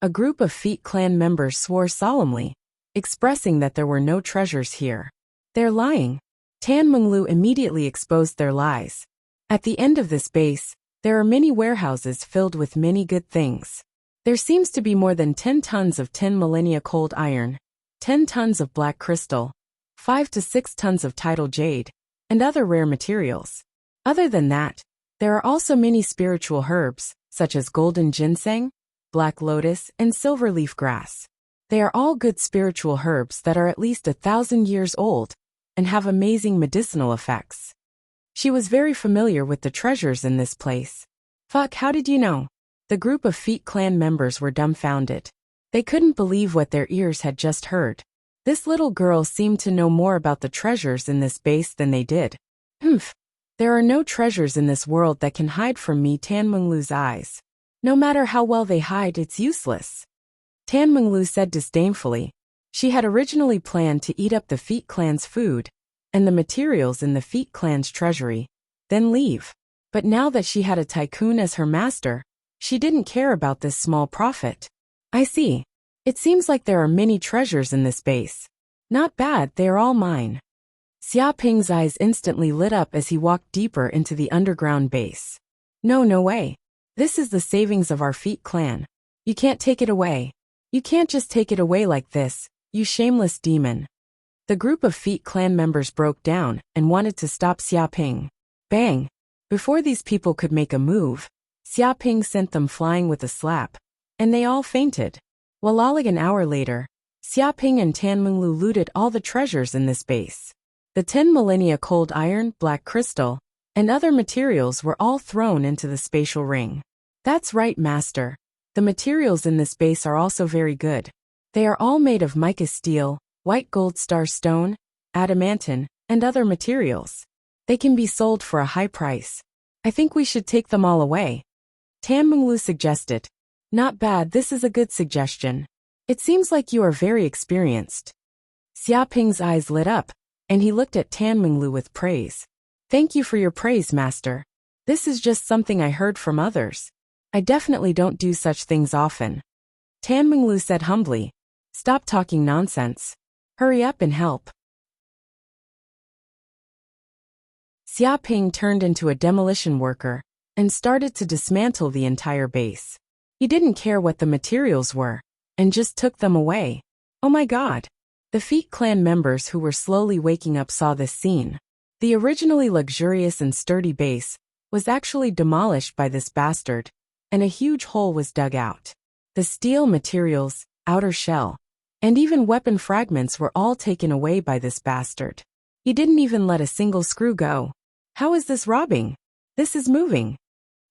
A group of Feet clan members swore solemnly, expressing that there were no treasures here. They're lying. Tan Menglu immediately exposed their lies. At the end of this base, there are many warehouses filled with many good things. There seems to be more than 10 tons of 10 millennia cold iron, 10 tons of black crystal, 5 to 6 tons of tidal jade, and other rare materials. Other than that, there are also many spiritual herbs, such as golden ginseng, black lotus, and silver leaf grass. They are all good spiritual herbs that are at least 1,000 years old and have amazing medicinal effects. She was very familiar with the treasures in this place. Fuck, how did you know? The group of Feet clan members were dumbfounded. They couldn't believe what their ears had just heard. This little girl seemed to know more about the treasures in this base than they did. Humph. There are no treasures in this world that can hide from me, Tan Menglu's eyes. No matter how well they hide, it's useless. Tan Menglu said disdainfully. She had originally planned to eat up the Feet clan's food and the materials in the Feet clan's treasury, then leave. But now that she had a tycoon as her master, she didn't care about this small profit. I see. It seems like there are many treasures in this base. Not bad, they are all mine. Xiaoping's eyes instantly lit up as he walked deeper into the underground base. No way. This is the savings of our Feet clan. You can't take it away. You can't just take it away like this, you shameless demon. The group of Feet clan members broke down and wanted to stop Xiaoping. Bang! Before these people could make a move, Xiaoping sent them flying with a slap, and they all fainted. Walala an hour later, Xiaoping and Tan Menglu looted all the treasures in this base. The 10 millennia cold iron, black crystal, and other materials were all thrown into the spatial ring. That's right, master. The materials in this base are also very good. They are all made of mica steel, white gold star stone, adamantine, and other materials. They can be sold for a high price. I think we should take them all away. Tan Menglu suggested. Not bad, this is a good suggestion. It seems like you are very experienced. Xiaoping's eyes lit up, and he looked at Tan Menglu with praise. Thank you for your praise, master. This is just something I heard from others. I definitely don't do such things often. Tan Menglu said humbly. Stop talking nonsense. Hurry up and help. Xiaoping turned into a demolition worker and started to dismantle the entire base. He didn't care what the materials were, and just took them away. Oh my god. The Feet clan members who were slowly waking up saw this scene. The originally luxurious and sturdy base was actually demolished by this bastard, and a huge hole was dug out. The steel materials, outer shell, and even weapon fragments were all taken away by this bastard. He didn't even let a single screw go. How is this robbing? This is moving.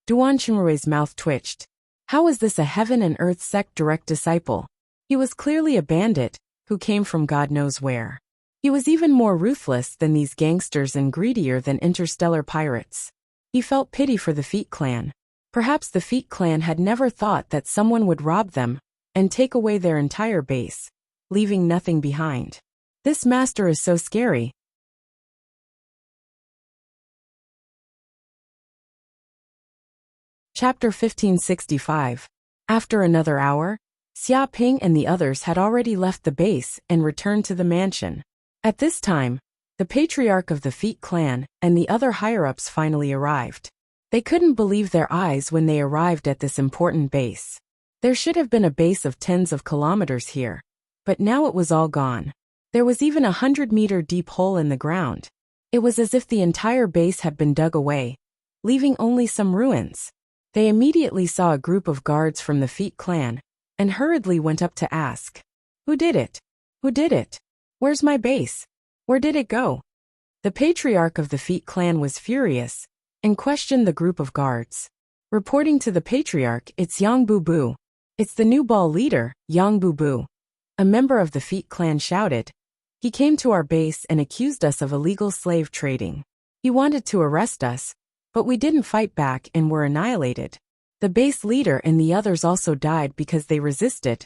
Duan Qingrui's mouth twitched. How is this a heaven and earth sect direct disciple? He was clearly a bandit, who came from God knows where. He was even more ruthless than these gangsters and greedier than interstellar pirates. He felt pity for the Feet clan. Perhaps the Feet clan had never thought that someone would rob them and take away their entire base, leaving nothing behind. This master is so scary. Chapter 1565. After another hour, Xiaoping and the others had already left the base and returned to the mansion. At this time, the patriarch of the Feet clan and the other higher-ups finally arrived. They couldn't believe their eyes when they arrived at this important base. There should have been a base of tens of kilometers here, but now it was all gone. There was even a 100-meter deep hole in the ground. It was as if the entire base had been dug away, leaving only some ruins. They immediately saw a group of guards from the Feet clan and hurriedly went up to ask, "Who did it? Who did it? Where's my base? Where did it go?" The patriarch of the Feet clan was furious and questioned the group of guards. Reporting to the patriarch, "It's Yang Bu. It's the new ball leader, Yang Bu." A member of the Feet clan shouted. "He came to our base and accused us of illegal slave trading. He wanted to arrest us, But we didn't fight back and were annihilated. The base leader and the others also died because they resisted.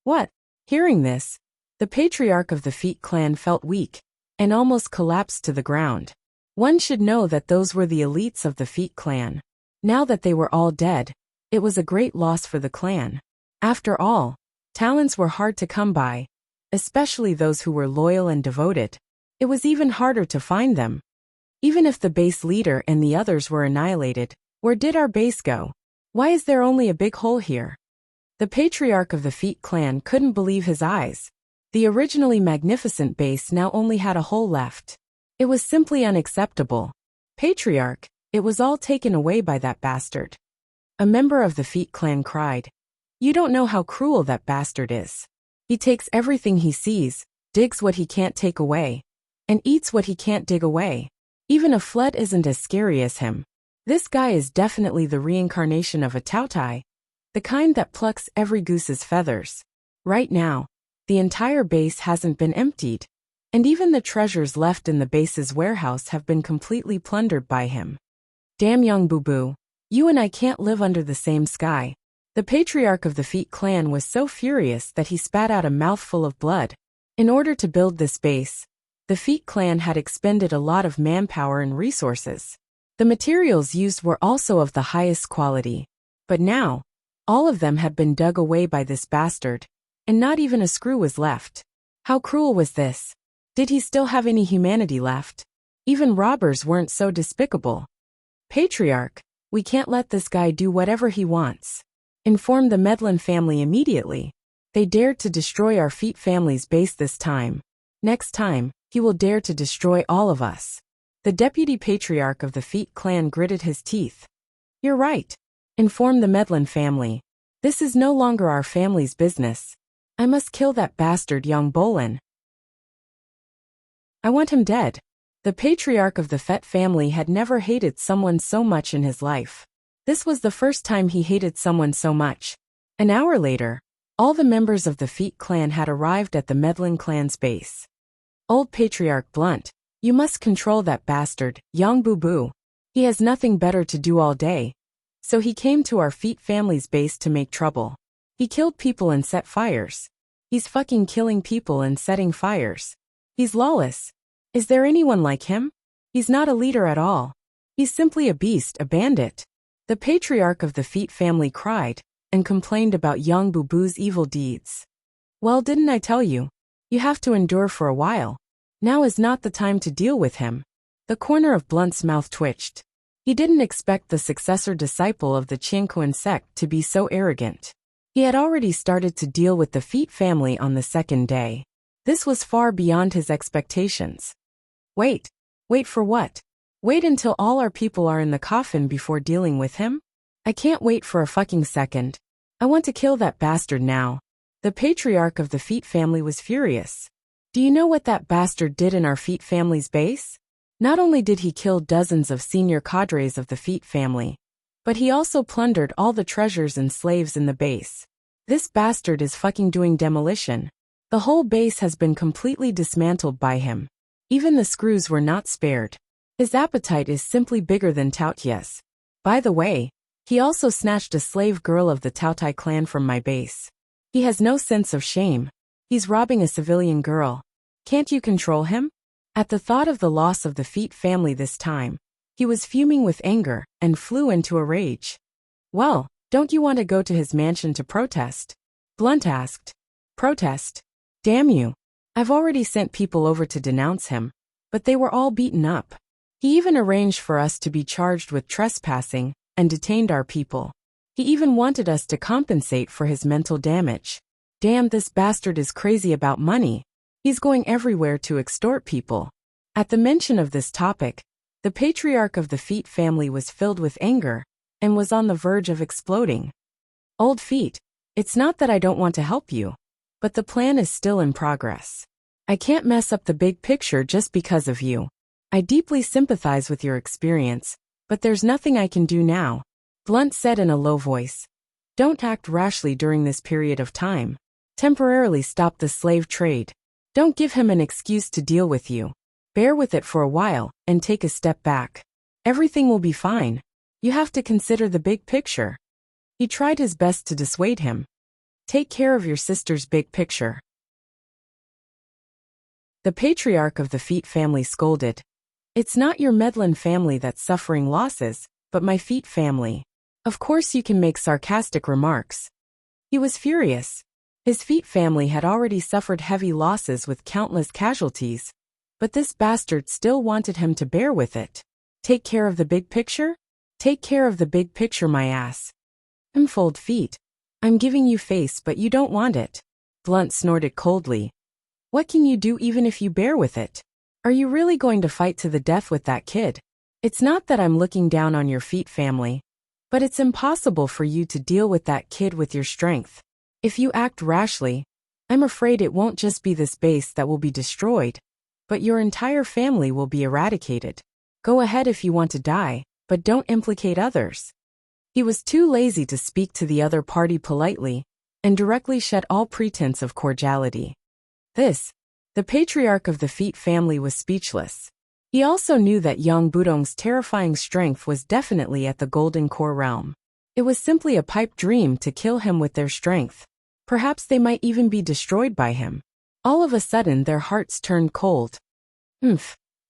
What? Hearing this, the patriarch of the Feet clan felt weak and almost collapsed to the ground. One should know that those were the elites of the Feet clan. Now that they were all dead, it was a great loss for the clan. After all, talents were hard to come by, especially those who were loyal and devoted. It was even harder to find them. Even if the base leader and the others were annihilated, where did our base go? Why is there only a big hole here? The patriarch of the Feet clan couldn't believe his eyes. The originally magnificent base now only had a hole left. It was simply unacceptable. Patriarch, it was all taken away by that bastard. A member of the Feet clan cried. You don't know how cruel that bastard is. He takes everything he sees, digs what he can't take away, and eats what he can't dig away. Even a flood isn't as scary as him. This guy is definitely the reincarnation of a Tautai, the kind that plucks every goose's feathers. Right now, the entire base hasn't been emptied, and even the treasures left in the base's warehouse have been completely plundered by him. Damn young boo-boo, you and I can't live under the same sky. The patriarch of the Feet clan was so furious that he spat out a mouthful of blood. In order to build this base, the Feet clan had expended a lot of manpower and resources. The materials used were also of the highest quality. But now, all of them had been dug away by this bastard, and not even a screw was left. How cruel was this? Did he still have any humanity left? Even robbers weren't so despicable. Patriarch, we can't let this guy do whatever he wants. Inform the Medlin family immediately. They dared to destroy our Feet family's base this time. Next time, he will dare to destroy all of us. The deputy patriarch of the Feet clan gritted his teeth. You're right. Inform the Medlin family. This is no longer our family's business. I must kill that bastard young Bolin. I want him dead. The patriarch of the Fett family had never hated someone so much in his life. This was the first time he hated someone so much. An hour later, all the members of the Feet clan had arrived at the Medlin clan's base. Old Patriarch Blunt, you must control that bastard, young boo-boo. He has nothing better to do all day. So he came to our Feet family's base to make trouble. He killed people and set fires. He's fucking killing people and setting fires. He's lawless. Is there anyone like him? He's not a leader at all. He's simply a beast, a bandit. The patriarch of the Feet family cried and complained about young boo-boo's evil deeds. Well, didn't I tell you? You have to endure for a while. Now is not the time to deal with him. The corner of Blunt's mouth twitched. He didn't expect the successor disciple of the Qianquan sect to be so arrogant. He had already started to deal with the Feet family on the second day. This was far beyond his expectations. Wait. Wait for what? Wait until all our people are in the coffin before dealing with him? I can't wait for a fucking second. I want to kill that bastard now. The patriarch of the Feet family was furious. Do you know what that bastard did in our Feet family's base? Not only did he kill dozens of senior cadres of the Feet family, but he also plundered all the treasures and slaves in the base. This bastard is fucking doing demolition. The whole base has been completely dismantled by him. Even the screws were not spared. His appetite is simply bigger than Taotia's. By the way, he also snatched a slave girl of the Taotai clan from my base. He has no sense of shame. He's robbing a civilian girl. Can't you control him? At the thought of the loss of the Feet family this time, he was fuming with anger and flew into a rage. Well, don't you want to go to his mansion to protest? Blunt asked. Protest? Damn you. I've already sent people over to denounce him, but they were all beaten up. He even arranged for us to be charged with trespassing and detained our people. He even wanted us to compensate for his mental damage. Damn, this bastard is crazy about money. He's going everywhere to extort people. At the mention of this topic, the patriarch of the Feet family was filled with anger and was on the verge of exploding. Old Feet, it's not that I don't want to help you, but the plan is still in progress. I can't mess up the big picture just because of you. I deeply sympathize with your experience, but there's nothing I can do now. Blunt said in a low voice. Don't act rashly during this period of time. Temporarily stop the slave trade. Don't give him an excuse to deal with you. Bear with it for a while and take a step back. Everything will be fine. You have to consider the big picture. He tried his best to dissuade him. Take care of your sister's big picture. The patriarch of the Feet family scolded. It's not your Medlin family that's suffering losses, but my Feet family. Of course you can make sarcastic remarks. He was furious. His Feet family had already suffered heavy losses with countless casualties, but this bastard still wanted him to bear with it. Take care of the big picture? Take care of the big picture, my ass. Fold feet. I'm giving you face, but you don't want it. Blunt snorted coldly. What can you do even if you bear with it? Are you really going to fight to the death with that kid? It's not that I'm looking down on your Feet family, but it's impossible for you to deal with that kid with your strength. If you act rashly, I'm afraid it won't just be this base that will be destroyed, but your entire family will be eradicated. Go ahead if you want to die, but don't implicate others. He was too lazy to speak to the other party politely, and directly shed all pretense of cordiality. The patriarch of the Feet family was speechless. He also knew that Yang Budong's terrifying strength was definitely at the Golden Core realm. It was simply a pipe dream to kill him with their strength. Perhaps they might even be destroyed by him. All of a sudden their hearts turned cold.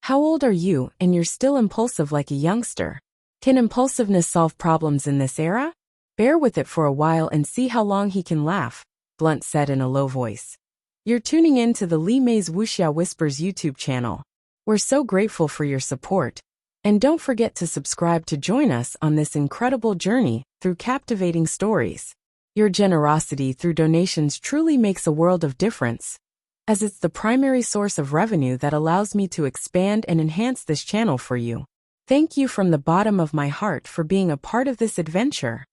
How old are you, and you're still impulsive like a youngster? Can impulsiveness solve problems in this era? Bear with it for a while and see how long he can laugh, Blunt said in a low voice. You're tuning in to the Li Mei's Wuxia Whispers YouTube channel. We're so grateful for your support. And don't forget to subscribe to join us on this incredible journey through captivating stories. Your generosity through donations truly makes a world of difference, as it's the primary source of revenue that allows me to expand and enhance this channel for you. Thank you from the bottom of my heart for being a part of this adventure.